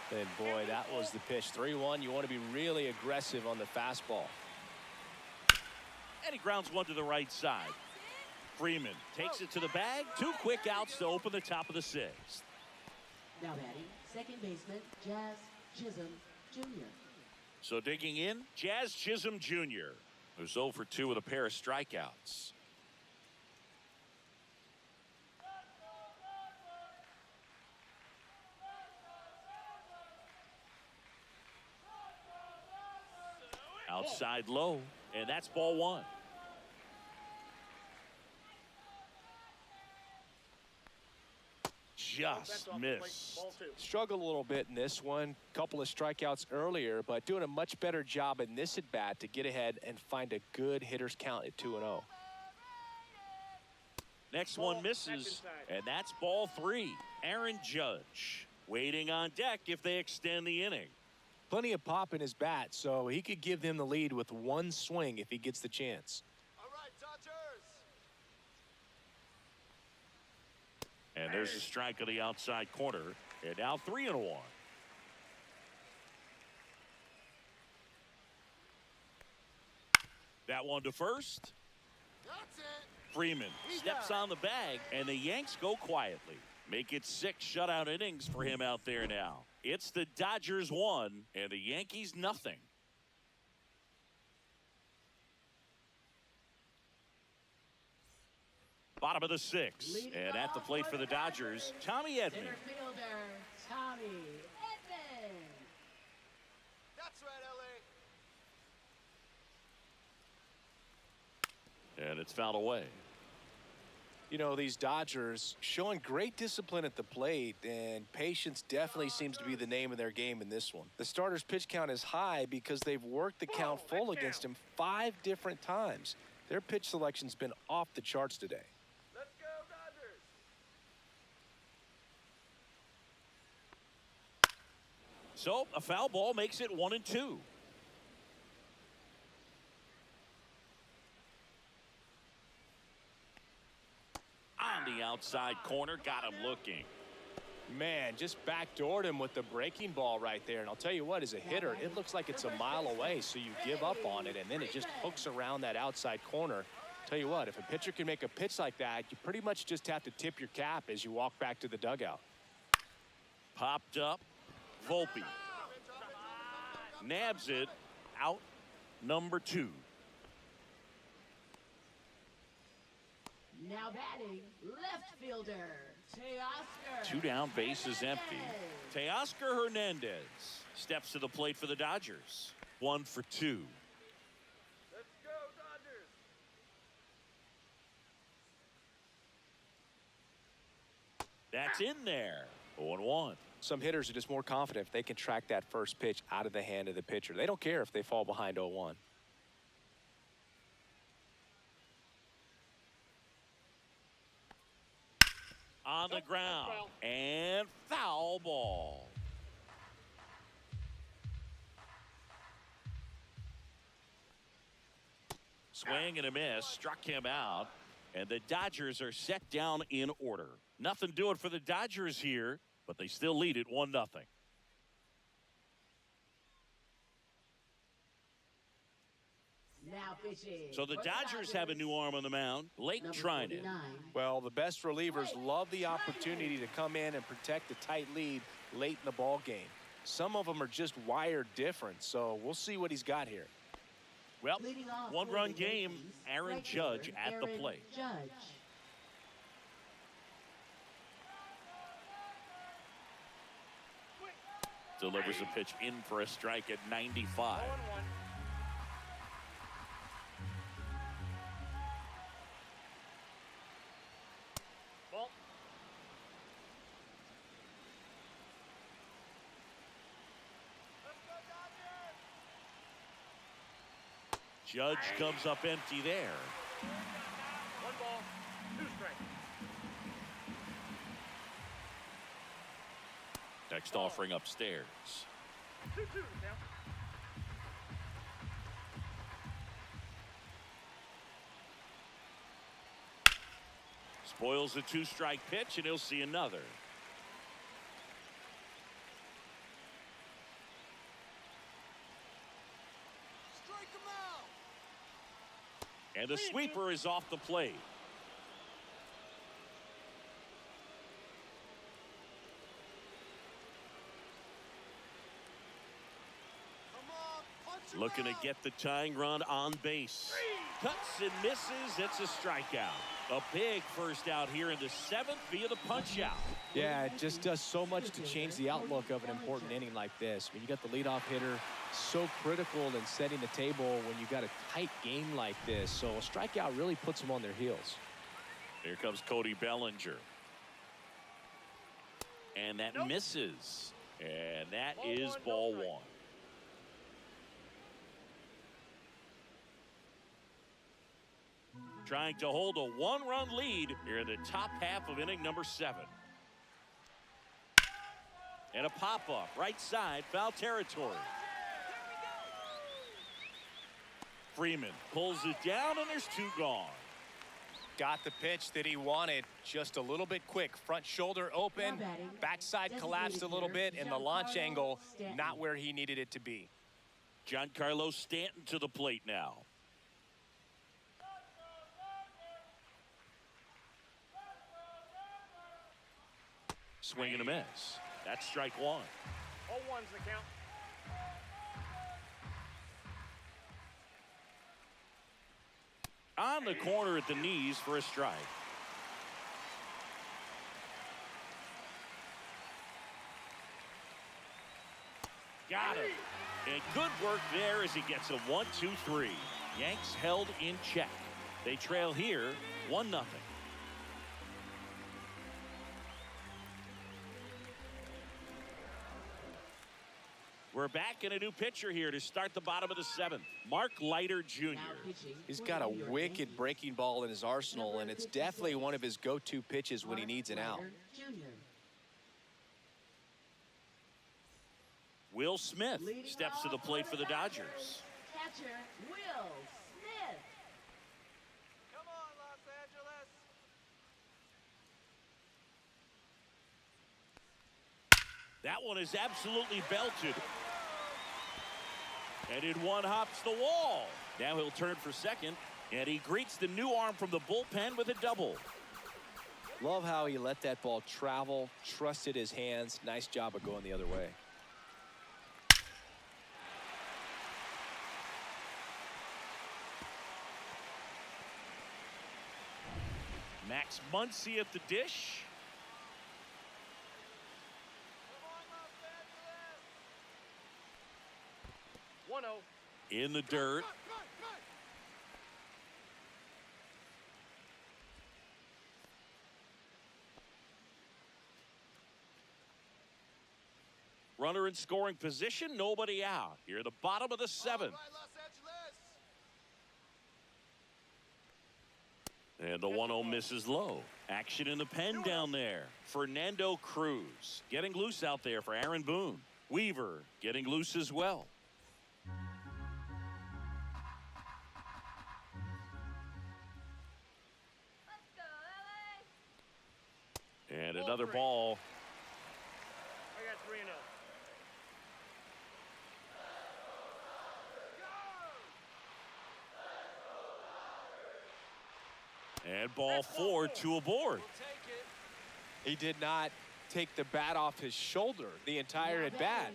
[SPEAKER 3] And boy, that was the pitch. 3-1. You want to be really aggressive on the fastball.
[SPEAKER 2] And he grounds one to the right side. Freeman takes it to the bag. 2 quick outs to open the top of the 6th.
[SPEAKER 5] Now batting, second baseman, Jazz Chisholm Jr.
[SPEAKER 2] So digging in, Jazz Chisholm Jr., who's 0 for 2 with a pair of strikeouts. Outside low, and that's ball 1. Just missed.
[SPEAKER 6] Ball 2.
[SPEAKER 3] Struggled a little bit in this one. Couple of strikeouts earlier, but doing a much better job in this at bat to get ahead and find a good hitter's count at 2-0.
[SPEAKER 2] Next
[SPEAKER 6] Ball,
[SPEAKER 2] one misses,
[SPEAKER 6] that's inside.
[SPEAKER 2] and that's ball 3. Aaron Judge waiting on deck if they extend the inning.
[SPEAKER 3] Plenty of pop in his bat, so he could give them the lead with 1 swing if he gets the chance.
[SPEAKER 7] All right, Dodgers.
[SPEAKER 2] And there's a strike on the outside corner, and now 3-1. That one to first.
[SPEAKER 7] That's it.
[SPEAKER 2] Freeman steps on the bag, and the Yanks go quietly. Make it 6 shutout innings for him out there now. It's the Dodgers 1 and the Yankees nothing. Bottom of the 6th, and at the plate for the Dodgers, Tommy Edman.
[SPEAKER 5] Center fielder, Tommy Edman.
[SPEAKER 7] That's right, LA.
[SPEAKER 2] And it's fouled away.
[SPEAKER 3] You know, these Dodgers showing great discipline at the plate, and patience definitely seems to be the name of their game in this one. The starter's pitch count is high because they've worked the count full against him 5 different times. Their pitch selection's been off the charts today.
[SPEAKER 7] Let's go, Dodgers.
[SPEAKER 2] So a foul ball makes it 1-2. On the outside corner, got him looking.
[SPEAKER 3] Man, just backdoored him with the breaking ball right there. And I'll tell you what, as a hitter, it looks like it's a mile away, so you give up on it, and then it just hooks around that outside corner. Tell you what, if a pitcher can make a pitch like that, you pretty much just have to tip your cap as you walk back to the dugout.
[SPEAKER 2] Popped up. Volpe nabs it. Out number 2.
[SPEAKER 5] Now batting, left fielder, Teoscar.
[SPEAKER 2] 2 down, bases empty. Teoscar Hernandez steps to the plate for the Dodgers. 1 for 2.
[SPEAKER 7] Let's go, Dodgers.
[SPEAKER 2] That's in there. 0-1.
[SPEAKER 3] Some hitters are just more confident if they can track that first pitch out of the hand of the pitcher. They don't care if they fall behind 0-1.
[SPEAKER 2] On the ground. And foul ball. Swing and a miss. Struck him out. And the Dodgers are set down in order. Nothing doing for the Dodgers here, but they still lead it 1-0.
[SPEAKER 5] Now pitching.
[SPEAKER 2] So the
[SPEAKER 5] for
[SPEAKER 2] Dodgers have a new arm on the mound. Late
[SPEAKER 5] number
[SPEAKER 2] Trinan.
[SPEAKER 5] 49.
[SPEAKER 3] Well, the best relievers love the opportunity to come in and protect a tight lead late in the ball game. Some of them are just wired different, so we'll see what he's got here.
[SPEAKER 2] Well,
[SPEAKER 5] Leading off
[SPEAKER 2] 1-run
[SPEAKER 5] for the
[SPEAKER 2] game.
[SPEAKER 5] Yankees,
[SPEAKER 2] Aaron
[SPEAKER 5] right
[SPEAKER 2] Judge
[SPEAKER 5] fielder,
[SPEAKER 2] at the
[SPEAKER 5] Aaron
[SPEAKER 2] plate.
[SPEAKER 5] Judge.
[SPEAKER 2] Delivers a pitch in for a strike at 95.
[SPEAKER 6] 0-1. Ball.
[SPEAKER 7] Let's go, Dodgers.
[SPEAKER 2] Judge comes up empty there.
[SPEAKER 6] 1 ball, 2 strikes.
[SPEAKER 2] Next offering upstairs.
[SPEAKER 6] 2-2 now.
[SPEAKER 2] Spoils a 2-strike pitch, and he'll see another.
[SPEAKER 7] Strike him out.
[SPEAKER 2] And the sweeper is off the plate.
[SPEAKER 7] Come on, punch him
[SPEAKER 2] Looking to
[SPEAKER 7] out.
[SPEAKER 2] get the tying run on base. Cuts and misses. It's a strikeout. A big first out here in the 7th via the punch out.
[SPEAKER 3] Yeah, it just does so much to change the outlook of an important inning like this. When you got the leadoff hitter, so critical in setting the table when you got a tight game like this. So a strikeout really puts them on their heels.
[SPEAKER 2] Here comes Cody Bellinger. And that misses. And that is ball 1. Trying to hold a 1-run lead here in the top half of inning number 7. And a pop-up right side, foul territory. Freeman pulls it down, and there's 2 gone.
[SPEAKER 3] Got the pitch that he wanted, just a little bit quick. Front shoulder open, backside collapsed a little bit, and the launch angle not where he needed it to be.
[SPEAKER 2] Giancarlo Stanton to the plate now. Swing and a miss. That's strike one.
[SPEAKER 6] 0-1's the count.
[SPEAKER 2] On the corner at the knees for a strike. Got him. And good work there as he gets a 1-2-3. Yanks held in check. They trail here 1-0. We're back in a new pitcher here to start the bottom of the seventh. Mark Leiter Jr.
[SPEAKER 3] He's got a wicked breaking ball in his arsenal, and it's definitely one of his go-to pitches when he needs an out.
[SPEAKER 2] Will Smith steps to the plate for the Dodgers.
[SPEAKER 5] Catcher Will Smith.
[SPEAKER 7] Come on, Los Angeles.
[SPEAKER 2] That one is absolutely belted. And in one hops the wall. Now he'll turn for second, and he greets the new arm from the bullpen with a double.
[SPEAKER 3] Love how he let that ball travel, trusted his hands. Nice job of going the other way.
[SPEAKER 2] Max Muncy at the dish.
[SPEAKER 6] Come on, Los Angeles. 1-0.
[SPEAKER 2] In the dirt. Runner in scoring position, nobody out. Here at the bottom of the seventh.
[SPEAKER 7] All right, Los Angeles.
[SPEAKER 2] And the 1-0 misses low. Action in the pen down there. Fernando Cruz getting loose out there for Aaron Boone. Weaver getting loose as well.
[SPEAKER 4] Let's go, LA.
[SPEAKER 2] And another ball.
[SPEAKER 6] I got 3-0.
[SPEAKER 2] And ball 4, 2 aboard.
[SPEAKER 3] He did not take the bat off his shoulder the entire at bat.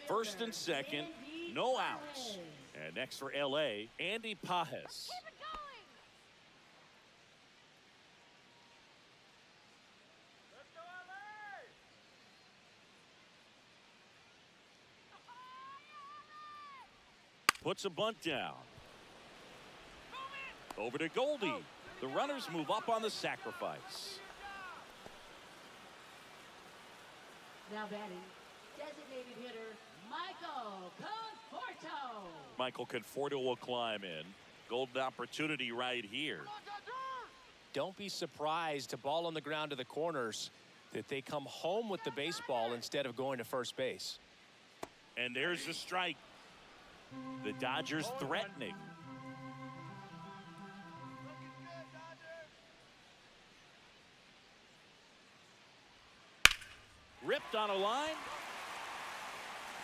[SPEAKER 2] First and second, no outs. And next for LA, Andy Pajes.
[SPEAKER 4] Keep it going.
[SPEAKER 6] Let's go, LA.
[SPEAKER 2] Puts a bunt down. Over to Goldie. The runners move up on the sacrifice.
[SPEAKER 5] Now batting, designated hitter Michael Conforto.
[SPEAKER 2] Michael Conforto will climb in. Golden opportunity right here.
[SPEAKER 3] Don't be surprised to ball on the ground to the corners that they come home with the baseball instead of going to first base.
[SPEAKER 2] And there's the strike. The Dodgers threatening. Ripped on a line.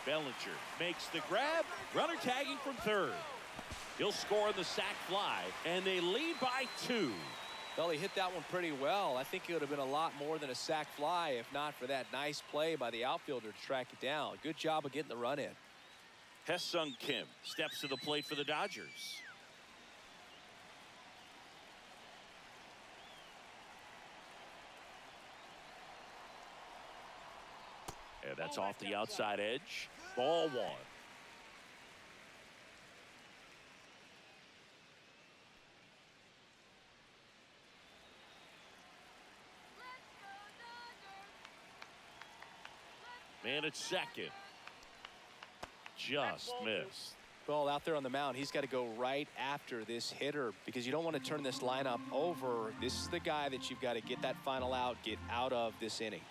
[SPEAKER 2] Bellinger makes the grab. Runner tagging from third. He'll score on the sac fly, and they lead by 2.
[SPEAKER 3] Well, he hit that one pretty well. I think it would have been a lot more than a sac fly if not for that nice play by the outfielder to track it down. Good job of getting the run in.
[SPEAKER 2] Hesung Kim steps to the plate for the Dodgers. And that's off the outside edge. Ball 1. Man at second. Just missed.
[SPEAKER 3] Well, out there on the mound, he's got to go right after this hitter because you don't want to turn this lineup over. This is the guy that you've got to get that final out, get out of this inning.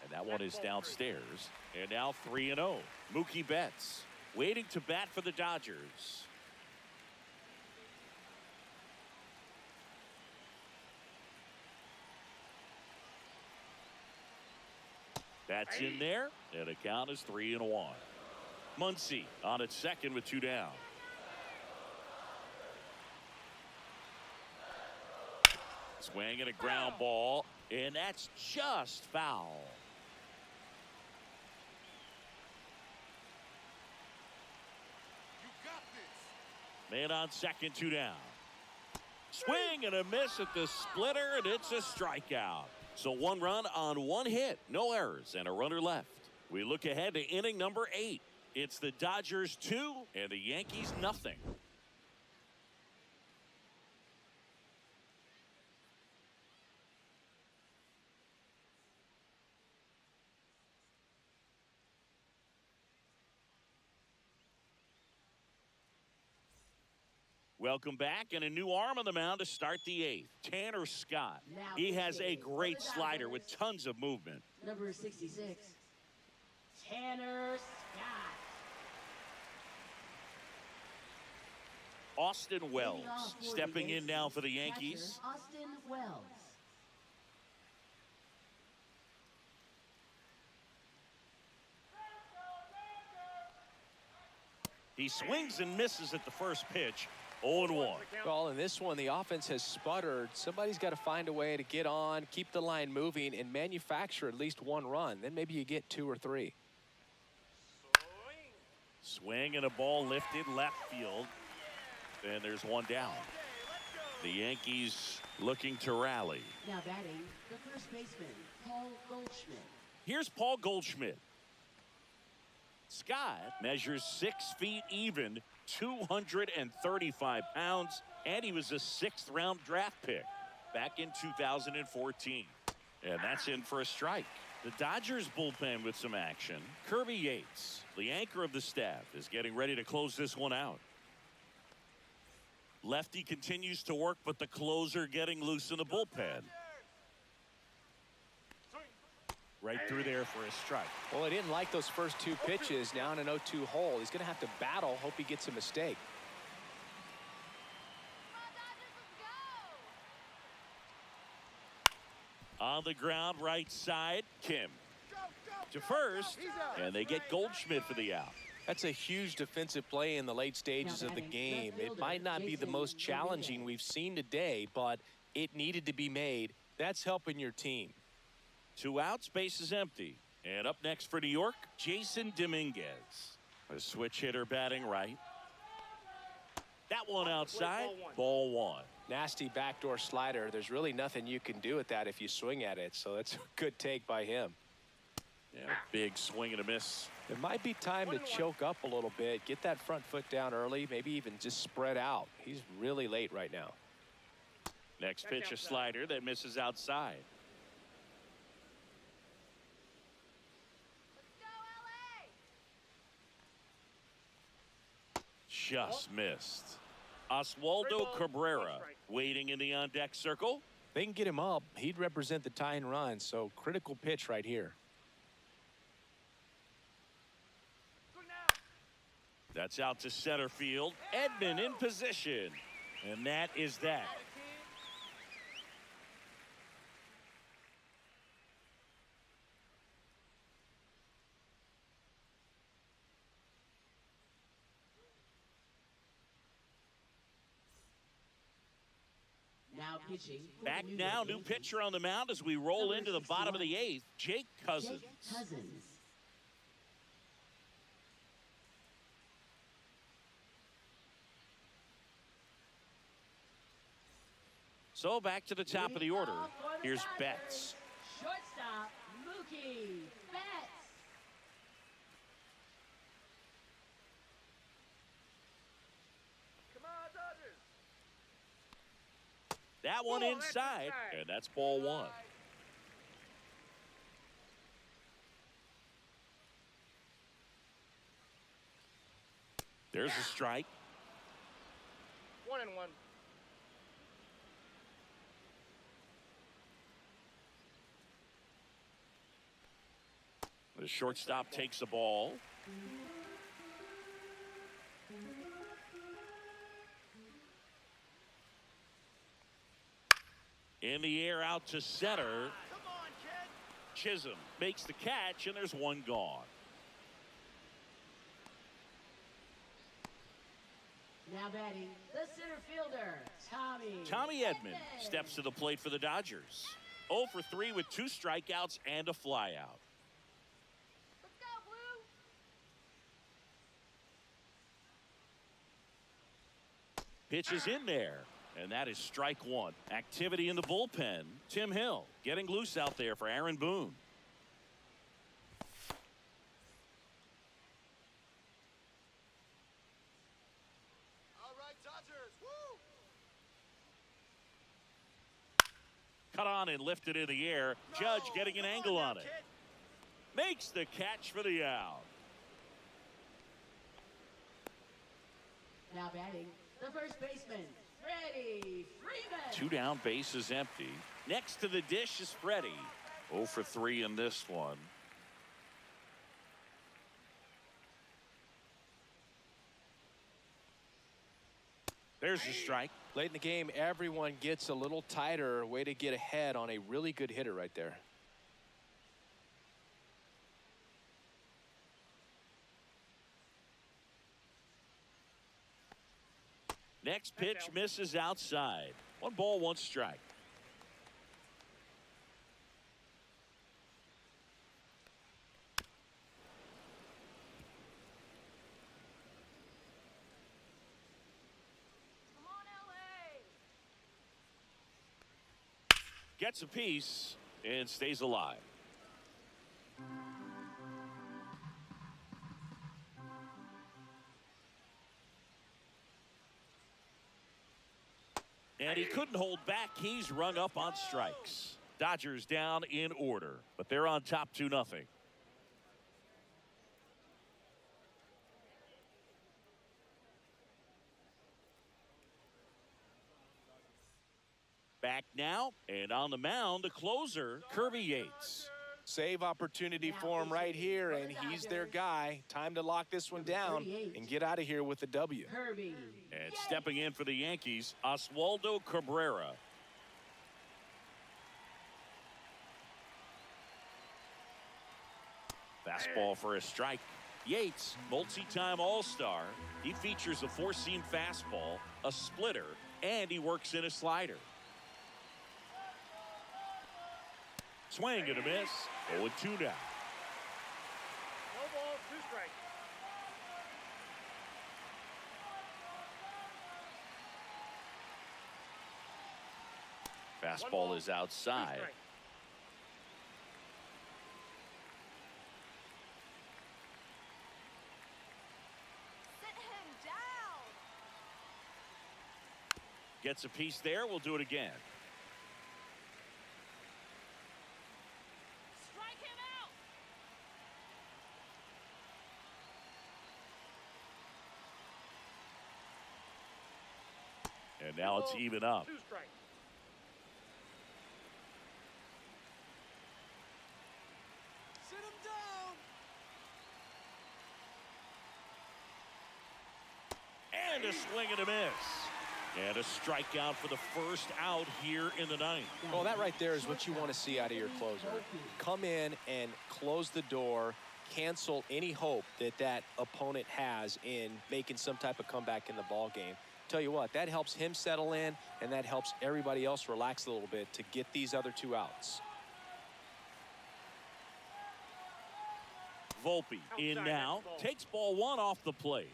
[SPEAKER 2] And that one is downstairs. And now 3-0. Mookie Betts waiting to bat for the Dodgers. That's in there, and the count is 3-1. Muncy on at second with 2 down. Swing and a ground ball, and that's just foul. Man on second, 2 down. Swing and a miss at the splitter, and it's a strikeout. So 1 run on 1 hit, no errors, and a runner left. We look ahead to inning number 8. It's the Dodgers 2 and the Yankees nothing. Welcome back, and a new arm on the mound to start the 8th. Tanner Scott. He has a great slider with tons of movement.
[SPEAKER 5] Number 66, Tanner Scott.
[SPEAKER 2] Austin Wells stepping in now for the Yankees.
[SPEAKER 5] Catcher Austin Wells.
[SPEAKER 2] He swings and misses at the first pitch. 0-1.
[SPEAKER 3] Well, in this one, the offense has sputtered. Somebody's got to find a way to get on, keep the line moving, and manufacture at least 1 run. Then maybe you get 2 or 3.
[SPEAKER 2] Swing and a ball lifted left field. And there's 1 down. The Yankees looking to rally.
[SPEAKER 5] Now batting, the first baseman, Paul Goldschmidt.
[SPEAKER 2] Here's Paul Goldschmidt. Scott measures 6 feet even, 235 pounds, and he was a 6th round draft pick back in 2014. And that's in for a strike. The Dodgers bullpen with some action. Kirby Yates, the anchor of the staff, is getting ready to close this one out. Lefty continues to work, but the closer getting loose in the bullpen. Right through there for a strike.
[SPEAKER 3] Well, he didn't like those first 2 pitches. Now in an 0-2 hole. He's going to have to battle. Hope he gets a mistake.
[SPEAKER 2] On the ground, right side, Kim to first, and they get Goldschmidt for the out.
[SPEAKER 3] That's a huge defensive play in the late stages of the game. It might not be the most challenging we've seen today, but it needed to be made. That's helping your team.
[SPEAKER 2] 2 outs, base is empty. And up next for New York, Jason Dominguez. A switch hitter batting right. That one outside, ball 1.
[SPEAKER 3] Nasty backdoor slider. There's really nothing you can do with that if you swing at it. So that's a good take by him.
[SPEAKER 2] Yeah, big swing and a miss.
[SPEAKER 3] It might be time to choke up a little bit. Get that front foot down early. Maybe even just spread out. He's really late right now.
[SPEAKER 2] Next pitch, a slider that misses outside. Just missed. Oswaldo Cabrera waiting in the on-deck circle.
[SPEAKER 3] They can get him up. He'd represent the tying run, so critical pitch right here.
[SPEAKER 2] That's out to center field. Edman in position. And that is that.
[SPEAKER 5] Now pitching.
[SPEAKER 2] Back now, new pitcher on the mound as we roll into the bottom of the 8th, Jake Cousins. So back to the top of the order. Here's Betts.
[SPEAKER 5] Shortstop, Mookie Betts.
[SPEAKER 7] Come on, Dodgers.
[SPEAKER 2] That one inside, and that's ball 1. There's a strike.
[SPEAKER 7] 1-1.
[SPEAKER 2] The shortstop takes the ball. In the air out to center.
[SPEAKER 7] Come on, kid.
[SPEAKER 2] Chisholm makes the catch, and there's one gone.
[SPEAKER 5] Now batting, the center fielder, Tommy.
[SPEAKER 2] Tommy Edman steps to the plate for the Dodgers. 0 for 3 with 2 strikeouts and a flyout.
[SPEAKER 4] Let's go, Blue.
[SPEAKER 2] Pitch is in there, and that is strike 1. Activity in the bullpen. Tim Hill getting loose out there for Aaron Boone.
[SPEAKER 7] All right, Dodgers. Woo!
[SPEAKER 2] Cut on and lifted in the air. Judge getting an angle on it. Makes the catch for the out.
[SPEAKER 5] Now batting, the first baseman, Freddie Freeman.
[SPEAKER 2] 2 down, bases empty. Next to the dish is Freddie. 0 for 3 in this one. There's a strike.
[SPEAKER 3] Late in the game, everyone gets a little tighter. Way to get ahead on a really good hitter right there.
[SPEAKER 2] Next pitch misses outside. 1 ball, 1 strike.
[SPEAKER 4] Come on, LA.
[SPEAKER 2] Gets a piece and stays alive. And he couldn't hold back. He's rung up on strikes. Dodgers down in order, but they're on top 2-0. Back now, and on the mound, the closer, Kirby Yates.
[SPEAKER 3] Save opportunity for him right here, and he's their guy. Time to lock this one down and get out of here with a W.
[SPEAKER 5] Kirby.
[SPEAKER 2] And stepping in for the Yankees, Oswaldo Cabrera. Fastball for a strike. Yates, multi-time All-Star. He features a 4-seam fastball, a splitter, and he works in a slider. Swing and a miss. 0-2 now.
[SPEAKER 6] No ball, 2 strikes.
[SPEAKER 2] Fastball is outside.
[SPEAKER 4] Sit him down.
[SPEAKER 2] Gets a piece there. We'll do it again.
[SPEAKER 4] Strike him out.
[SPEAKER 2] And now it's even up.
[SPEAKER 6] 2 strikes.
[SPEAKER 7] Sit him down.
[SPEAKER 2] And a swing and a miss. And a strikeout for the first out here in the 9th.
[SPEAKER 3] Well, that right there is what you want to see out of your closer. Come in and close the door, cancel any hope that that opponent has in making some type of comeback in the ball game. Tell you what, that helps him settle in, and that helps everybody else relax a little bit to get these other 2 outs.
[SPEAKER 2] Volpe in now. Takes ball 1 off the plate.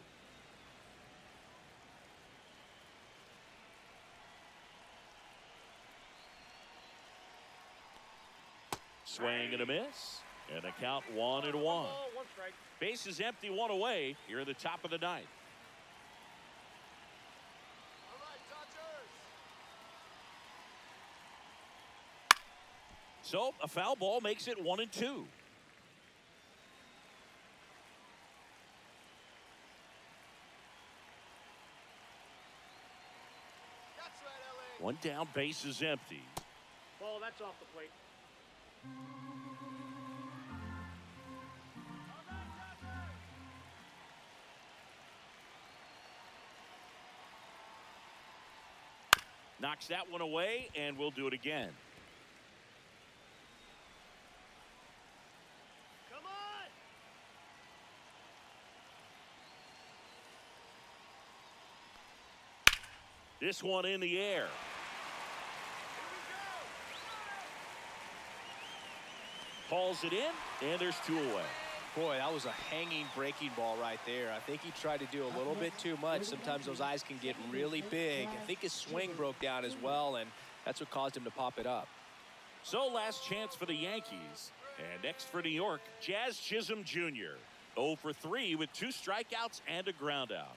[SPEAKER 2] Swing and a miss. And the count 1-1.
[SPEAKER 6] Ball, 1 strike.
[SPEAKER 2] Base is empty, 1 away. Here in the top of the 9th.
[SPEAKER 7] All right, Dodgers.
[SPEAKER 2] So a foul ball makes it 1-2.
[SPEAKER 7] That's right, LA.
[SPEAKER 2] 1 down, base is empty.
[SPEAKER 6] Ball, that's off the plate.
[SPEAKER 2] Knocks that one away, and we'll do it again.
[SPEAKER 6] Come on.
[SPEAKER 2] This one in the air. Hauls it in, and there's 2 away.
[SPEAKER 3] Boy, that was a hanging breaking ball right there. I think he tried to do a little bit too much. Sometimes those eyes can get really big. I think his swing broke down as well, and that's what caused him to pop it up.
[SPEAKER 2] So last chance for the Yankees. And next for New York, Jazz Chisholm Jr. 0 for 3 with 2 strikeouts and a ground out.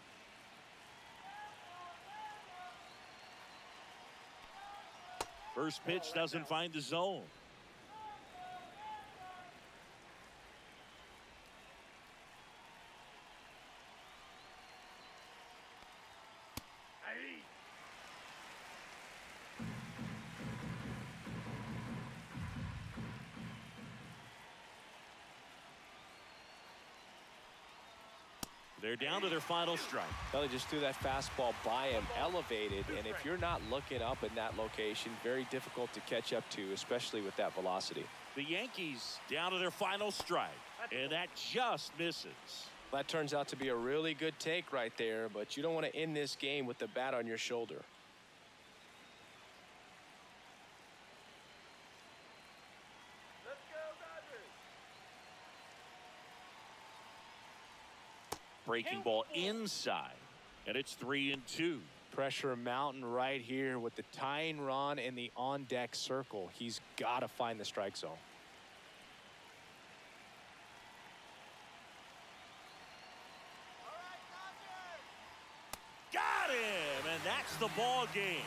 [SPEAKER 2] First pitch doesn't find the zone. They're down to their final strike.
[SPEAKER 3] Well, they just threw that fastball by him, elevated, and if you're not looking up in that location, very difficult to catch up to, especially with that velocity.
[SPEAKER 2] The Yankees down to their final strike, and that just misses.
[SPEAKER 3] That turns out to be a really good take right there, but you don't want to end this game with the bat on your shoulder.
[SPEAKER 7] Let's go, Dodgers.
[SPEAKER 2] Breaking ball inside, and it's 3-2.
[SPEAKER 3] Pressure mountain right here with the tying run in the on-deck circle. He's got to find the strike zone.
[SPEAKER 7] All right, Dodgers.
[SPEAKER 2] Got him, and that's the ball game.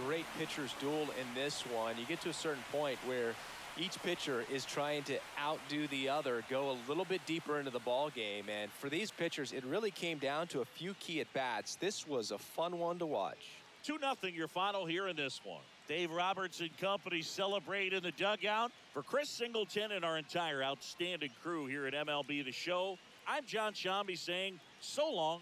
[SPEAKER 3] Great pitchers duel in this one. You get to a certain point where each pitcher is trying to outdo the other, go a little bit deeper into the ball game, and for these pitchers it really came down to a few key at bats. This was a fun one to watch.
[SPEAKER 2] 2-0 your final here in this one. Dave Roberts and company celebrate in the dugout. For Chris Singleton and our entire outstanding crew here at MLB The Show, I'm John Shambi saying so long.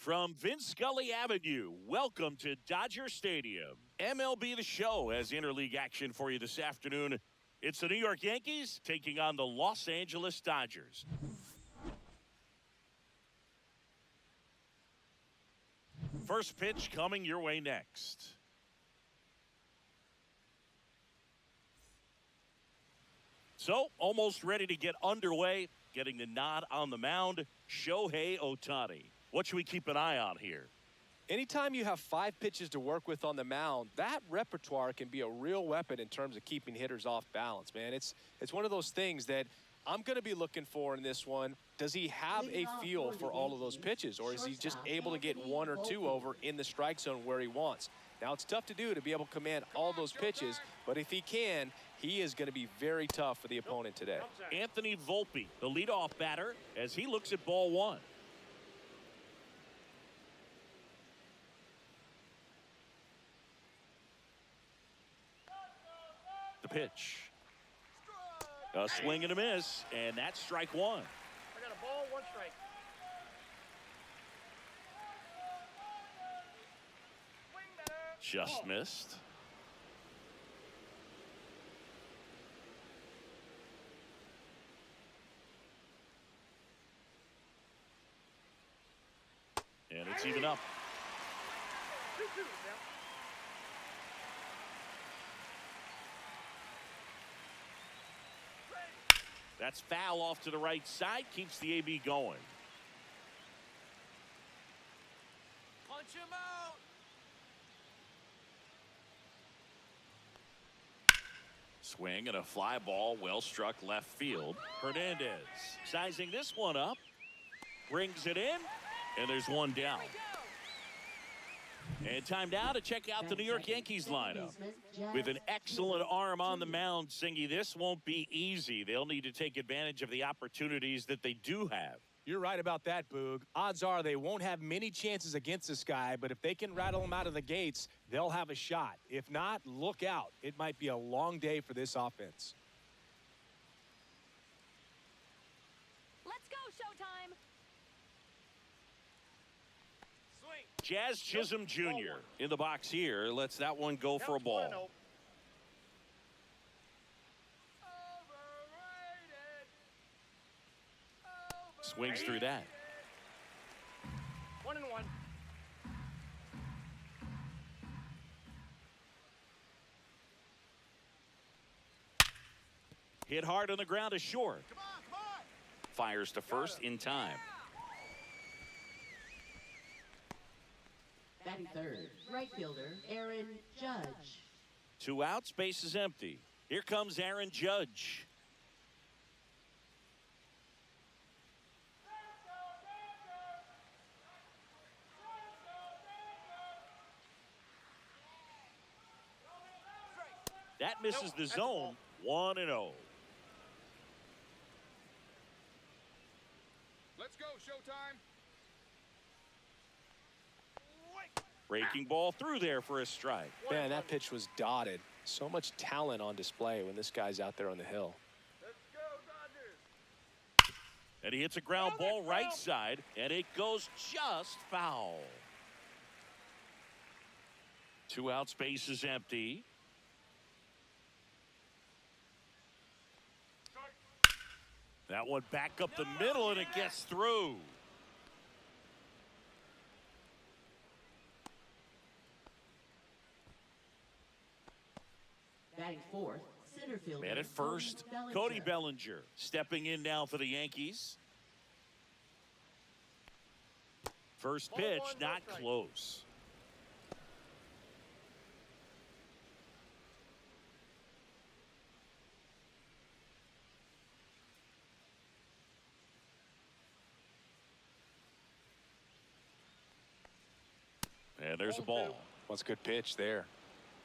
[SPEAKER 2] From Vince Scully Avenue, welcome to Dodger Stadium. MLB The Show has interleague action for you this afternoon. It's the New York Yankees taking on the Los Angeles Dodgers. First pitch coming your way next. So, almost ready to get underway. Getting the nod on the mound, Shohei Ohtani. What should we keep an eye on here?
[SPEAKER 3] Anytime you have 5 pitches to work with on the mound, that repertoire can be a real weapon in terms of keeping hitters off balance, man. It's one of those things that I'm going to be looking for in this one. Does he have a feel for all of those pitches, or is he just able to get 1 or 2 over in the strike zone where he wants? Now, it's tough to do to be able to command all those pitches, but if he can, he is going to be very tough for the opponent today.
[SPEAKER 2] Anthony Volpe, the leadoff batter, as he looks at ball 1. The pitch. A swing and a miss, and that's strike 1.
[SPEAKER 6] I got a ball, 1 strike. Swing better.
[SPEAKER 2] Just missed. And it's even up.
[SPEAKER 6] 2-2, Sam.
[SPEAKER 2] That's foul off to the right side. Keeps the AB going.
[SPEAKER 7] Punch him out.
[SPEAKER 2] Swing and a fly ball well struck left field. Hernandez sizing this one up. Brings it in. And there's one down. And time now to check out the New York Yankees lineup. With an excellent arm on the mound, Singy, this won't be easy. They'll need to take advantage of the opportunities that they do have.
[SPEAKER 3] You're right about that, Boog. Odds are they won't have many chances against this guy, but if they can rattle him out of the gates, they'll have a shot. If not, look out. It might be a long day for this offense.
[SPEAKER 4] Let's go, Showtime.
[SPEAKER 6] Swing.
[SPEAKER 2] Jazz Chisholm Jr. in the box here. Lets that one go for a ball.
[SPEAKER 6] Overrated.
[SPEAKER 2] Swings through that.
[SPEAKER 6] 1-1.
[SPEAKER 2] Hit hard on the ground to short.
[SPEAKER 7] Come on, come on.
[SPEAKER 2] Fires to first in time.
[SPEAKER 5] Batting third, right fielder Aaron Judge.
[SPEAKER 2] 2 outs, base is empty. Here comes Aaron Judge. That misses the zone. 1-0.
[SPEAKER 7] Let's go, Showtime.
[SPEAKER 2] Breaking ball through there for a strike.
[SPEAKER 3] Man, that pitch was dotted. So much talent on display when this guy's out there on the hill.
[SPEAKER 6] Let's go, Dodgers.
[SPEAKER 2] And he hits a ground ball right side, and it goes just foul. 2 outs, base is empty. That one back up the middle, and it gets through.
[SPEAKER 5] Batting fourth, center fielder.
[SPEAKER 2] Man at first,
[SPEAKER 5] Bellinger.
[SPEAKER 2] Cody Bellinger stepping in now for the Yankees. First pitch, not close. And there's a ball.
[SPEAKER 3] What's a good pitch there.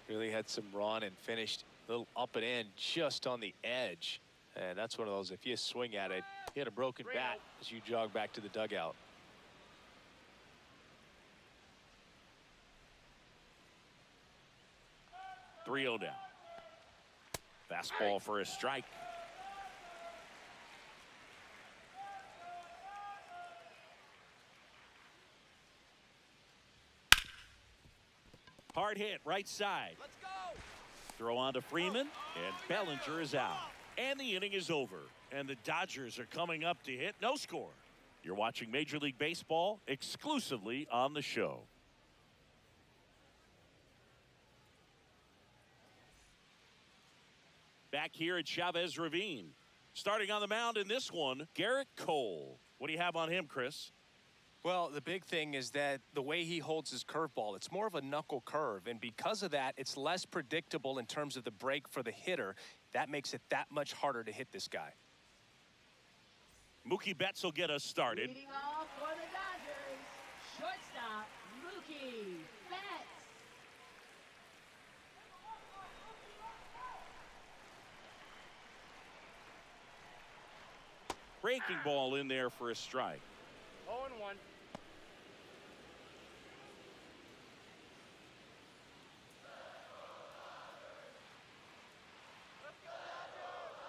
[SPEAKER 3] Really had some run and finished a little up and in just on the edge. And that's one of those, if you swing at it, you hit a broken bat as you jog back to the dugout.
[SPEAKER 2] .3-0 down. Fastball for a strike. Hard hit, right side.
[SPEAKER 7] Let's go.
[SPEAKER 2] Throw on to Freeman, and Bellinger is out. And the inning is over. And the Dodgers are coming up to hit no score. You're watching Major League Baseball exclusively on the show. Back here at Chavez Ravine. Starting on the mound in this one, Garrett Cole. What do you have on him, Chris?
[SPEAKER 3] Well, the big thing is that the way he holds his curveball, it's more of a knuckle curve. And because of that, it's less predictable in terms of the break for the hitter. That makes it that much harder to hit this guy.
[SPEAKER 2] Mookie Betts will get us started.
[SPEAKER 5] Leading off for the Dodgers, shortstop Mookie Betts.
[SPEAKER 2] Breaking ball in there for a strike.
[SPEAKER 6] 0-1.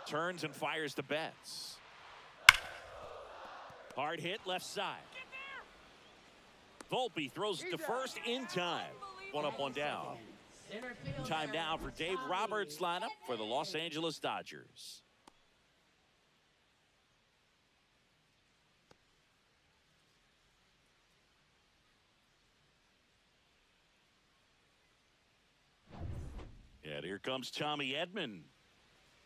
[SPEAKER 2] Turns and fires to Betts. Hard hit left side. Volpe throws it to first in time. One up, one down.
[SPEAKER 5] Center fielder,
[SPEAKER 2] Time now for Dave
[SPEAKER 5] Tommy
[SPEAKER 2] Roberts' lineup for the Los
[SPEAKER 5] Edman.
[SPEAKER 2] Angeles Dodgers. And here comes Tommy Edman.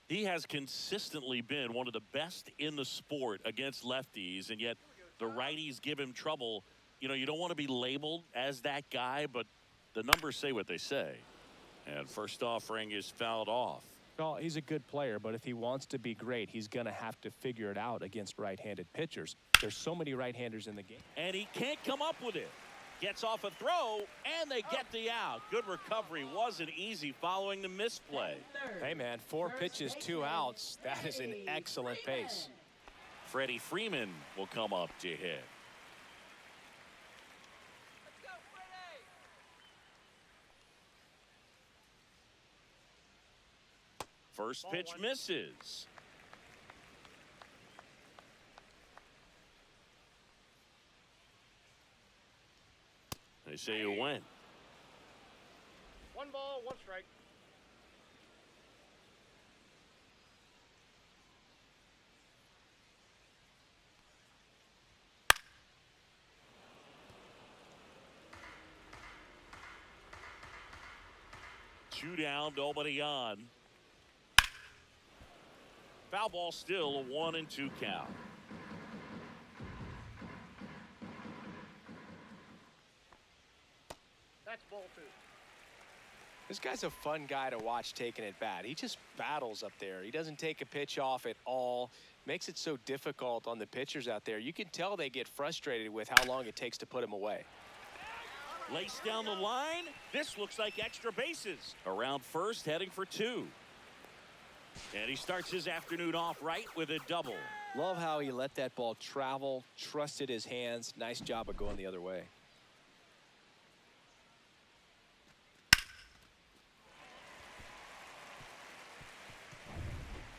[SPEAKER 2] He has consistently been one of the best in the sport against lefties, and yet the righties give him trouble. You know, you don't want to be labeled as that guy, but the numbers say what they say. And first offering is fouled off.
[SPEAKER 3] Well, he's a good player, but if he wants to be great, he's going to have to figure it out against right-handed pitchers. There's so many right-handers in the game.
[SPEAKER 2] And he can't come up with it. Gets off a throw, and they get the out. Good recovery. Wasn't easy following the misplay.
[SPEAKER 3] Hey, man, 4 pitches, 2 outs. That is an excellent pace.
[SPEAKER 2] Freddie Freeman will come up to hit.
[SPEAKER 7] Let's go, Freddie.
[SPEAKER 2] First pitch misses. They say you win.
[SPEAKER 6] 1 ball, 1 strike.
[SPEAKER 2] Two down, nobody on. Foul ball still, a 1-2 count.
[SPEAKER 6] That's ball 2.
[SPEAKER 3] This guy's a fun guy to watch taking at bat. He just battles up there. He doesn't take a pitch off at all. Makes it so difficult on the pitchers out there. You can tell they get frustrated with how long it takes to put him away.
[SPEAKER 2] Laced down the line. This looks like extra bases. Around first, heading for 2. And he starts his afternoon off right with a double.
[SPEAKER 3] Love how he let that ball travel, trusted his hands. Nice job of going the other way.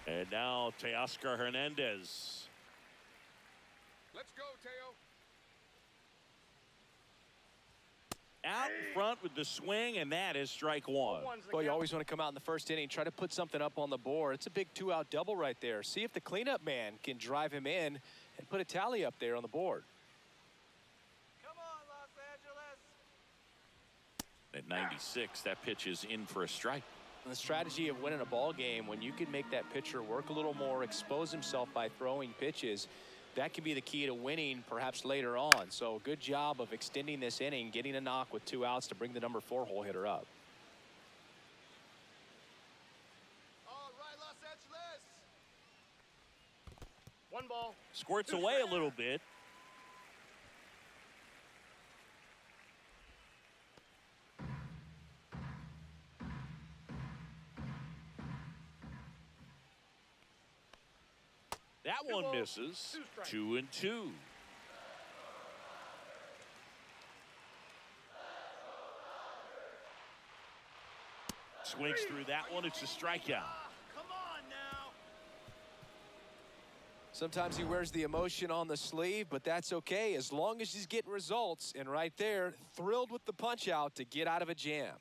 [SPEAKER 2] And now Teoscar Hernandez.
[SPEAKER 7] Let's go, Teo.
[SPEAKER 2] Out in front with the swing, and that is strike 1.
[SPEAKER 3] Well, you always want to come out in the first inning, try to put something up on the board. It's a big 2-out double right there. See if the cleanup man can drive him in and put a tally up there on the board.
[SPEAKER 7] Come on, Los Angeles.
[SPEAKER 2] At 96, that pitch is in for a strike.
[SPEAKER 3] And the strategy of winning a ball game, when you can make that pitcher work a little more, expose himself by throwing pitches, that can be the key to winning perhaps later on. So good job of extending this inning, getting a knock with 2 outs to bring the number 4 hole hitter up.
[SPEAKER 7] All right, Los Angeles.
[SPEAKER 6] 1 ball.
[SPEAKER 2] Squirts away a little bit. That one misses. 2-2. Swings through that one. It's a strikeout.
[SPEAKER 7] Come on now.
[SPEAKER 3] Sometimes he wears the emotion on the sleeve, but that's okay as long as he's getting results. And right there, thrilled with the punch out to get out of a jam.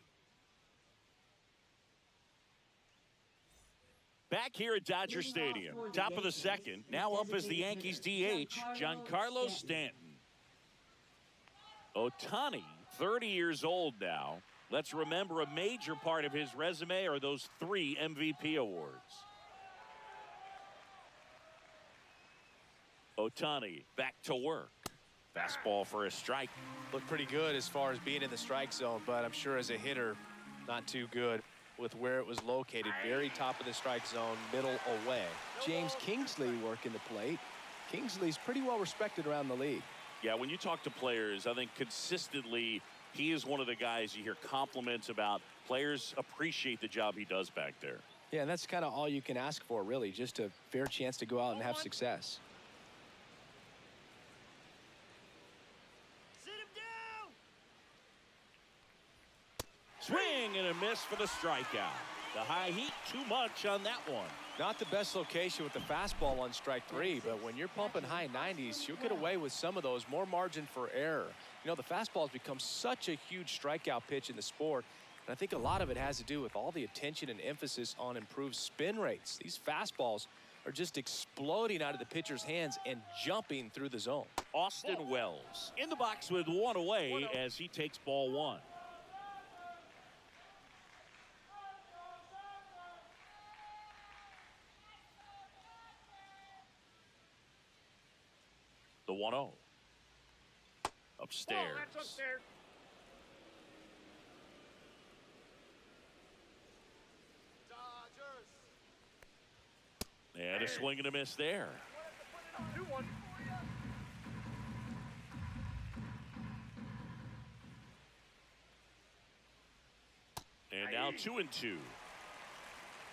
[SPEAKER 2] Back here at Dodger Stadium, top of the second. Now up as the Yankees DH, Giancarlo Stanton. Ohtani, 30 years old now. Let's remember a major part of his resume are those 3 MVP awards. Ohtani back to work. Fastball for a strike.
[SPEAKER 3] Looked pretty good as far as being in the strike zone, but I'm sure as a hitter, not too good with where it was located. Very top of the strike zone, middle away. James Kingsley working the plate. Kingsley's pretty well respected around the league.
[SPEAKER 2] Yeah, when you talk to players, I think consistently he is one of the guys you hear compliments about. Players appreciate the job he does back there.
[SPEAKER 3] Yeah, and that's kind of all you can ask for, really, just a fair chance to go out and have success.
[SPEAKER 7] Sit him down.
[SPEAKER 2] Swing and a miss for the strikeout. The high heat, too much on that one.
[SPEAKER 3] Not the best location with the fastball on strike 3, but when you're pumping high 90s, you'll get away with some of those, more margin for error. You know, the fastball has become such a huge strikeout pitch in the sport, and I think a lot of it has to do with all the attention and emphasis on improved spin rates. These fastballs are just exploding out of the pitcher's hands and jumping through the zone.
[SPEAKER 2] Austin Wells in the box with 1 away as he takes ball 1. The 1-0. Upstairs.
[SPEAKER 6] Oh, that's upstairs.
[SPEAKER 7] Dodgers.
[SPEAKER 2] And a swing and a miss there.
[SPEAKER 6] New one.
[SPEAKER 2] And now 2-2.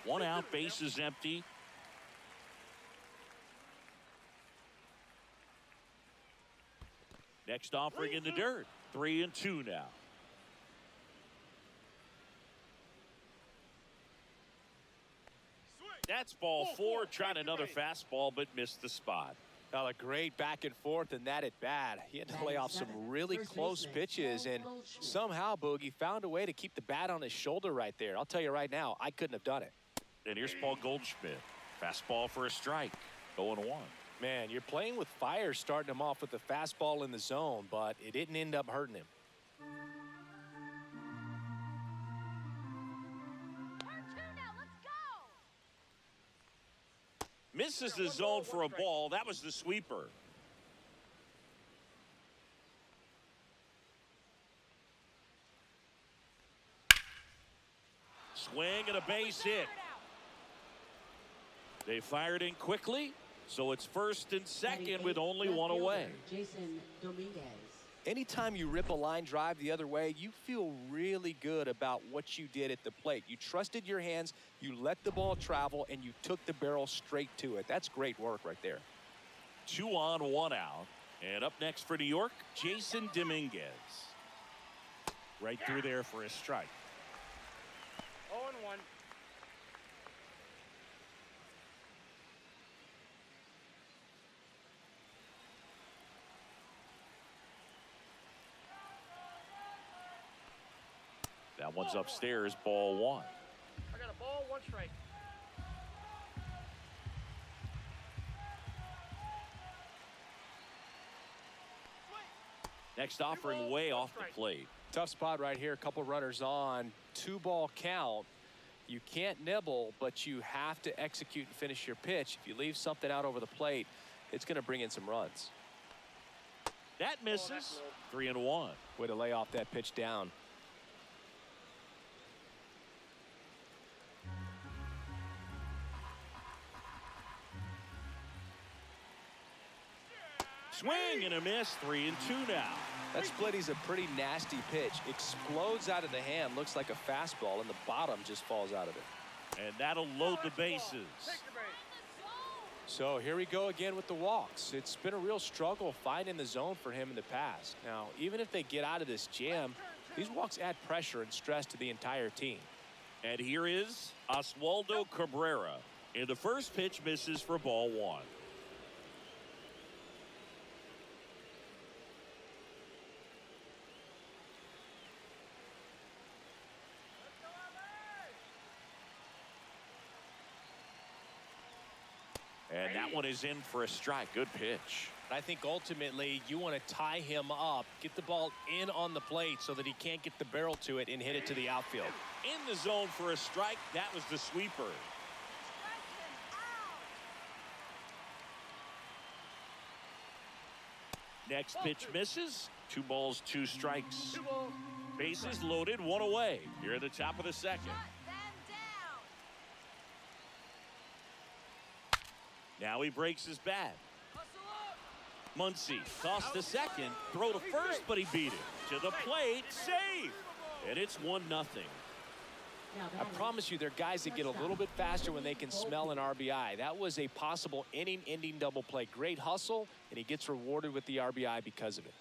[SPEAKER 2] 1 out, bases empty. Next offering in the dirt. 3-2 now. That's ball 4, trying another fastball, but missed the spot.
[SPEAKER 3] Now a great back and forth, and that at bat. He had to lay off some really close pitches, and somehow Boogie found a way to keep the bat on his shoulder right there. I'll tell you right now, I couldn't have done it.
[SPEAKER 2] And here's Paul Goldschmidt. Fastball for a strike. 0-1.
[SPEAKER 3] Man, you're playing with fire starting him off with the fastball in the zone, but it didn't end up hurting him.
[SPEAKER 4] R2 now, let's go!
[SPEAKER 2] Misses the zone for a ball. That was the sweeper. Swing and a base hit. They fired in quickly, so it's first and second with only 1 away.
[SPEAKER 5] Jason Dominguez.
[SPEAKER 3] Anytime you rip a line drive the other way, you feel really good about what you did at the plate. You trusted your hands, you let the ball travel, and you took the barrel straight to it. That's great work right there.
[SPEAKER 2] 2 on, 1 out. And up next for New York, Jason Dominguez. Right through there for a strike.
[SPEAKER 6] 0-1.
[SPEAKER 2] That one's upstairs, ball 1.
[SPEAKER 6] I got a ball, 1 strike.
[SPEAKER 2] Next offering way off the plate.
[SPEAKER 3] Tough spot right here. A couple runners on. 2-ball count. You can't nibble, but you have to execute and finish your pitch. If you leave something out over the plate, it's going to bring in some runs.
[SPEAKER 2] That misses. 3-1.
[SPEAKER 3] Way to lay off that pitch down.
[SPEAKER 2] Swing and a miss. 3-2 now.
[SPEAKER 3] That splitty's a pretty nasty pitch. Explodes out of the hand, looks like a fastball, and the bottom just falls out of it.
[SPEAKER 2] And that'll load the bases.
[SPEAKER 6] Take the base.
[SPEAKER 3] So here we go again with the walks. It's been a real struggle finding the zone for him in the past. Now, even if they get out of this jam, these walks add pressure and stress to the entire team.
[SPEAKER 2] And here is Oswaldo Cabrera. And the first pitch misses for ball 1. And that one is in for a strike. Good pitch.
[SPEAKER 3] I think ultimately you want to tie him up, get the ball in on the plate so that he can't get the barrel to it and hit it to the outfield.
[SPEAKER 2] In the zone for a strike. That was the sweeper. Next pitch misses. 2 balls, 2 strikes. Bases loaded, 1 away. Here at the top of the second. Now he breaks his bat. Muncy tossed to second, throw to first, but he beat it. To the plate, save. And it's 1-0.
[SPEAKER 3] I promise you, there are guys that get a little bit faster when they can smell an RBI. That was a possible inning-ending double play. Great hustle, and he gets rewarded with the RBI because of it.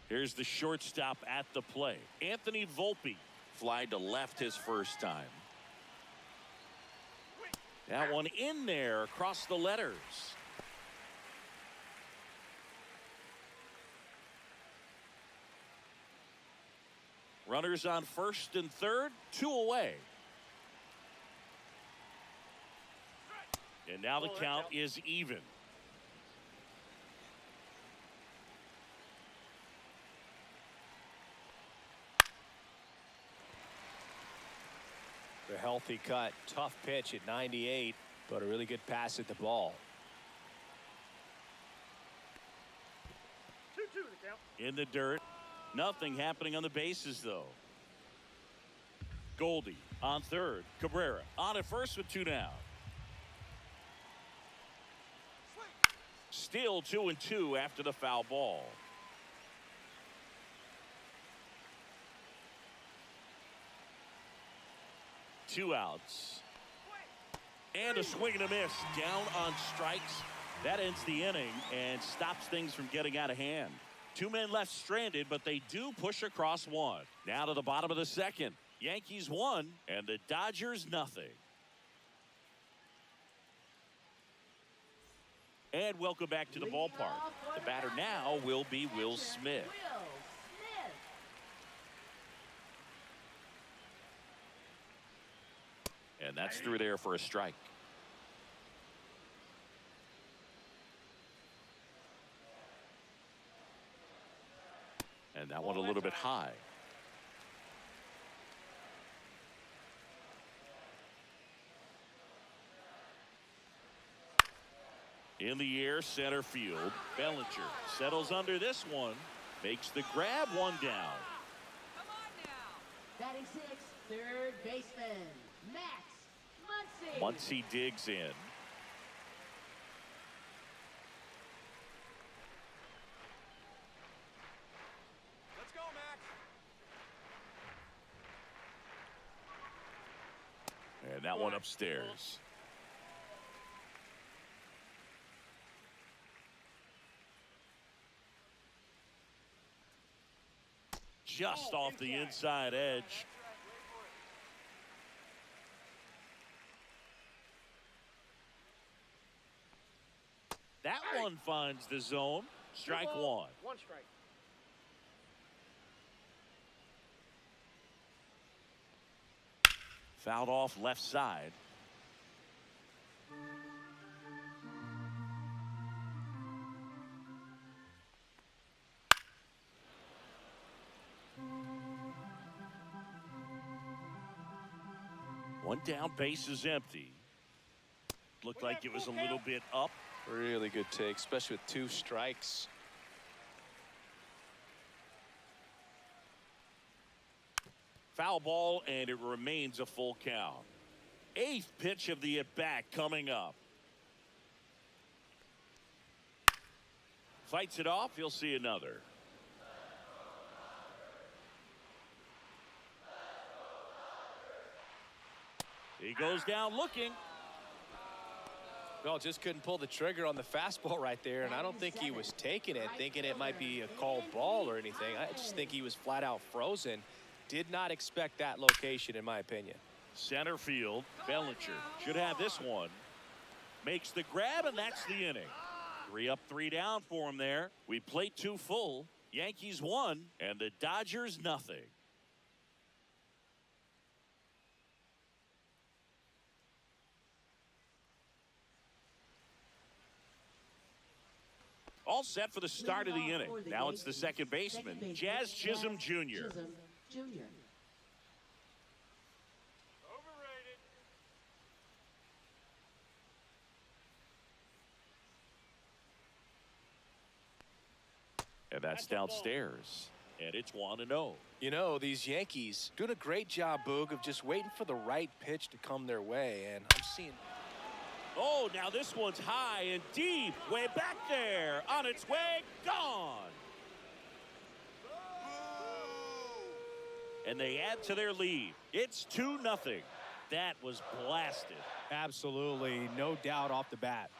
[SPEAKER 2] Here's the shortstop at the plate. Anthony Volpe flied to left his first time. That one in there across the letters. Runners on first and third, 2 away. And now the count is even.
[SPEAKER 3] The healthy cut, tough pitch at 98, but a really good pass at the ball.
[SPEAKER 6] 2-2 the count.
[SPEAKER 2] In the dirt. Nothing happening on the bases, though. Goldie on third. Cabrera on at first with 2 down. Still 2-2 after the foul ball. Two outs. And a swing and a miss. Down on strikes. That ends the inning and stops things from getting out of hand. 2 men left stranded, but they do push across 1. Now to the bottom of the second. Yankees 1 and the Dodgers nothing. And welcome back to the ballpark. The batter now will be Will Smith. And that's through there for a strike. And that one a little bit high. In the air, center field. Bellinger settles under this one. Makes the grab, 1 down.
[SPEAKER 5] Batting 6, third baseman, Max Muncy.
[SPEAKER 2] Once he digs in.
[SPEAKER 7] Let's go, Max.
[SPEAKER 2] And that one upstairs. Just off the inside edge. That one finds the zone. Strike 1.
[SPEAKER 6] 1 strike.
[SPEAKER 2] Fouled off left side. One down, base is empty. Looked like it was a little bit up.
[SPEAKER 3] Really good take, especially with 2 strikes.
[SPEAKER 2] Foul ball, and it remains a full count. 8th pitch of the at-bat coming up. Fights it off. He'll see another. He goes down looking.
[SPEAKER 3] Well, just couldn't pull the trigger on the fastball right there, and I don't think he was taking it, thinking it might be a called ball or anything. I just think he was flat out frozen. Did not expect that location, in my opinion.
[SPEAKER 2] Center field. Bellinger should have this one. Makes the grab, and that's the inning. 3 up, 3 down for him there. We played 2 full. Yankees 1 and the Dodgers nothing. All set for the start of the inning. Now it's the second baseman, Jazz Chisholm Jr.
[SPEAKER 5] Chisholm Jr.
[SPEAKER 6] Overrated.
[SPEAKER 2] And that's downstairs. And it's 1-0.
[SPEAKER 3] You know, these Yankees doing a great job, Boog, of just waiting for the right pitch to come their way. And I'm seeing...
[SPEAKER 2] Oh, now this one's high and deep. Way back there. On its way. Gone. And they add to their lead. It's 2-0. That was blasted.
[SPEAKER 3] Absolutely, no doubt off the bat.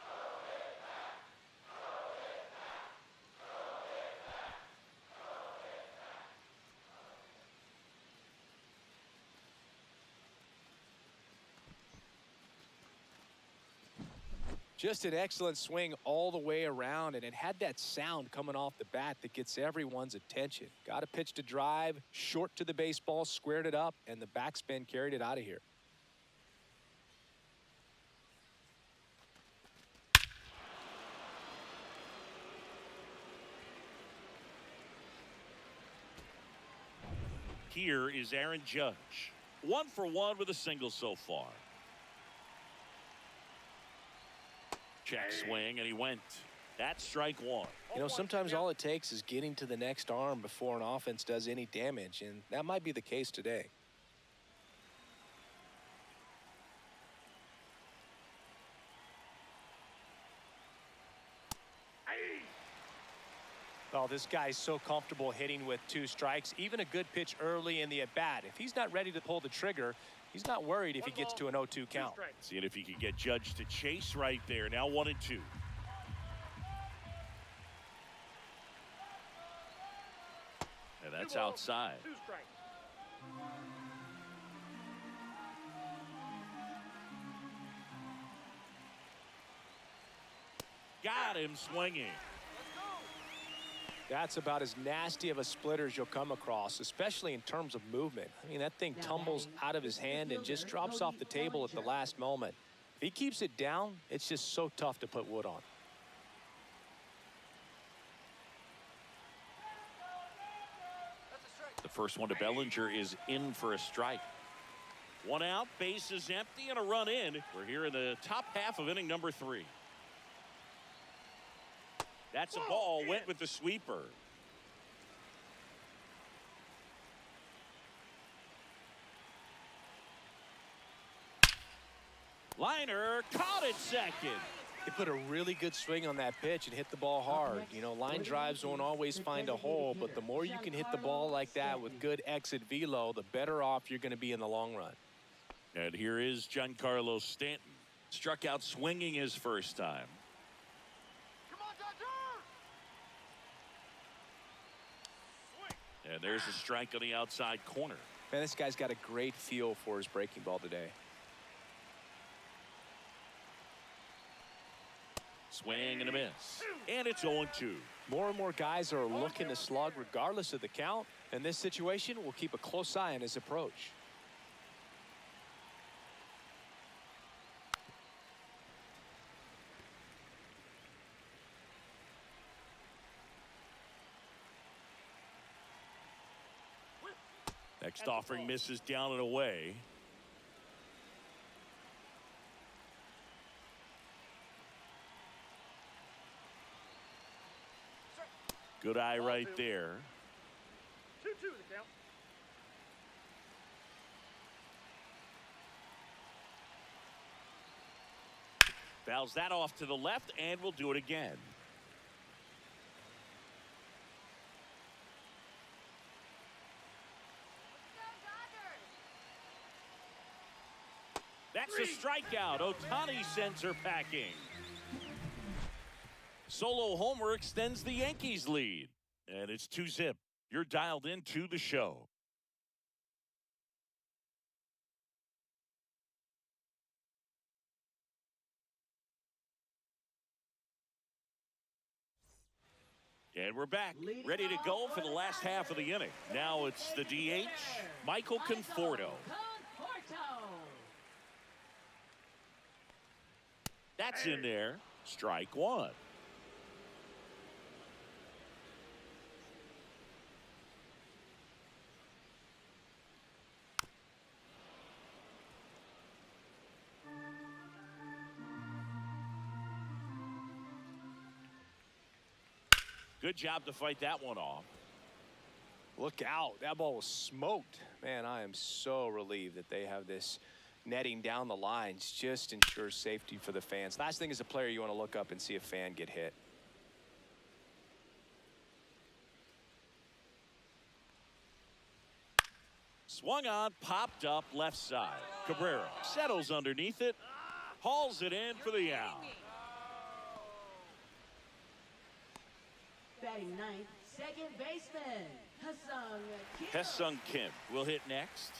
[SPEAKER 3] Just an excellent swing all the way around, and it had that sound coming off the bat that gets everyone's attention. Got a pitch to drive, short to the baseball, squared it up, and the backspin carried it out of here.
[SPEAKER 2] Here is Aaron Judge. 1 for 1 with a single so far. Check swing, and he went. That's strike 1.
[SPEAKER 3] You know, sometimes all it takes is getting to the next arm before an offense does any damage, and that might be the case today. Oh, this guy's so comfortable hitting with 2 strikes. Even a good pitch early in the at-bat. If he's not ready to pull the trigger, he's not worried if he gets to an 0-2 count.
[SPEAKER 2] Seeing if he can get Judge to chase right there. Now 1-2. And that's outside.
[SPEAKER 6] 2 strikes.
[SPEAKER 2] Got him swinging.
[SPEAKER 3] That's about as nasty of a splitter as you'll come across, especially in terms of movement. I mean, that thing tumbles out of his hand and just drops off the table at the last moment. If he keeps it down, it's just so tough to put wood on.
[SPEAKER 2] The first one to Bellinger is in for a strike. 1 out, base is empty, and a run in. We're here in the top half of inning number 3. That's a ball, went with the sweeper. Liner caught it second.
[SPEAKER 3] He put a really good swing on that pitch and hit the ball hard. You know, line drives won't always find a hole, but the more you can hit the ball like that with good exit velo, the better off you're going to be in the long run.
[SPEAKER 2] And here is Giancarlo Stanton. Struck out swinging his first time. And there's a strike on the outside corner.
[SPEAKER 3] Man, this guy's got a great feel for his breaking ball today.
[SPEAKER 2] Swing and a miss. And it's 0-2.
[SPEAKER 3] More and more guys are looking to slug regardless of the count. In this situation, we'll keep a close eye on his approach.
[SPEAKER 2] Next offering misses down and away. Good eye right there.
[SPEAKER 6] 2-2 the count.
[SPEAKER 2] Fouls that off to the left, and we'll do it again. That's a strikeout. Ohtani sends her packing. Solo homer extends the Yankees lead. And it's 2-0. You're dialed into the show. And we're back, ready to go for the last half of the inning. Now it's the DH, Michael Conforto. That's in there. Strike one. Good job to fight that one off.
[SPEAKER 3] Look out. That ball was smoked. Man, I am so relieved that they have this netting down the lines. Just ensures safety for the fans. Last thing as a player, you want to look up and see a fan get hit.
[SPEAKER 2] Swung on, popped up left side. Cabrera settles underneath it, hauls it in for the out.
[SPEAKER 5] Batting ninth, second baseman,
[SPEAKER 2] Hyesung Kim will hit next.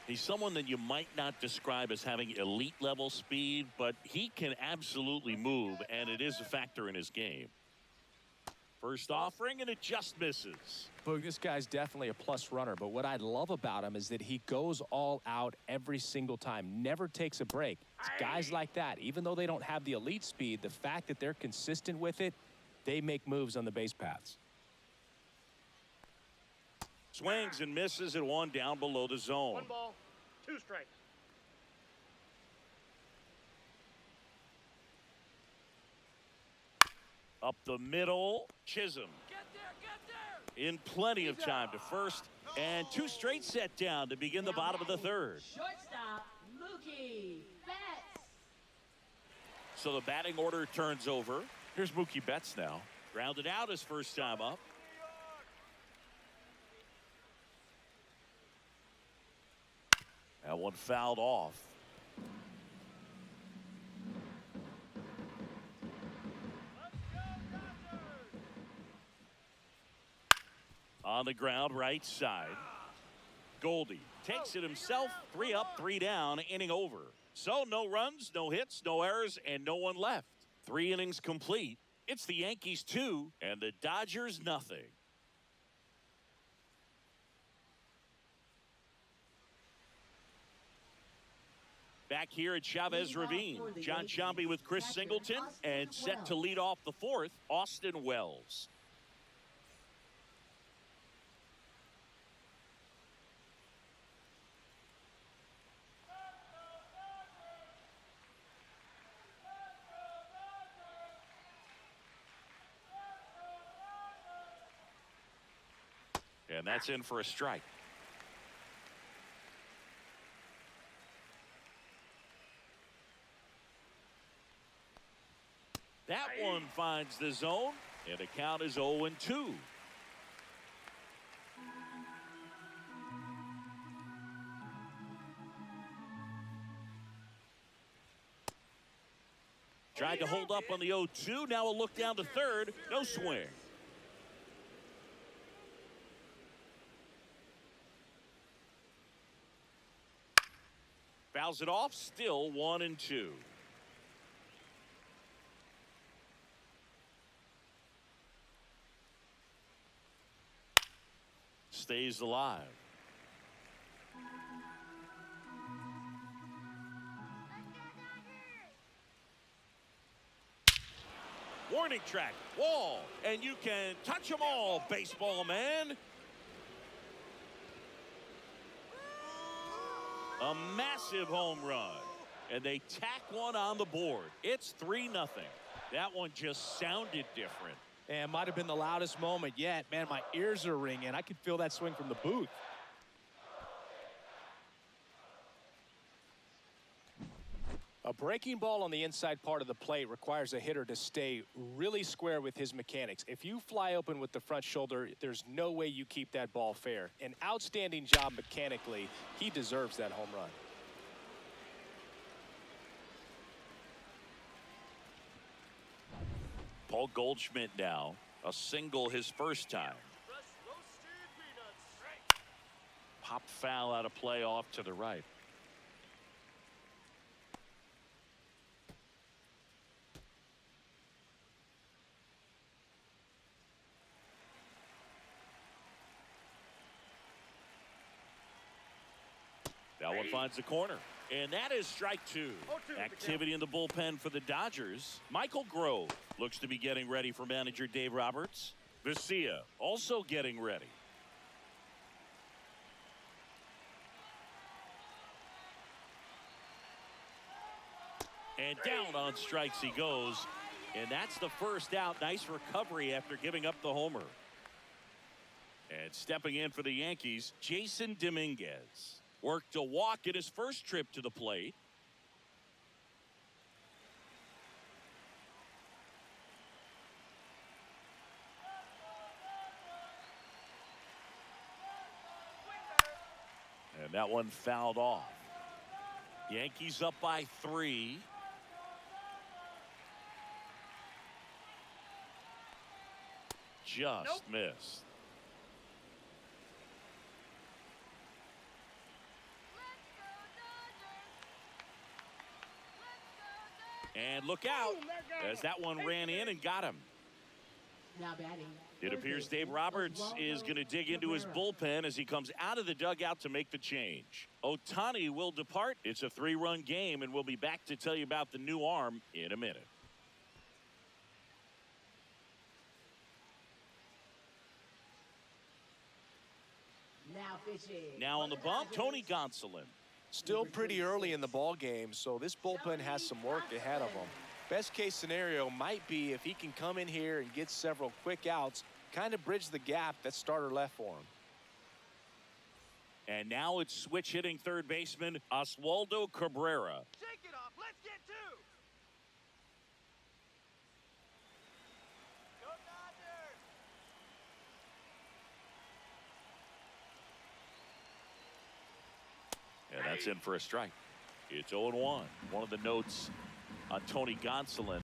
[SPEAKER 2] He's someone that you might not describe as having elite level speed, but he can absolutely move, and it is a factor in his game. First offering, and it just misses.
[SPEAKER 3] Boog, this guy's definitely a plus runner, but what I love about him is that he goes all out every single time, never takes a break. It's guys like that, even though they don't have the elite speed, the fact that they're consistent with it, they make moves on the base paths.
[SPEAKER 2] Swings and misses at one down below the zone.
[SPEAKER 6] 1 ball, 2 strikes.
[SPEAKER 2] Up the middle, Chisholm. In plenty of time to first, and 2 straight set down to begin the bottom of the third.
[SPEAKER 5] shortstop, Mookie Betts.
[SPEAKER 2] So the batting order turns over. Here's Mookie Betts now. Grounded out his first time up. That one fouled off. On the ground, right side. Goldie takes it himself. 3 up, 3 down, inning over. So no runs, no hits, no errors, and no one left. 3 innings complete. It's the Yankees 2 and the Dodgers nothing. Back here at Chavez Ravine, John Sciambi with Chris Singleton, and set to lead off the 4th, Austin Wells. And that's in for a strike. That one finds the zone, and the count is 0-2. Tried to hold up on the 0-2. Now a look down to third. No swing. Fouls it off. Still 1-2. Stays alive. Warning track, wall, and you can touch them all, baseball man. A massive home run, and they tack one on the board. It's 3-0. That one just sounded different.
[SPEAKER 3] And might have been the loudest moment yet. Man, my ears are ringing. I could feel that swing from the booth. A breaking ball on the inside part of the plate requires a hitter to stay really square with his mechanics. If you fly open with the front shoulder, there's no way you keep that ball fair. An outstanding job mechanically. He deserves that home run.
[SPEAKER 2] Paul Goldschmidt now, a single his first time. Pop foul out of play off to the right. That one finds the corner. And that is strike two.
[SPEAKER 6] 0-2,
[SPEAKER 2] Activity in the bullpen for the Dodgers. Michael Grove looks to be getting ready for manager Dave Roberts. Vesia also getting ready. And down on strikes he goes. And that's the first out. Nice recovery after giving up the homer. And stepping in for the Yankees, Jason Dominguez. Worked a walk in his first trip to the plate. And that one fouled off. Yankees up by 3. Just missed. And look out as that one ran in and got him.
[SPEAKER 5] Now batting.
[SPEAKER 2] It appears Dave Roberts is going to dig into his bullpen as he comes out of the dugout to make the change. Ohtani will depart. It's a 3-run game, and we'll be back to tell you about the new arm in a minute.
[SPEAKER 5] Now fishing.
[SPEAKER 2] Now on the bump, Tony Gonsolin.
[SPEAKER 3] Still pretty early in the ball game, so this bullpen has some work ahead of him. Best case scenario might be if he can come in here and get several quick outs, kind of bridge the gap that starter left for him.
[SPEAKER 2] And now it's switch hitting third baseman Oswaldo Cabrera.
[SPEAKER 7] Shake it off. Let's get two. Go Dodgers.
[SPEAKER 2] And that's in for a strike. It's 0-1. One of the notes on Tony Gonsolin